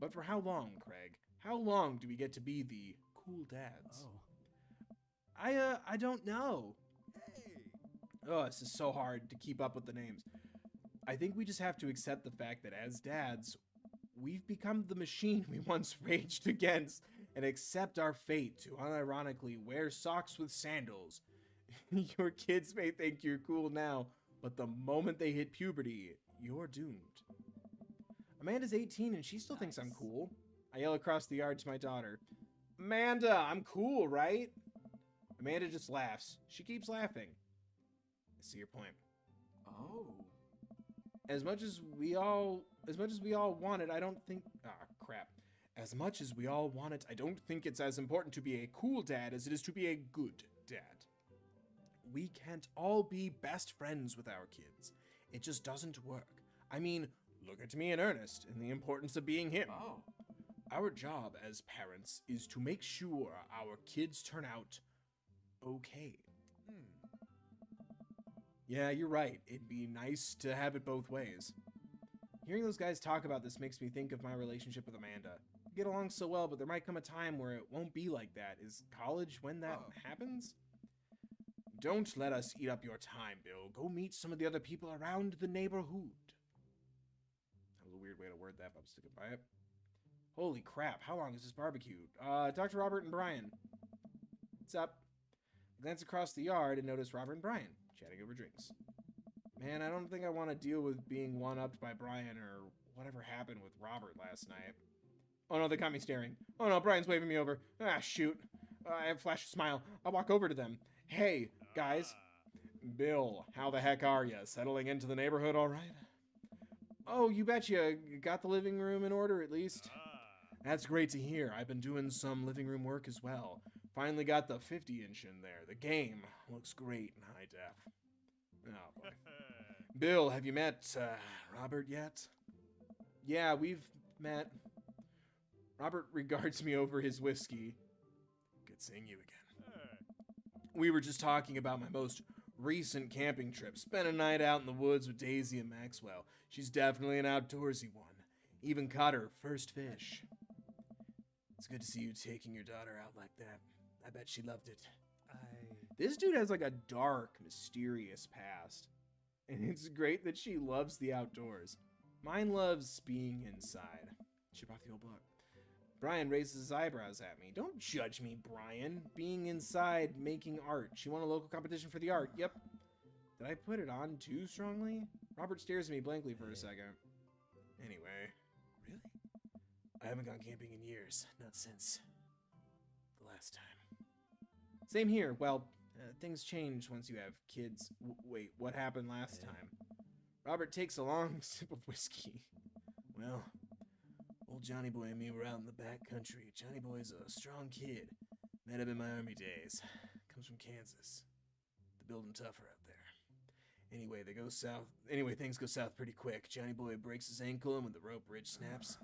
But for how long, Craig? How long do we get to be the cool dads? I don't know. Oh, this is so hard to keep up with the names. I think we just have to accept the fact that as dads, we've become the machine we once raged against and accept our fate to unironically wear socks with sandals. Your kids may think you're cool now, but the moment they hit puberty, you're doomed. Amanda's 18 and she still thinks I'm cool. I yell across the yard to my daughter, Amanda, I'm cool, right? Amanda just laughs. She keeps laughing. I see your point. Oh. As much as we all want it, I don't think... crap. As much as we all want it, I don't think it's as important to be a cool dad as it is to be a good dad. We can't all be best friends with our kids. It just doesn't work. I mean, look at me and Ernest and the importance of being him. Oh. Our job as parents is to make sure our kids turn out okay. Yeah, you're right. It'd be nice to have it both ways. Hearing those guys talk about this makes me think of my relationship with Amanda. We get along so well, but there might come a time where it won't be like that. Is college when that happens? Don't let us eat up your time, Bill. Go meet some of the other people around the neighborhood. That was a weird way to word that, but I'm sticking by it. Holy crap, how long is this barbecue? Dr. Robert and Brian. What's up? I glance across the yard and notice Robert and Brian chatting over drinks. Man, I don't think I want to deal with being one-upped by Brian or whatever happened with Robert last night. Oh no, they got me staring. Oh no, Brian's waving me over. Ah, shoot. I flash a smile. I walk over to them. Hey, guys. Bill, how the heck are ya? Settling into the neighborhood all right? Oh, you betcha. Got the living room in order at least. That's great to hear. I've been doing some living room work as well. Finally got the 50-inch in there. The game looks great in high def. Oh, boy. Bill, have you met Robert yet? Yeah, we've met. Robert regards me over his whiskey. Good seeing you again. We were just talking about my most recent camping trip. Spent a night out in the woods with Daisy and Maxwell. She's definitely an outdoorsy one. Even caught her first fish. It's good to see you taking your daughter out like that. I bet she loved it. This dude has like a dark, mysterious past. And it's great that she loves the outdoors. Mine loves being inside. She brought the old book. Brian raises his eyebrows at me. Don't judge me, Brian. Being inside, making art. She won a local competition for the art. Yep. Did I put it on too strongly? Robert stares at me blankly for a second. Anyway. Really? I haven't gone camping in years. Not since the last time. Same here. Well, things change once you have kids. Wait, what happened last time? Robert takes a long sip of whiskey. Well, old Johnny Boy and me were out in the back country. Johnny Boy's a strong kid. Met him in my army days. Comes from Kansas. They build him tougher out there. Anyway, things go south pretty quick. Johnny Boy breaks his ankle, and when the rope bridge snaps,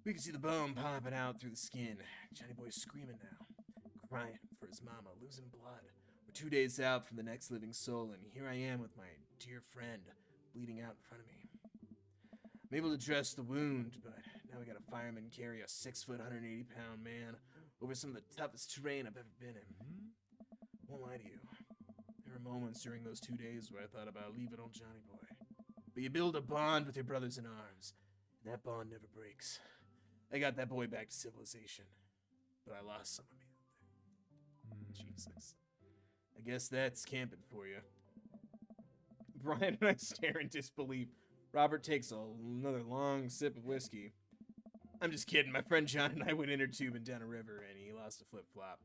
we can see the bone popping out through the skin. Johnny Boy's screaming now, crying for his mama, losing blood. We're 2 days out from the next living soul, and here I am with my dear friend, bleeding out in front of me. I'm able to dress the wound, but now we got a fireman carry a 6-foot, 180-pound man over some of the toughest terrain I've ever been in. Won't lie to you. There were moments during those 2 days where I thought about leaving old Johnny Boy. But you build a bond with your brothers in arms, and that bond never breaks. I got that boy back to civilization, but I lost some of me out there. Jesus. I guess that's camping for you. Brian and I stare in disbelief. Robert takes another long sip of whiskey. I'm just kidding. My friend John and I went inner tubing down a river, and he lost a flip-flop.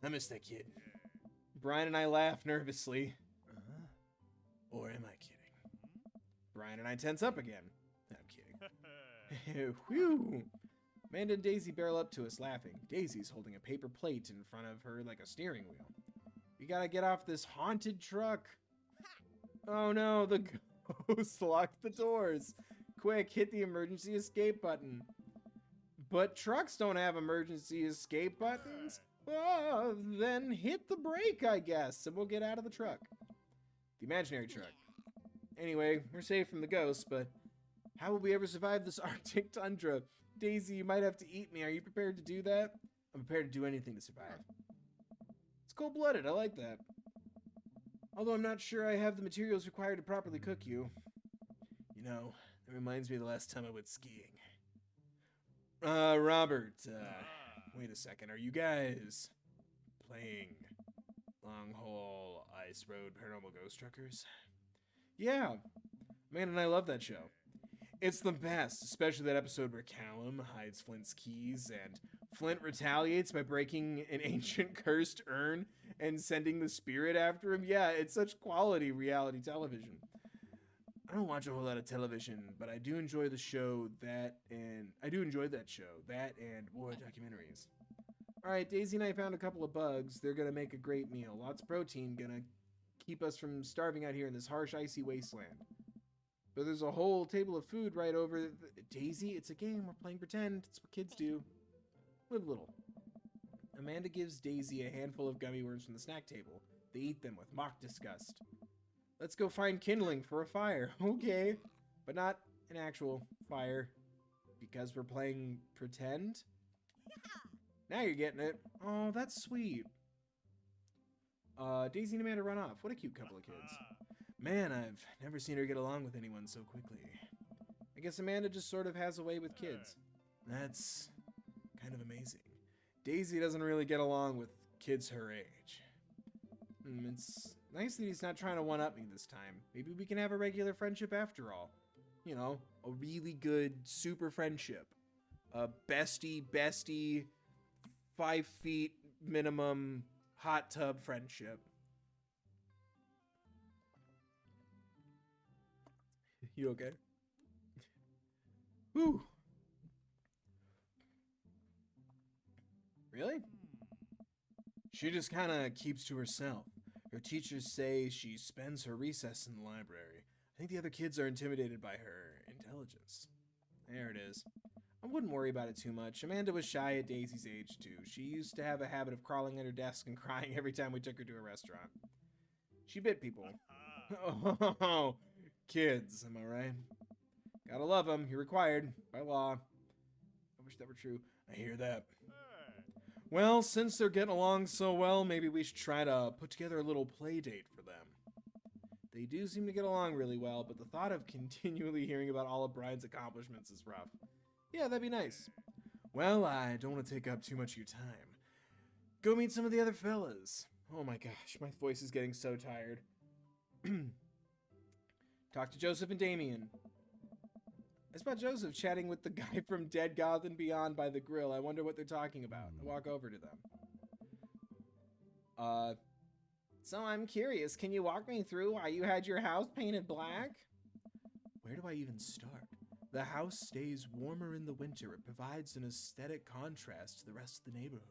I miss that kid. Brian and I laugh nervously. Or am I kidding? Brian and I tense up again. I'm kidding. Whew. Amanda and Daisy barrel up to us laughing. Daisy's holding a paper plate in front of her like a steering wheel. We gotta get off this haunted truck. Oh no, the ghost locked the doors. Quick, hit the emergency escape button. But trucks don't have emergency escape buttons. Oh, then hit the brake, I guess, and we'll get out of the truck. The imaginary truck. Anyway, we're safe from the ghosts, but how will we ever survive this Arctic tundra? Daisy, you might have to eat me. Are you prepared to do that? I'm prepared to do anything to survive. It's cold-blooded. I like that. Although I'm not sure I have the materials required to properly cook you. You know, that reminds me of the last time I went skiing. Robert, wait a second. Are you guys playing Long Haul Ice Road Paranormal Ghost Truckers? Yeah. Man, and I love that show. It's the best, especially that episode where Callum hides Flint's keys and Flint retaliates by breaking an ancient cursed urn and sending the spirit after him. Yeah, it's such quality reality television. I don't watch a whole lot of television, but I do enjoy the show that and war documentaries. All right, Daisy and I found a couple of bugs. They're gonna make a great meal. Lots of protein, gonna keep us from starving out here in this harsh, icy wasteland. But there's a whole table of food right over Daisy, it's a game. We're playing pretend. It's what kids do. Live little. Amanda gives Daisy a handful of gummy worms from the snack table. They eat them with mock disgust. Let's go find kindling for a fire. Okay. But not an actual fire. Because we're playing pretend? Now you're getting it. Oh, that's sweet. Daisy and Amanda run off. What a cute couple of kids. Man, I've never seen her get along with anyone so quickly. I guess Amanda just sort of has a way with kids. That's kind of amazing. Daisy doesn't really get along with kids her age. It's nice that he's not trying to one-up me this time. Maybe we can have a regular friendship after all. You know, a really good super friendship. A bestie, 5 feet minimum hot tub friendship. You okay? Whew. Really? She just kind of keeps to herself. Her teachers say she spends her recess in the library. I think the other kids are intimidated by her intelligence. There it is. I wouldn't worry about it too much. Amanda was shy at Daisy's age, too. She used to have a habit of crawling at her desk and crying every time we took her to a restaurant. She bit people. Oh, kids, am I right? Gotta love them. You're required by law. I wish that were true. I hear that. Well, since they're getting along so well, maybe we should try to put together a little play date for them. They do seem to get along really well, but the thought of continually hearing about all of Brian's accomplishments is rough. Yeah, that'd be nice. Well, I don't want to take up too much of your time. Go meet some of the other fellas. Oh my gosh, my voice is getting so tired. Talk to Joseph and Damien. I spot Joseph chatting with the guy from Dead Goth and Beyond by the grill. I wonder what they're talking about. I walk over to them. So I'm curious, can you walk me through why you had your house painted black? Where do I even start? The house stays warmer in the winter. It provides an aesthetic contrast to the rest of the neighborhood.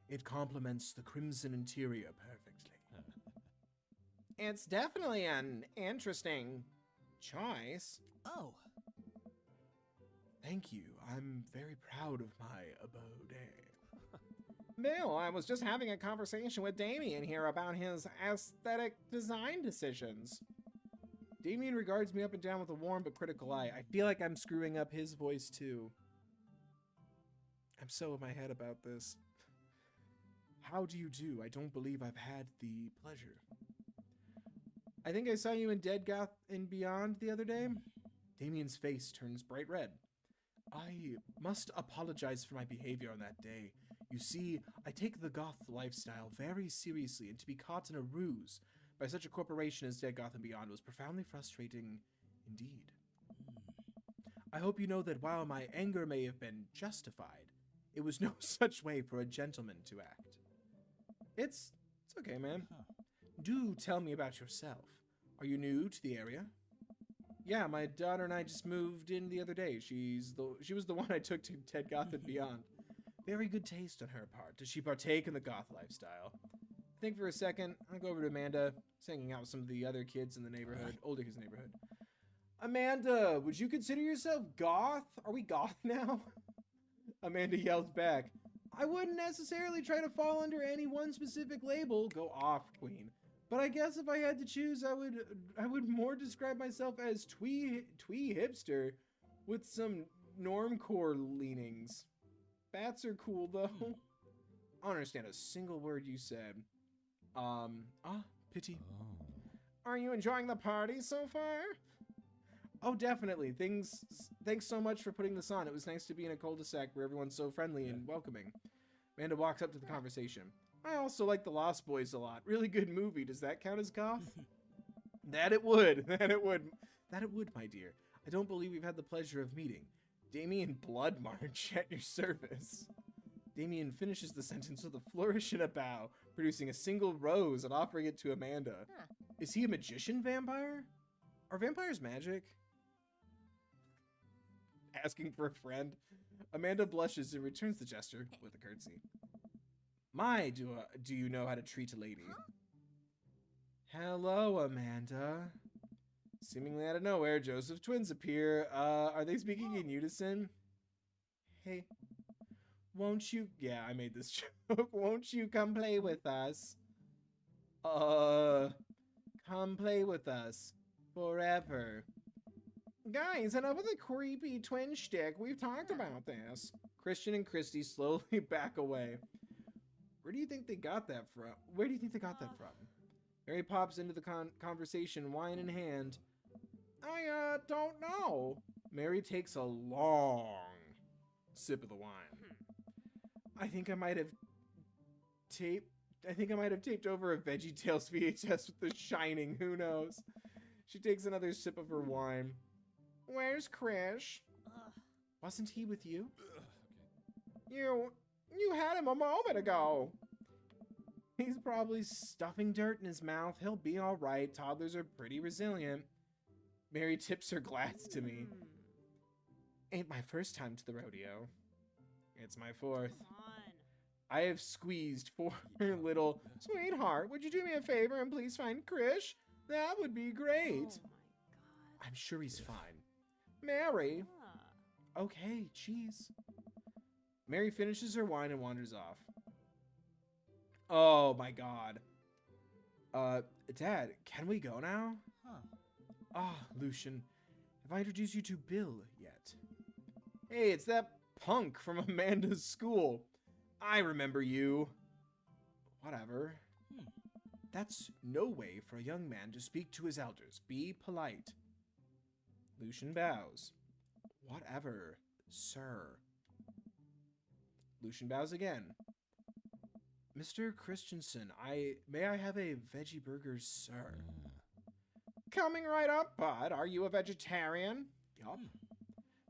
It complements the crimson interior perfectly. It's definitely an interesting choice. Oh, Thank you. I'm very proud of my abode. Bill, I was just having a conversation with Damien here about his aesthetic design decisions. Damien regards me up and down with a warm but critical eye. I feel like I'm screwing up his voice too. I'm so in my head about this. How do you do? I don't believe I've had the pleasure. I think I saw you in Dead Goth and Beyond the other day. Damien's face turns bright red. I must apologize for my behavior on that day. You see, I take the goth lifestyle very seriously, and to be caught in a ruse by such a corporation as Dead Goth and Beyond was profoundly frustrating indeed. I hope you know that while my anger may have been justified, it was no such way for a gentleman to act. It's okay, man. Do tell me about yourself. Are you new to the area? Yeah, my daughter and I just moved in the other day. She was the one I took to Dead Goth and Beyond. Very good taste on her part. Does she partake in the goth lifestyle? Think for a second. I'll go over to Amanda, hanging out with some of the other kids in the neighborhood, older kids in the neighborhood. Amanda, would you consider yourself goth? Are we goth now? Amanda yells back, I wouldn't necessarily try to fall under any one specific label. Go off, queen. But I guess if I had to choose, I would more describe myself as twee hipster with some normcore leanings. Bats are cool though. I don't understand a single word you said. Pity. Are you enjoying the party so far? Oh, definitely. Thanks so much for putting this on. It was nice to be in a cul-de-sac where everyone's so friendly and welcoming. Amanda walks up to the conversation. I also like The Lost Boys a lot. Really good movie. Does that count as goth? That it would. That it would, my dear. I don't believe we've had the pleasure of meeting. Damien Bloodmarch at your service. Damien finishes the sentence with a flourish and a bow, producing a single rose and offering it to Amanda. Is he a magician vampire? Are vampires magic? Asking for a friend. Amanda blushes and returns the gesture with a curtsy. My, do you know how to treat a lady? Hello, Amanda. Seemingly out of nowhere, Joseph's twins appear. Are they speaking in unison? Hey, won't you... Yeah, I made this joke. Won't you come play with us? Come play with us. Forever. Guys, enough of the creepy twin shtick. We've talked about this. Christian and Christy slowly back away. Where do you think they got that from? Where do you think they got that from? Mary pops into the conversation, wine in hand. I don't know. Mary takes a long sip of the wine. I think I might have taped over a VeggieTales VHS with The Shining. Who knows? She takes another sip of her wine. Where's Krish? Wasn't he with you? You had him a moment ago. He's probably stuffing dirt in his mouth. He'll be all right. Toddlers are pretty resilient. Mary tips her glass to me. Ain't my first time to the rodeo. It's my fourth. Come on. I have squeezed 4 little... Sweetheart, would you do me a favor and please find Krish? That would be great. Oh my god. I'm sure he's fine. Mary. Okay, cheese. Mary finishes her wine and wanders off. Oh my god. Dad, can we go now? Huh. Ah, Lucian, have I introduced you to Bill yet? Hey, it's that punk from Amanda's school. I remember you. Whatever. That's no way for a young man to speak to his elders. Be polite. Lucian bows. Whatever, sir. Lucian bows again. Mr. Christensen, may I have a veggie burger, sir? Coming right up, bud. Are you a vegetarian? Yup.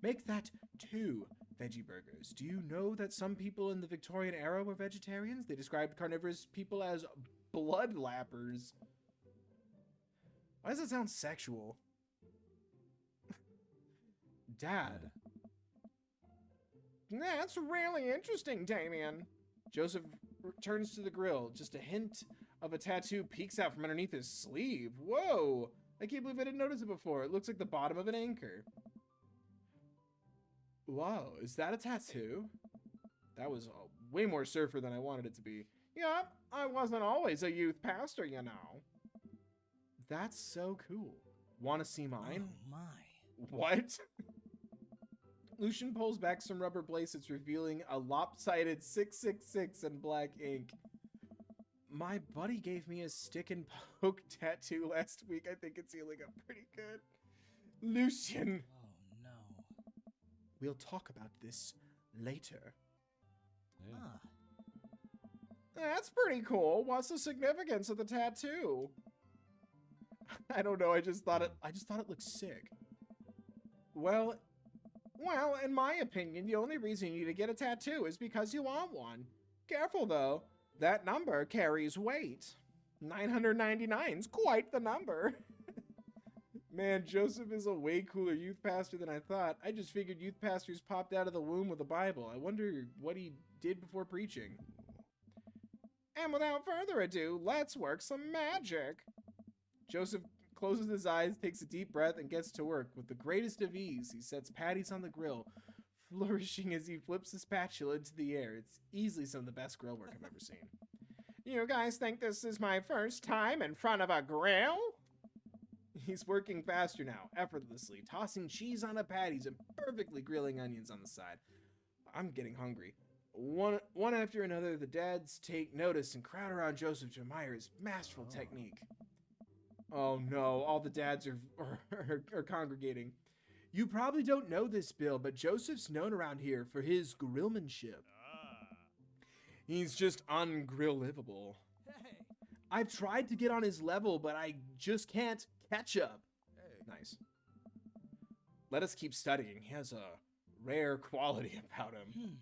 Make that 2 veggie burgers. Do you know that some people in the Victorian era were vegetarians? They described carnivorous people as blood lappers. Why does it sound sexual? Dad. That's really interesting, Damien. Joseph returns to the grill. Just a hint of a tattoo peeks out from underneath his sleeve. Whoa! I can't believe I didn't notice it before. It looks like the bottom of an anchor. Whoa, is that a tattoo? That was way more surfer than I wanted it to be. Yep, I wasn't always a youth pastor, you know. That's so cool. Want to see mine? Oh my. What? Lucian pulls back some rubber bracelets, revealing a lopsided 666 in black ink. My buddy gave me a stick and poke tattoo last week. I think it's healing up pretty good. Lucian! Oh no. We'll talk about this later. Yeah. Ah. That's pretty cool. What's the significance of the tattoo? I don't know. I just thought it looked sick. Well, in my opinion, the only reason you need to get a tattoo is because you want one. Careful though. That number carries weight. 999's quite the number. Man, Joseph is a way cooler youth pastor than I thought. I just figured youth pastors popped out of the womb with a Bible. I wonder what he did before preaching. And without further ado, let's work some magic. Joseph closes his eyes, takes a deep breath, and gets to work. With the greatest of ease, he sets patties on the grill, flourishing as he flips the spatula into the air. It's easily some of the best grill work I've ever seen. You guys think this is my first time in front of a grill? He's working faster now, effortlessly, tossing cheese on the patties and perfectly grilling onions on the side. I'm getting hungry. One after another, the dads take notice and crowd around Joseph to admire his masterful technique. Oh no, all the dads are congregating. You probably don't know this, Bill, but Joseph's known around here for his grillmanship. He's just ungrill-livable. Hey. I've tried to get on his level, but I just can't catch up. Nice. Let us keep studying. He has a rare quality about him.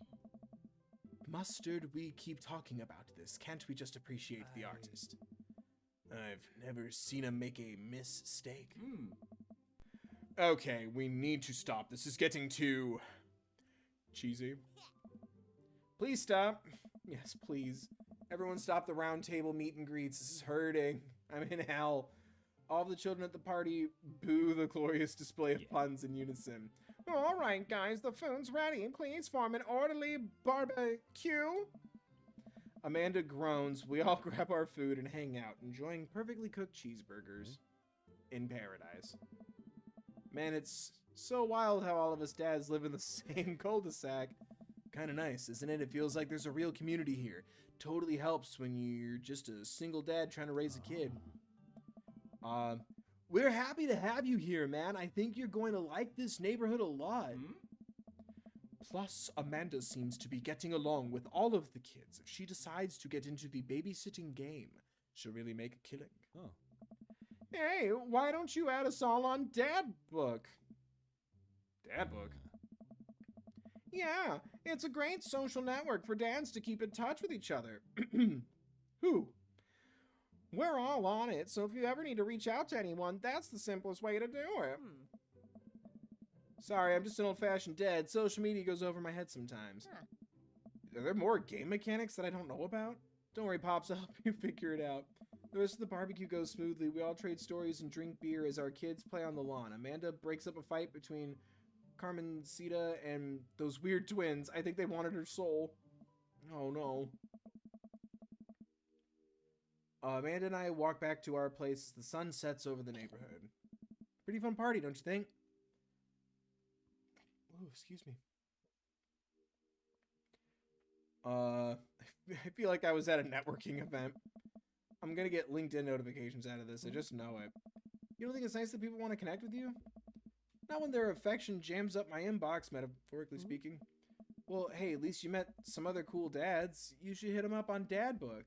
Mustard, we keep talking about this. Can't we just appreciate the artist? I've never seen him make a mistake. Okay, we need to stop. This is getting too cheesy. Please stop. Yes, please. Everyone stop the round table meet and greets. This is hurting. I'm in hell. All the children at the party boo the glorious display of puns in unison. All right, guys, the food's ready. Please form an orderly barbecue. Amanda groans. We all grab our food and hang out, enjoying perfectly cooked cheeseburgers in paradise. Man, it's so wild how all of us dads live in the same cul-de-sac. Kind of nice, isn't it? It feels like there's a real community here. Totally helps when you're just a single dad trying to raise a kid. We're happy to have you here, man. I think you're going to like this neighborhood a lot. Plus, Amanda seems to be getting along with all of the kids. If she decides to get into the babysitting game, she'll really make a killing. Oh. Hey, why don't you add us all on Dad Book? Dad Book? Yeah, it's a great social network for dads to keep in touch with each other. Who? We're all on it, so if you ever need to reach out to anyone, that's the simplest way to do it. Sorry, I'm just an old-fashioned dad. Social media goes over my head sometimes. Are there more game mechanics that I don't know about? Don't worry, Pops, I'll help you figure it out. The rest of the barbecue goes smoothly. We all trade stories and drink beer as our kids play on the lawn. Amanda breaks up a fight between Carmencita and those weird twins. I think they wanted her soul. Oh no. Amanda and I walk back to our place as the sun sets over the neighborhood. Pretty fun party, don't you think? Oh, excuse me. I feel like I was at a networking event. I'm gonna get LinkedIn notifications out of this. I just know it. You don't think it's nice that people want to connect with you? Not when their affection jams up my inbox, metaphorically speaking. Well, hey, at least you met some other cool dads. You should hit them up on Dad Book.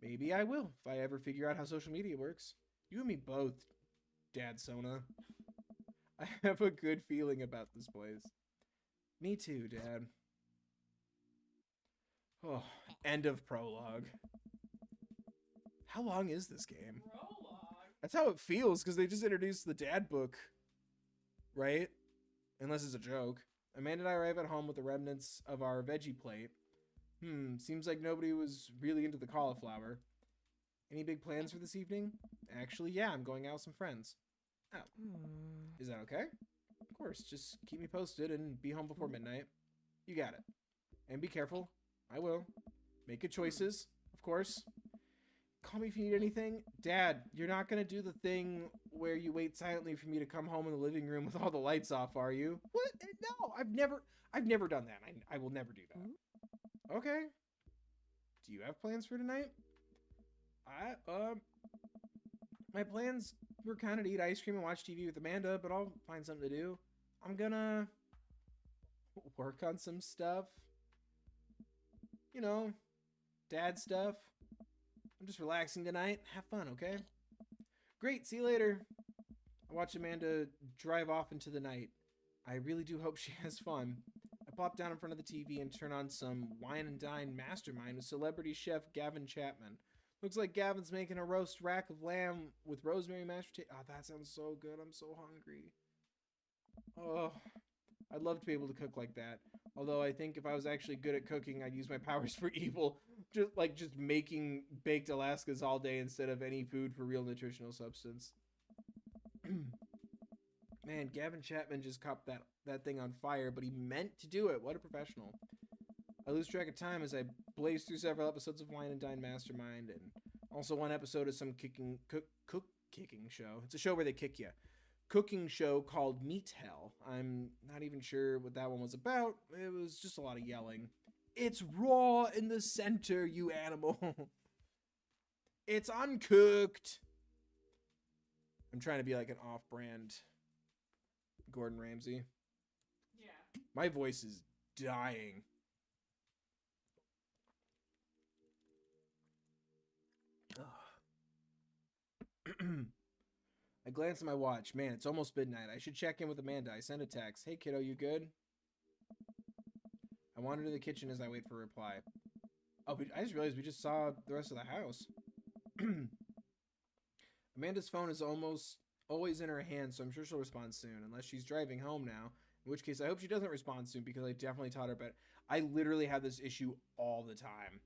Maybe I will, if I ever figure out how social media works. You and me both, Dad Sona. I have a good feeling about this place. Me too, Dad. Oh, end of prologue. How long is this game? Prologue. That's how it feels, because they just introduced the Dad Book. Right? Unless it's a joke. Amanda and I arrive at home with the remnants of our veggie plate. Seems like nobody was really into the cauliflower. Any big plans for this evening? Actually, yeah, I'm going out with some friends. Oh. Is that okay? Of course, just keep me posted and be home before midnight. You got it. And be careful. I will. Make good choices, of course. Call me if you need anything. Dad, you're not going to do the thing where you wait silently for me to come home in the living room with all the lights off, are you? What? No, I've never done that. I will never do that. Okay. Do you have plans for tonight? My plans were kind of to eat ice cream and watch TV with Amanda, but I'll find something to do. I'm gonna work on some stuff. You know, dad stuff. I'm just relaxing tonight. Have fun, okay? Great, see you later. I watch Amanda drive off into the night. I really do hope she has fun. I plop down in front of the TV and turn on some Wine and Dine Mastermind with celebrity chef Gavin Chapman. Looks like Gavin's making a roast rack of lamb with rosemary mashed potatoes. Oh, that sounds so good. I'm so hungry. Oh, I'd love to be able to cook like that. Although I think if I was actually good at cooking, I'd use my powers for evil. Just making baked Alaskas all day instead of any food for real nutritional substance. Man, Gavin Chapman just caught that thing on fire, but he meant to do it. What a professional. I lose track of time as I blaze through several episodes of Wine and Dine Mastermind, and also one episode of some kicking show. It's a show where they kick you. Cooking show called Meat Hell. I'm not even sure what that one was about. It was just a lot of yelling. It's raw in the center, you animal. It's uncooked. I'm trying to be like an off-brand Gordon Ramsay. Yeah. My voice is dying. I glance at my watch. Man, it's almost midnight. I should check in with Amanda. I send a text. Hey, kiddo, you good? I wander to the kitchen as I wait for a reply. Oh, I just realized we just saw the rest of the house. Amanda's phone is almost always in her hand, so I'm sure she'll respond soon, unless she's driving home now, in which case I hope she doesn't respond soon because I definitely taught her better. I literally have this issue all the time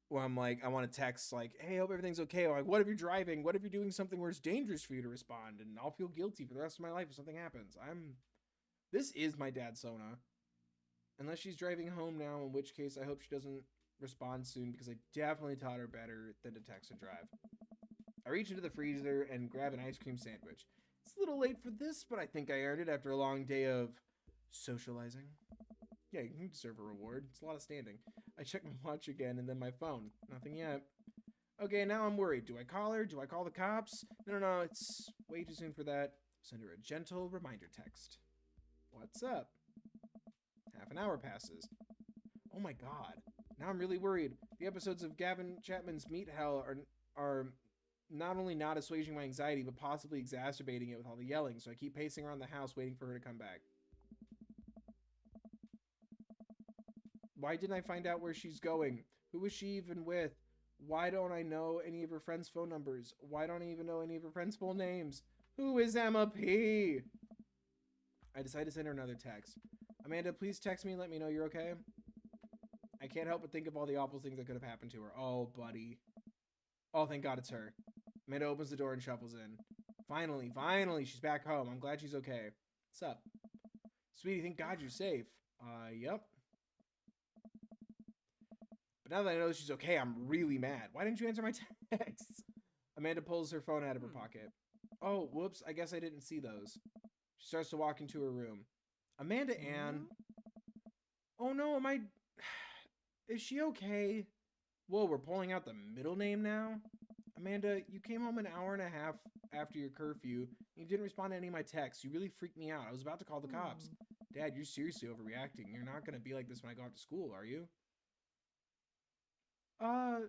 where I'm like, I want to text like, hey, I hope everything's okay. Or like, what if you're driving? What if you're doing something where it's dangerous for you to respond? And I'll feel guilty for the rest of my life if something happens. This is my dad, Sona. Unless she's driving home now, in which case I hope she doesn't respond soon because I definitely taught her better than to text and drive. I reach into the freezer and grab an ice cream sandwich. It's a little late for this, but I think I earned it after a long day of socializing. Yeah, you can deserve a reward. It's a lot of standing. I check my watch again and then my phone. Nothing yet. Okay, now I'm worried. Do I call her? Do I call the cops? No, it's way too soon for that. Send her a gentle reminder text. What's up? Half an hour passes. Oh my god. Now I'm really worried. The episodes of Gavin Chapman's Meat Hell are not only not assuaging my anxiety, but possibly exacerbating it with all the yelling, so I keep pacing around the house waiting for her to come back. Why didn't I find out where she's going? Who was she even with? Why don't I know any of her friends' phone numbers? Why don't I even know any of her friends' full names? Who is Emma P? I decide to send her another text. Amanda, please text me and let me know you're okay. I can't help but think of all the awful things that could have happened to her. Oh, buddy. Oh, thank God it's her. Amanda opens the door and shuffles in. Finally, she's back home. I'm glad she's okay. What's up? Sweetie, thank God you're safe. Yep. But now that I know she's okay, I'm really mad. Why didn't you answer my texts? Amanda pulls her phone out of her pocket. Oh, whoops, I guess I didn't see those. She starts to walk into her room. Amanda Ann. Oh no, am I... Is she okay? Whoa, we're pulling out the middle name now? Amanda, you came home an hour and a half after your curfew. You didn't respond to any of my texts. You really freaked me out. I was about to call the cops. Dad, you're seriously overreacting. You're not going to be like this when I go off to school, are you? I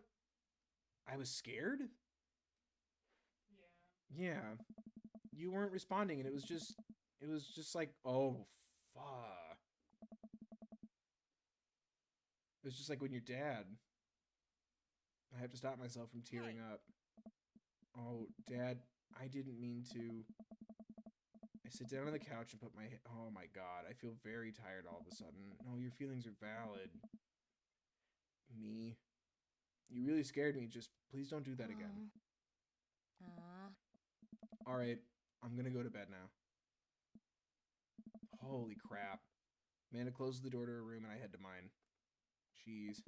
was scared? Yeah. Yeah. You weren't responding, and it was just like, oh, fuck. It was just like when your dad. I have to stop myself from tearing up. Oh, Dad, I didn't mean to. I sit down on the couch and put my head. Oh my God, I feel very tired all of a sudden. No, your feelings are valid. Me. You really scared me. Just please don't do that again. All right, I'm gonna go to bed now. Holy crap. Amanda closes the door to her room and I head to mine. Jeez.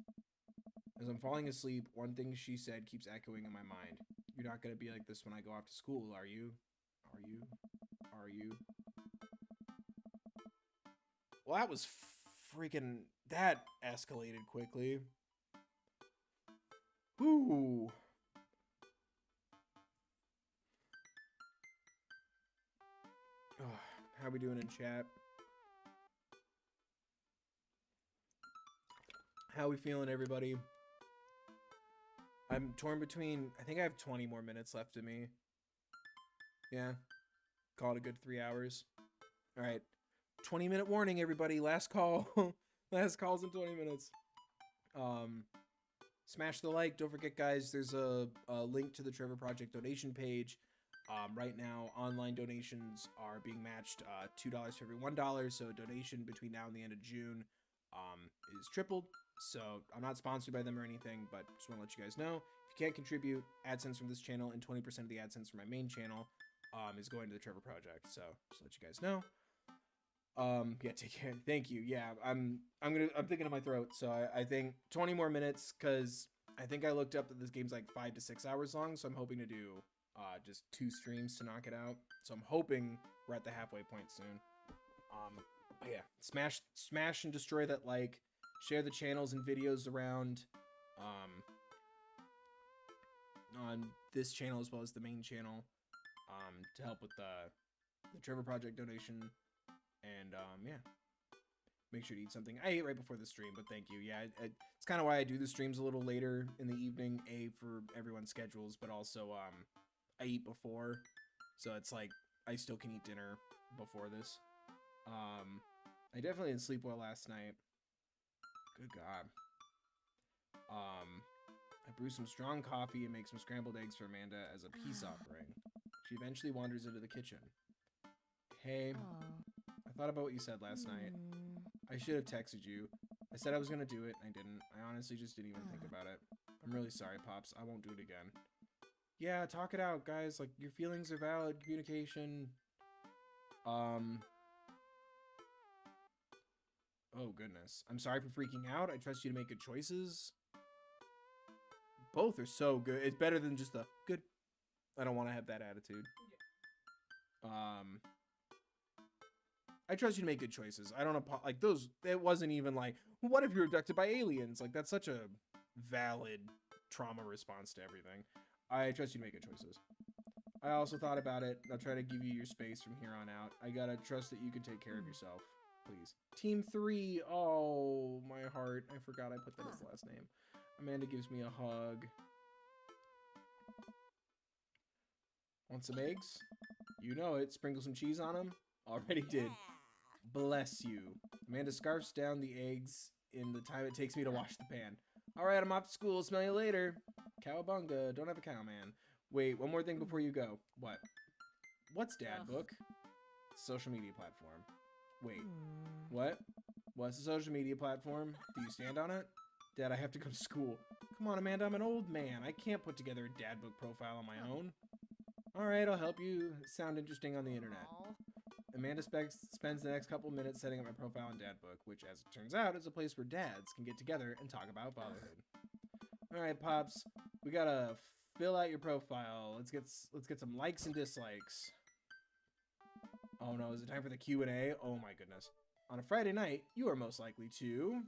As I'm falling asleep, one thing she said keeps echoing in my mind. You're not gonna be like this when I go off to school, are you? Are you? Are you? Well, that was freaking... That escalated quickly. Ooh. Oh, how we doing in chat? How we feeling, everybody? I'm torn between... I think I have 20 more minutes left of me. Yeah. Call it a good 3 hours. All right. 20-minute warning, everybody. Last call. Last call's in 20 minutes. Smash the like. Don't forget, guys, there's a link to the Trevor Project donation page. Right now, online donations are being matched $2 for every $1. So a donation between now and the end of June is tripled. So I'm not sponsored by them or anything, but just want to let you guys know. If you can't contribute, AdSense from this channel and 20% of the AdSense from my main channel is going to the Trevor Project. So just let you guys know. Yeah, take care. Thank you. Yeah, I'm thinking of my throat. So I think 20 more minutes, because I think I looked up that this game's like 5 to 6 hours long. So I'm hoping to do just 2 streams to knock it out. So I'm hoping we're at the halfway point soon. But yeah, smash and destroy that like. Share the channels and videos around on this channel as well as the main channel to help with the Trevor Project donation. And yeah, make sure to eat something. I ate right before the stream, but thank you. Yeah, it's kind of why I do the streams a little later in the evening, for everyone's schedules, but also I eat before, so it's like I still can eat dinner before this. I definitely didn't sleep well last night. Good God. I brew some strong coffee and make some scrambled eggs for Amanda as a peace offering. She eventually wanders into the kitchen. Hey, I thought about what you said last night. I should have texted you. I said I was going to do it, and I didn't. I honestly just didn't even think about it. I'm really sorry, Pops. I won't do it again. Yeah, talk it out, guys. Like, your feelings are valid. Communication. Oh, goodness. I'm sorry for freaking out. I trust you to make good choices. Both are so good. It's better than just the good. I don't want to have that attitude. I trust you to make good choices. I don't know, like, those, it wasn't even like, what if you're abducted by aliens? Like, that's such a valid trauma response to everything. I trust you to make good choices. I also thought about it. I'll try to give you your space from here on out. I gotta trust that you can take care of yourself. Please. Team 3. Oh, my heart. I forgot I put that as the last name. Amanda gives me a hug. Want some eggs? You know it. Sprinkle some cheese on them. Already did. Bless you. Amanda scarfs down the eggs in the time it takes me to wash the pan. Alright, I'm off to school. Smell you later. Cowabunga. Don't have a cow, man. Wait, one more thing before you go. What? What's Dad Book? Social media platform. Wait. What? What's a social media platform? Do you stand on it? Dad, I have to go to school. Come on, Amanda. I'm an old man. I can't put together a Dad Book profile on my own. Alright, I'll help you sound interesting on the internet. Amanda spends the next couple minutes setting up my profile in Dadbook, which, as it turns out, is a place where dads can get together and talk about fatherhood. All right, Pops, we gotta fill out your profile. Let's get some likes and dislikes. Oh no, is it time for the Q&A? Oh my goodness. On a Friday night, you are most likely to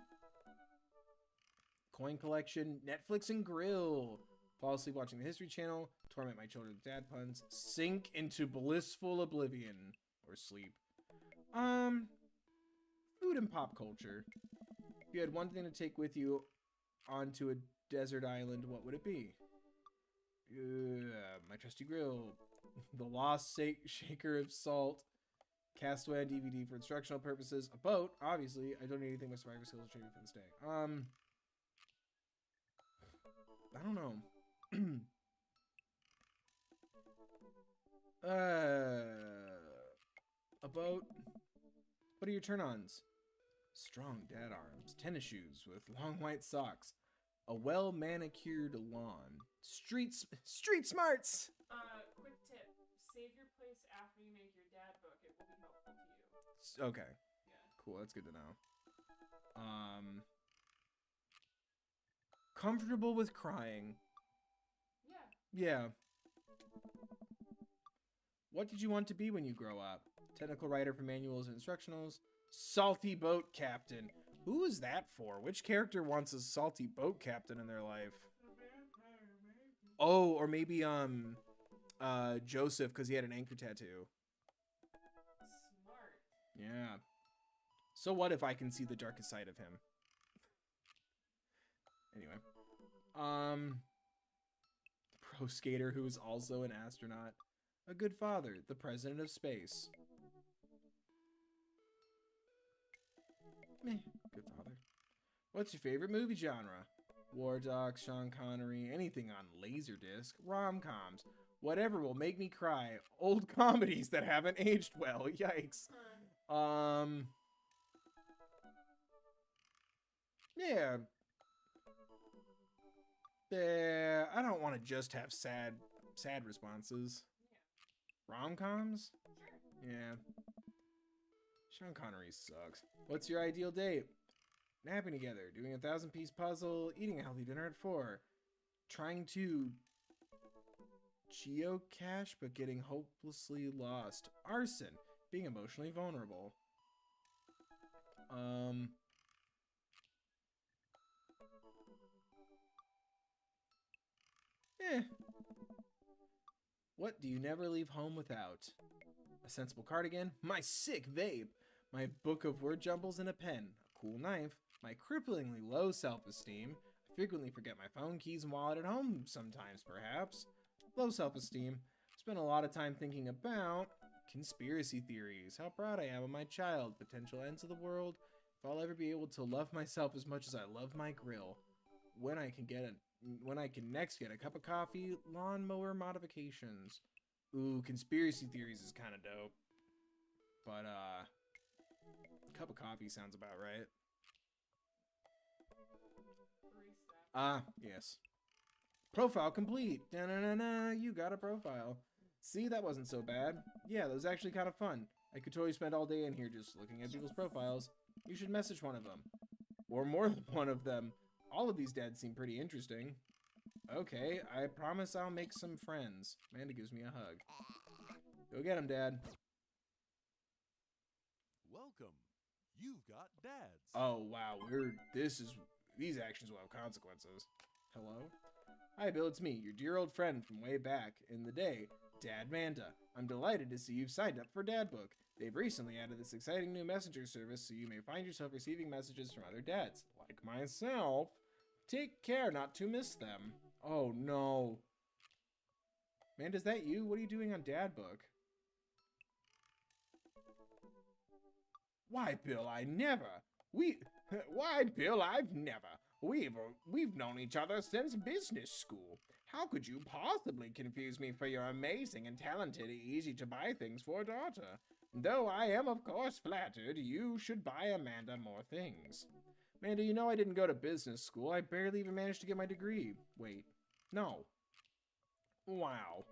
coin collection, Netflix and grill, fall asleep watching the History Channel, torment my children with dad puns, sink into blissful oblivion, or sleep. Food and pop culture. If you had one thing to take with you onto a desert island, what would it be? My trusty grill, the lost shaker of salt, Castaway on DVD for instructional purposes, a boat, obviously. I don't need anything with survivor skills training for this day. I don't know. A boat. What are your turn-ons? Strong dad arms, tennis shoes with long white socks, a well-manicured lawn, street smarts. Quick tip: save your place after you make your dad book. It will be helpful to you. Okay. Yeah. Cool. That's good to know. Comfortable with crying. Yeah. Yeah. What did you want to be when you grow up? Technical writer for manuals and instructionals. Salty boat captain. Who is that for? Which character wants a salty boat captain in their life? Oh, or maybe Joseph, because he had an anchor tattoo. Smart. Yeah. So what if I can see the darkest side of him? Anyway. Pro skater who is also an astronaut. A good father, the president of space. Meh, good father. What's your favorite movie genre? War docs, Sean Connery, anything on Laserdisc, rom-coms, whatever will make me cry. Old comedies that haven't aged well. Yikes. Yeah. I don't want to just have sad responses. Rom-coms? Yeah. Sean Connery sucks. What's your ideal date? Napping together, doing a 1,000-piece puzzle, eating a healthy dinner at 4. Trying to geocache but getting hopelessly lost. Arson, being emotionally vulnerable. What do you never leave home without? A sensible cardigan, my sick vape, my book of word jumbles and a pen, a cool knife, my cripplingly low self-esteem. I frequently forget my phone, keys, and wallet at home sometimes, perhaps. Low self-esteem. Spend a lot of time thinking about conspiracy theories, how proud I am of my child, potential ends of the world, if I'll ever be able to love myself as much as I love my grill, when I can next get a cup of coffee, lawnmower modifications. Ooh, conspiracy theories is kind of dope. But, cup of coffee sounds about right. Ah, yes. Profile complete. Da-na-na-na, you got a profile. See, that wasn't so bad. Yeah, that was actually kind of fun. I could totally spend all day in here just looking at people's profiles. You should message one of them. Or more than one of them. All of these dads seem pretty interesting. Okay, I promise I'll make some friends. Amanda gives me a hug. Go get him, Dad. Welcome. You've got dads. Oh, wow. These actions will have consequences. Hello? Hi, Bill. It's me, your dear old friend from way back in the day, Dad Manda. I'm delighted to see you've signed up for Dadbook. They've recently added this exciting new messenger service so you may find yourself receiving messages from other dads, like myself. Take care not to miss them. Oh, no. Manda, is that you? What are you doing on Dadbook? Why, Bill, I never. Why, Bill, I've never. We've known each other since business school. How could you possibly confuse me for your amazing and talented, easy-to-buy things for a daughter? Though I am, of course, flattered, you should buy Amanda more things. Amanda, you know I didn't go to business school. I barely even managed to get my degree. Wait. No. Wow.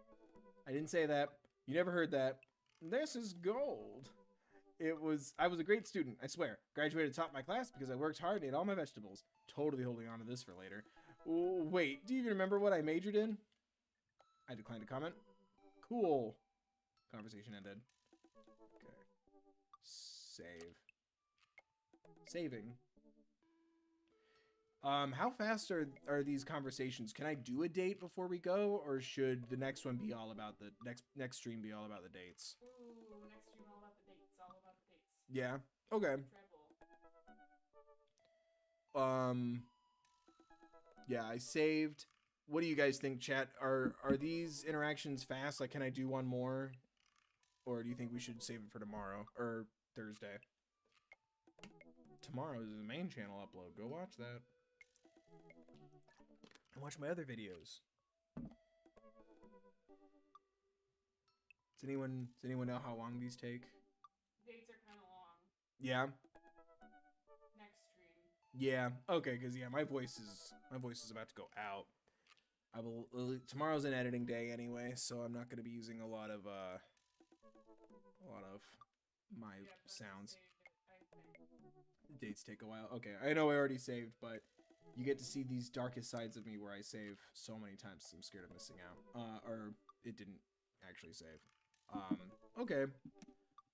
I didn't say that. You never heard that. This is gold. I was a great student, I swear. Graduated top my class because I worked hard and ate all my vegetables. Totally holding on to this for later. Wait, do you even remember what I majored in? I declined to comment. Cool. Conversation ended. Okay. Save. Saving. How fast are these conversations? Can I do a date before we go, or should the next one be all about the next stream be all about the dates? Ooh, next stream all about the dates. All about the dates. Yeah. Okay. Treble. Yeah, I saved. What do you guys think, chat? Are these interactions fast? Like, can I do one more? Or do you think we should save it for tomorrow or Thursday? Tomorrow is the main channel upload. Go watch that. And watch my other videos. Does anyone know how long these take? Dates are kind of long. Yeah. Next stream. Yeah. Okay, cuz yeah, my voice is about to go out. I will tomorrow's an editing day anyway, so I'm not going to be using a lot of my Yeah, but sounds. saved it, I think. Dates take a while. Okay, I know I already saved, but you get to see these darkest sides of me where I save so many times I'm scared of missing out. Or it didn't actually save. Okay.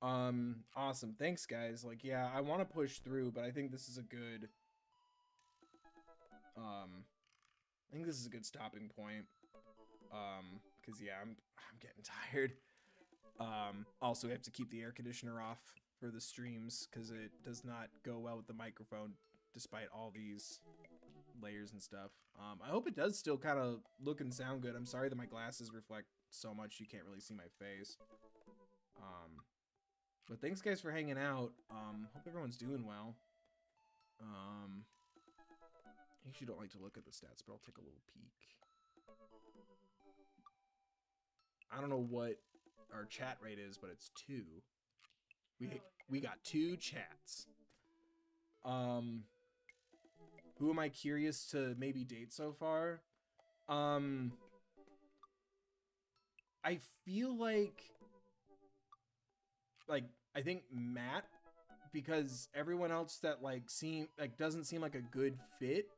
Awesome. Thanks, guys. Like, yeah, I want to push through, but I think this is a good I think this is a good stopping point. Cause yeah, I'm getting tired. Also we have to keep the air conditioner off for the streams because it does not go well with the microphone despite all these layers and stuff. I hope it does still kind of look and sound good. I'm sorry that my glasses reflect so much you can't really see my face. But thanks guys for hanging out. Hope everyone's doing well. I usually don't like to look at the stats, but I'll take a little peek. I don't know what our chat rate is, but it's 2. We got 2 chats. Who am I curious to maybe date so far? I feel like I think Matt, because everyone else that doesn't seem like a good fit,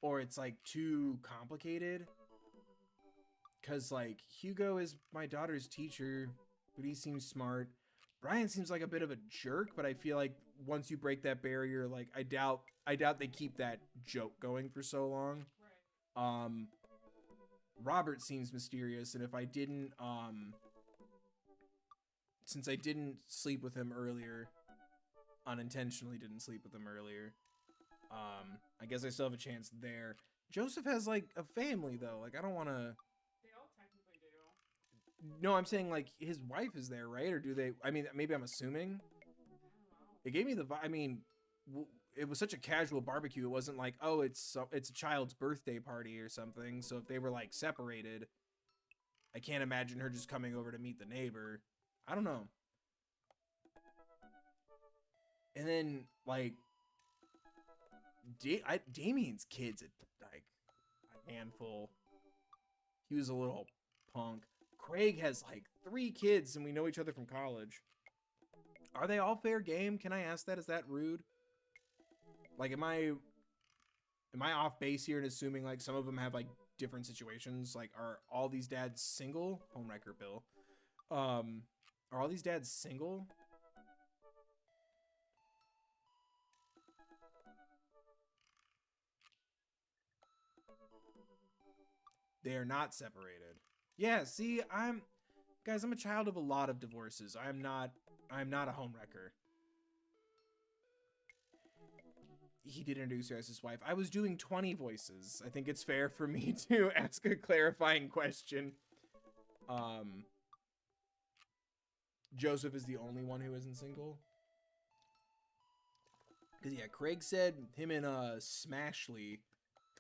or it's like too complicated. Cause like Hugo is my daughter's teacher, but he seems smart. Brian seems like a bit of a jerk, but I feel like once you break that barrier, like I doubt they keep that joke going for so long. Right. Robert seems mysterious, and if I didn't since I didn't sleep with him earlier, unintentionally didn't sleep with him earlier, I guess I still have a chance there. Joseph has like a family though. Like I don't want to. They all technically do. No, I'm saying like his wife is there, right? Or do they? I mean, maybe I'm assuming. I don't know. It gave me the vibe. I mean, it was such a casual barbecue. It wasn't like, oh, it's a child's birthday party or something. So if they were like separated, I can't imagine her just coming over to meet the neighbor. I don't know. And then like Damien's kid's like a handful. He was a little punk. Craig has like 3 kids and we know each other from college. Are they all fair game? Can I ask that? Is that rude? Like, am I off base here and assuming like some of them have like different situations? Like, are all these dads single? Homewrecker Bill. Are all these dads single? They are not separated. Yeah, see, I'm a child of a lot of divorces. I'm not a homewrecker. He did introduce her as his wife. I was doing 20 voices. I think it's fair for me to ask a clarifying question. Joseph is the only one who isn't single. Because, yeah, Craig said him and Smashley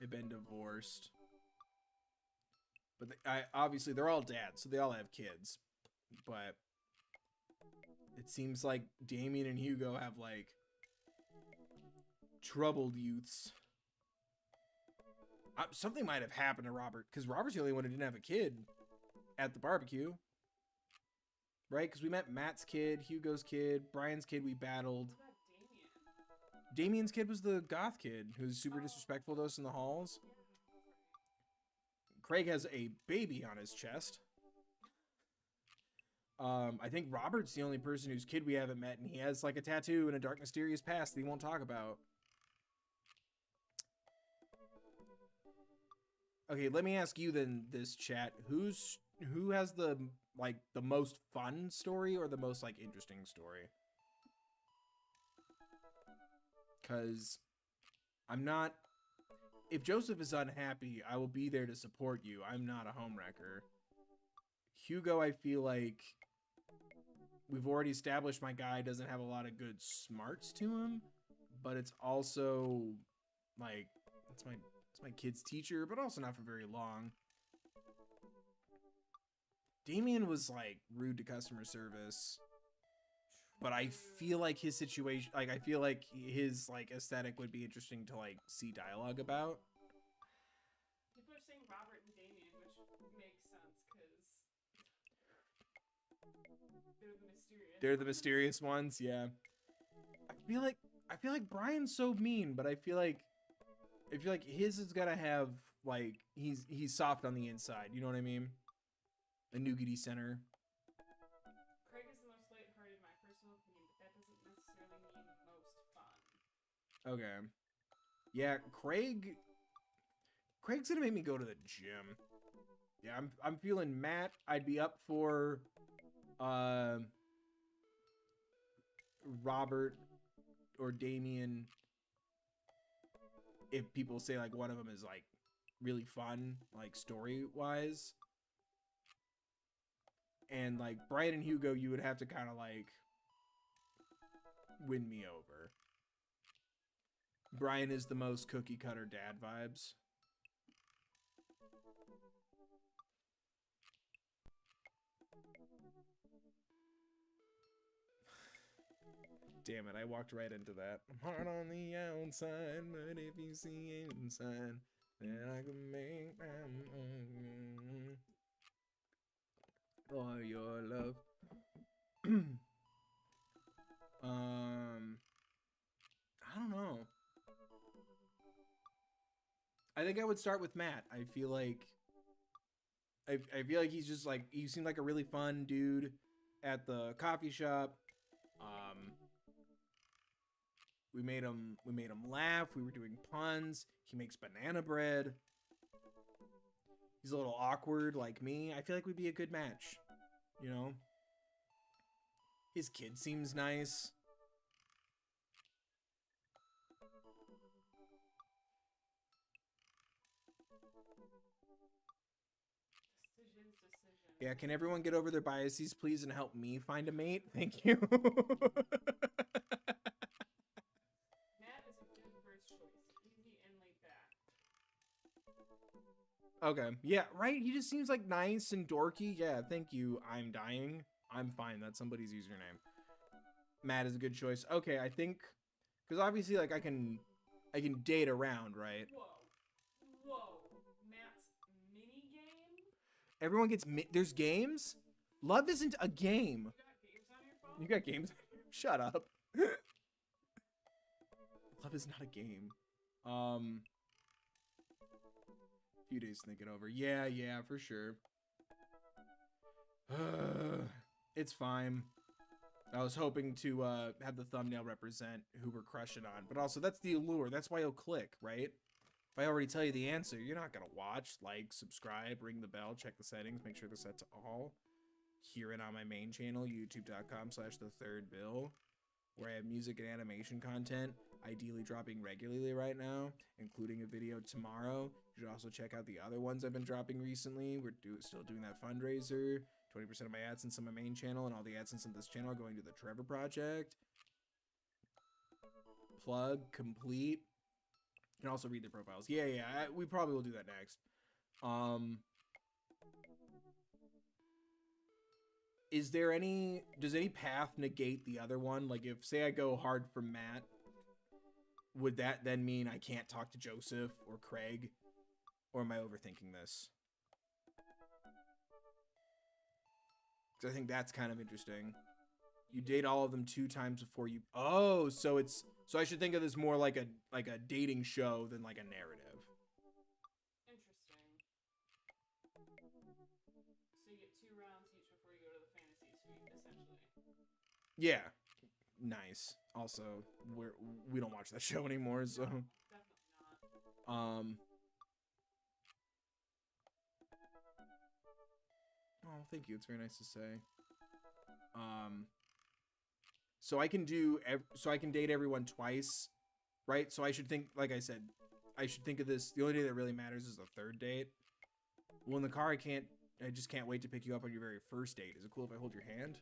have been divorced. But obviously, they're all dads, so they all have kids. But it seems like Damien and Hugo have, like, troubled youths. Something might have happened to Robert, because Robert's the only one who didn't have a kid at the barbecue. right? Because we met Matt's kid, Hugo's kid, Brian's kid we battled. What about Damien? Damien's kid was the goth kid who's super disrespectful to us in the halls. Yeah, that's right. Craig has a baby on his chest. I think Robert's the only person whose kid we haven't met, and he has like a tattoo and a dark, mysterious past that he won't talk about. Okay, let me ask you then, this chat, who has the most fun story or the most like interesting story? Cause I'm not. If Joseph is unhappy, I will be there to support you. I'm not a homewrecker. Hugo, I feel like we've already established my guy doesn't have a lot of good smarts to him, but it's also like it's my kid's teacher, but also not for very long. Damien was like rude to customer service, but I feel like his situation, like I feel like his like aesthetic would be interesting to like see dialogue about. People are saying Robert and Damien, which makes sense because they're the mysterious. They're the mysterious ones, yeah. I feel like Brian's so mean, but I feel like his is gonna have like he's soft on the inside. You know what I mean? A nougaty center. Craig is the most lighthearted in my personal opinion, but that doesn't necessarily mean most fun. Okay. Yeah, Craig's gonna make me go to the gym. Yeah, I'm feeling Matt. I'd be up for Robert or Damien if people say like one of them is like really fun, like story wise. And like Brian and Hugo, you would have to kind of like win me over. Brian is the most cookie cutter dad vibes. Damn it, I walked right into that. I'm hard on the outside, but if you see inside, then I can make them all your love. I don't know. I think I would start with Matt. I feel like he's just like, he seemed like a really fun dude at the coffee shop. We made him laugh. We were doing puns. He makes banana bread. He's a little awkward like me. I feel like we'd be a good match, you know? His kid seems nice. Decision. Yeah, can everyone get over their biases, please, and help me find a mate? Thank you. Matt is a good first choice. Easy and laid back. Okay. Yeah, right? He just seems like nice and dorky. Yeah, thank you. I'm dying. I'm fine. That's somebody's username. Matt is a good choice. Okay, I think... Because obviously, like, I can date around, right? Whoa. Matt's mini game? Everyone gets... There's games? Love isn't a game. You got games on your phone? You got games? Shut up. Love is not a game. Few days to think it over. Yeah, for sure. It's fine. I was hoping to have the thumbnail represent who we're crushing on, but also that's the allure. That's why you'll click, right? If I already tell you the answer, you're not gonna watch, like, subscribe, ring the bell, check the settings, make sure they're set to all. Hear it on my main channel, youtube.com/thethirdbill, where I have music and animation content, ideally dropping regularly right now, including a video tomorrow. You should also check out the other ones I've been dropping recently. We're still doing that fundraiser. 20% of my AdSense on my main channel, and all the AdSense on this channel are going to the Trevor project. Plug complete. You can also read their profiles. Yeah, we probably will do that next. Does any path negate the other one? Like, if, say I go hard for Matt, would that then mean I can't talk to Joseph or Craig? Or am I overthinking this? 'Cause I think that's kind of interesting. You date all of them 2 times before you. Oh, so I should think of this more like a dating show than like a narrative. Interesting. So you get 2 rounds each before you go to the fantasy suite, essentially. Yeah, nice. Also, we don't watch that show anymore, so. No, definitely not. Oh, thank you. It's very nice to say. So I can date everyone twice, right? So I should think, like I said, I should think of this. The only day that really matters is the 3rd date. Well, in the car, I just can't wait to pick you up on your very first date. Is it cool if I hold your hand?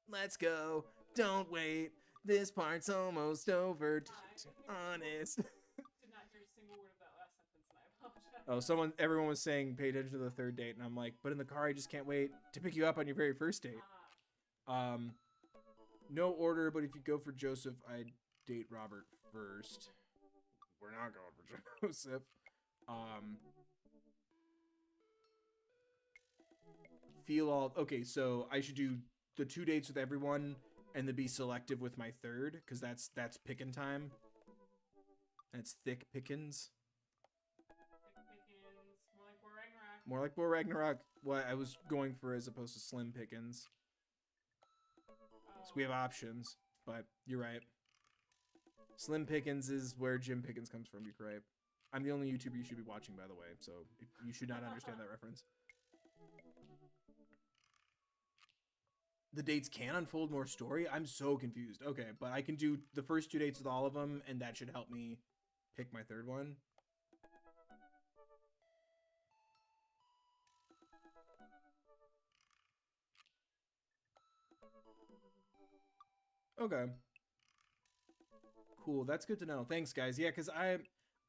Let's go. Don't wait. This part's almost over. Honest. Did not hear a single word of that last sentence, and I apologize. Oh, everyone was saying pay attention to the 3rd date, and I'm like, but in the car, I just can't wait to pick you up on your very first date. No order, but if you go for Joseph, I'd date Robert first. We're not going for Joseph. Okay, so I should do the 2 dates with everyone and then be selective with my 3rd, because that's pickin' time. That's thick pickins. More like War Ragnarok. More like War Ragnarok. What I was going for as opposed to slim pickins. So we have options, but you're right. Slim Pickens is where Jim Pickens comes from. You're right. I'm the only YouTuber you should be watching, by the way, so you should not understand that reference. The dates can unfold more story? I'm so confused. Okay, but I can do the first 2 dates with all of them, and that should help me pick my 3rd one. Okay. Cool. That's good to know. Thanks, guys. Yeah, because I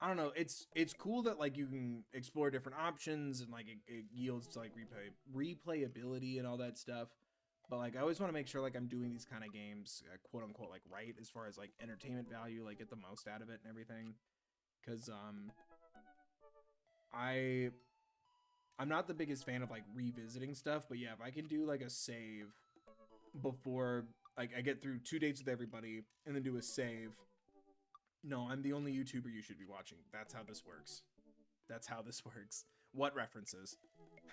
don't know. It's cool that like you can explore different options and like it yields like replayability and all that stuff. But like I always want to make sure like I'm doing these kind of games quote unquote like right as far as like entertainment value, like get the most out of it and everything. Because I'm not the biggest fan of like revisiting stuff, but yeah, if I can do like a save before like I get through 2 dates with everybody and then do a save. No, I'm the only YouTuber you should be watching. That's how this works. That's how this works. What references?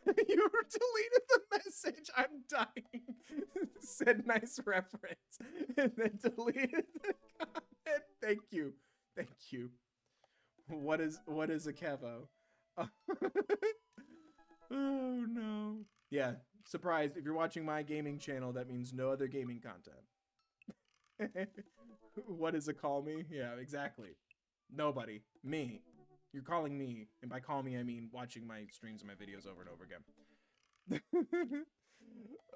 You deleted the message. I'm dying. Said nice reference. And then deleted the comment. Thank you. Thank you. What is a Kevo? Oh no. Yeah, surprise. If you're watching my gaming channel, that means no other gaming content. What is a call me? Yeah, exactly. Nobody. Me. You're calling me. And by call me, I mean watching my streams and my videos over and over again.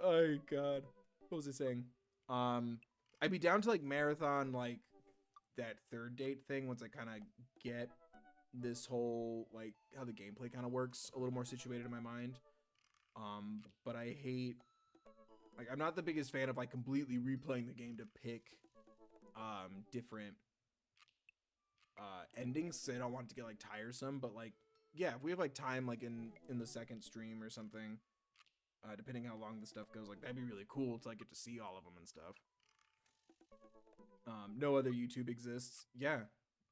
Oh god. What was I saying? I'd be down to like marathon like that 3rd date thing once I kind of get this whole like how the gameplay kind of works a little more situated in my mind. But I hate like I'm not the biggest fan of like completely replaying the game to pick different endings, so I don't want it to get like tiresome. But like yeah, if we have like time like in the 2nd stream or something, depending how long the stuff goes, like that'd be really cool to like get to see all of them and stuff. No other YouTube exists. Yeah,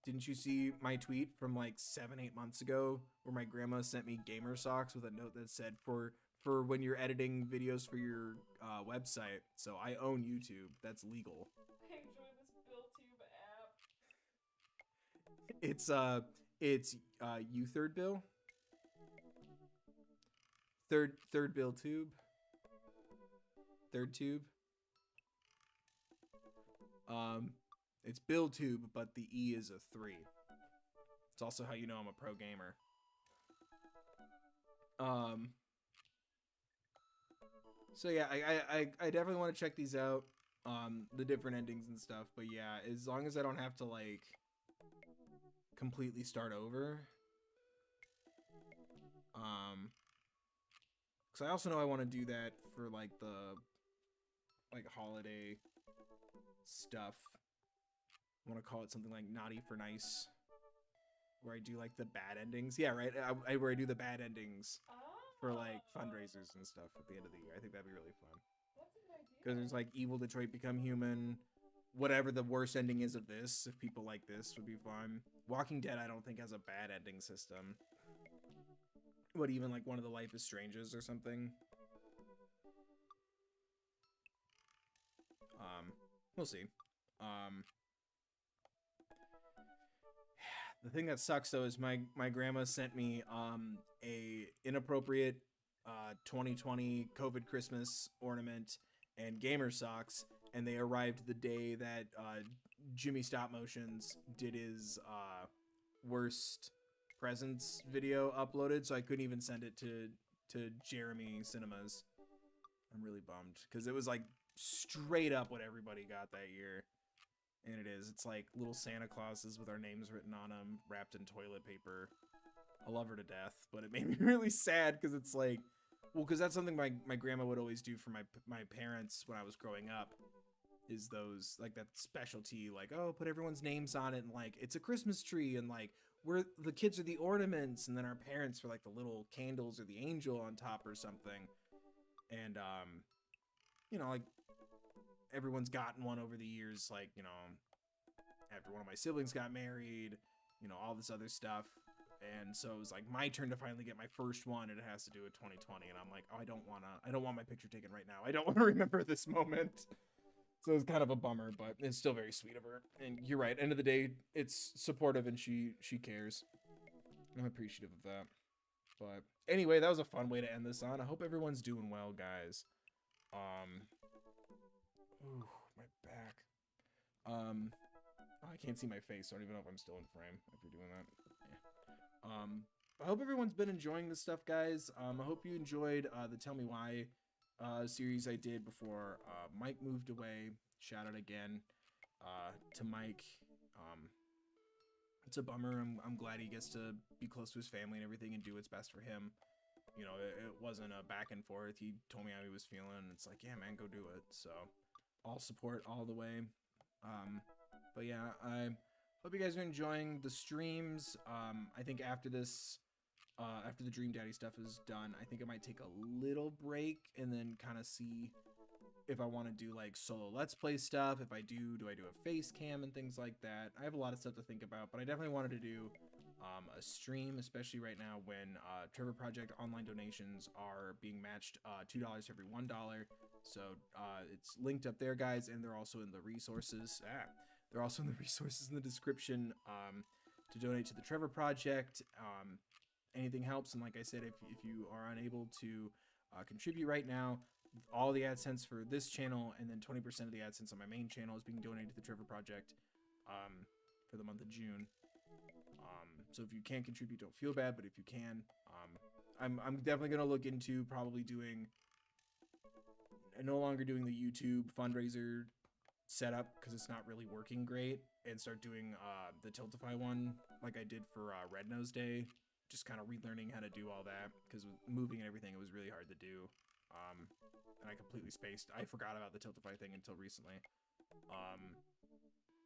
didn't you see my tweet from like 7-8 months ago where my grandma sent me gamer socks with a note that said for when you're editing videos for your website? So I own YouTube. That's legal. I enjoy this BillTube app. It's you third bill. Third bill tube. Third tube. It's Bill Tube, but the E is a 3. It's also how you know I'm a pro gamer. So yeah, I definitely want to check these out. The different endings and stuff. But yeah, as long as I don't have to like completely start over. Because I also know I want to do that for like the holiday stuff. I want to call it something like Naughty for Nice, where I do like the bad endings. Yeah, right. Where I do the bad endings for like fundraisers and stuff at the end of the year. I think that'd be really fun. That's a good idea. Because there's like Evil Detroit Become Human, whatever the worst ending is of this, if people like this, would be fun. Walking Dead, I don't think has a bad ending system. What, even like one of the Life is Stranges or something? We'll see. The thing that sucks though is my grandma sent me a inappropriate 2020 COVID Christmas ornament and gamer socks, and they arrived the day that Jimmy Stop Motions did his worst presents video uploaded, so I couldn't even send it to Jeremy Cinemas. I'm really bummed because it was like straight up what everybody got that year. And it is. It's like little Santa Clauses with our names written on them, wrapped in toilet paper. I love her to death, but it made me really sad because it's like, well, because that's something my grandma would always do for my parents when I was growing up, is those, like, that specialty, like, oh, put everyone's names on it, and like, it's a Christmas tree, and like, the kids are the ornaments, and then our parents were like the little candles or the angel on top or something. And, you know, like, everyone's gotten one over the years, like, you know, after one of my siblings got married, you know, all this other stuff. And so it was like my turn to finally get my first one, and it has to do with 2020. And I'm like, oh, I don't want my picture taken right now. I don't want to remember this moment. So it's kind of a bummer, but it's still very sweet of her. And you're right, end of the day, it's supportive and she cares. I'm appreciative of that. But anyway, that was a fun way to end this on. I hope everyone's doing well, guys. Ooh, my back. Oh, I can't see my face, so I don't even know if I'm still in frame after doing that. Yeah. I hope everyone's been enjoying this stuff, guys. I hope you enjoyed the Tell Me Why series I did before Mike moved away. Shout out again to Mike. It's a bummer. I'm glad he gets to be close to his family and everything and do what's best for him. You know, it wasn't a back and forth. He told me how he was feeling. It's like, yeah, man, go do it. So all support all the way. But yeah, I hope you guys are enjoying the streams. I think after this, after the Dream Daddy stuff is done, I think I might take a little break and then kind of see if I want to do like solo Let's Play stuff. If I do I do a face cam and things like that? I have a lot of stuff to think about, but I definitely wanted to do a stream, especially right now when Trevor Project online donations are being matched $2 for every $1. So it's linked up there, guys, and they're also in the resources. They're also in the resources in the description to donate to the Trevor Project. Anything helps, and like I said, if you are unable to contribute right now, all the AdSense for this channel and then 20% of the AdSense on my main channel is being donated to the Trevor Project for the month of June. So if you can't contribute, don't feel bad, but if you can, I'm definitely gonna look into probably no longer doing the YouTube fundraiser setup because it's not really working great, and start doing the Tiltify one like I did for Red Nose Day. Just kind of relearning how to do all that because with moving and everything, it was really hard to do. And I completely spaced. I forgot about the Tiltify thing until recently.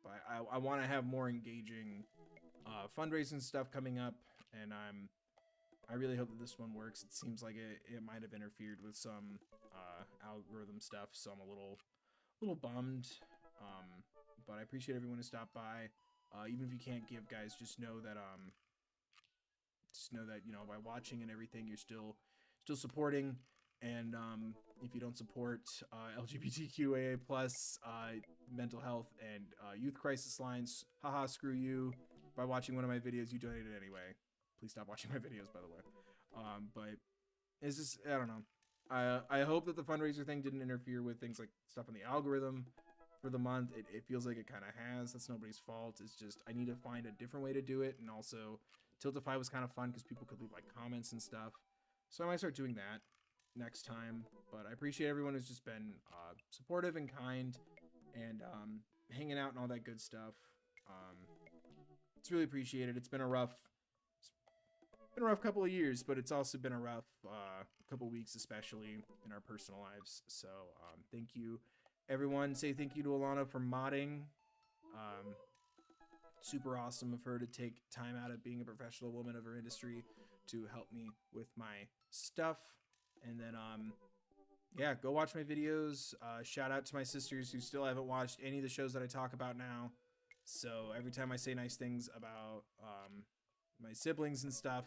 But I want to have more engaging fundraising stuff coming up, and I really hope that this one works. It seems like it might have interfered with some algorithm stuff, so I'm a little bummed. But I appreciate everyone who stopped by. Even if you can't give, guys, just know that you know, by watching and everything, you're still supporting. And if you don't support LGBTQIA plus mental health and youth crisis lines, haha, screw you. By watching one of my videos, you donated anyway. Please stop watching my videos, by the way. But it's just, I don't know. I hope that the fundraiser thing didn't interfere with things like stuff on the algorithm for the month. It feels like it kind of has. That's nobody's fault. It's just I need to find a different way to do it. And also, Tiltify was kind of fun because people could leave like comments and stuff. So I might start doing that next time. But I appreciate everyone who's just been supportive and kind and hanging out and all that good stuff. It's really appreciated. It's been a rough couple of years, but it's also been a rough couple weeks, especially in our personal lives. So thank you, everyone. Say thank you to Alana for modding. Super awesome of her to take time out of being a professional woman of her industry to help me with my stuff. And then, yeah, go watch my videos. Shout out to my sisters who still haven't watched any of the shows that I talk about now. So every time I say nice things about my siblings and stuff,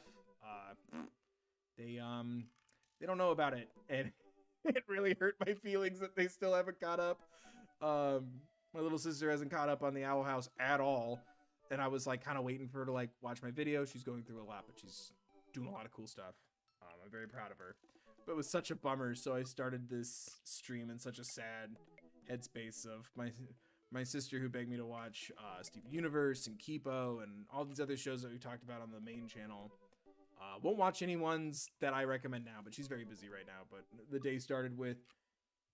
they don't know about it, and it really hurt my feelings that they still haven't caught up. My little sister hasn't caught up on the Owl House at all, and I was like kind of waiting for her to like watch my video. She's going through a lot, but she's doing a lot of cool stuff. I'm very proud of her. But it was such a bummer, so I started this stream in such a sad headspace of my sister who begged me to watch Steven Universe and Kipo and all these other shows that we talked about on the main channel. Won't watch any ones that I recommend now, but she's very busy right now. But the day started with,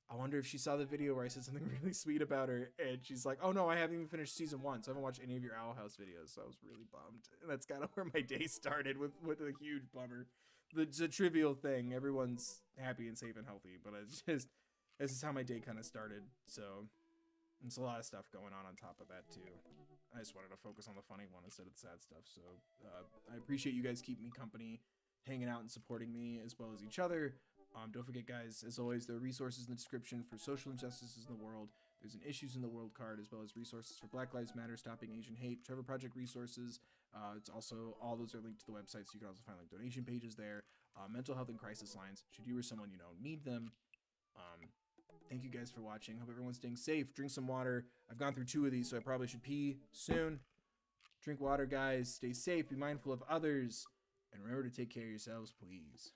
I wonder if she saw the video where I said something really sweet about her, and she's like, oh no, I haven't even finished season 1, so I haven't watched any of your Owl House videos, so I was really bummed. And that's kind of where my day started, with a huge bummer. It's a trivial thing. Everyone's happy and safe and healthy, but it's just, this is how my day kind of started. So there's a lot of stuff going on top of that too. I just wanted to focus on the funny one instead of the sad stuff. So I appreciate you guys keeping me company, hanging out and supporting me as well as each other. Don't forget, guys, as always, there are resources in the description for social injustices in the world. There's an Issues in the World card, as well as resources for Black Lives Matter, Stopping Asian Hate, Trevor Project resources. It's also, all those are linked to the website, so you can also find like donation pages there. Mental health and crisis lines, should you or someone you know need them. Thank you guys for watching. Hope everyone's staying safe. Drink some water. I've gone through 2 of these, so I probably should pee soon. Drink water, guys. Stay safe. Be mindful of others. And remember to take care of yourselves, please.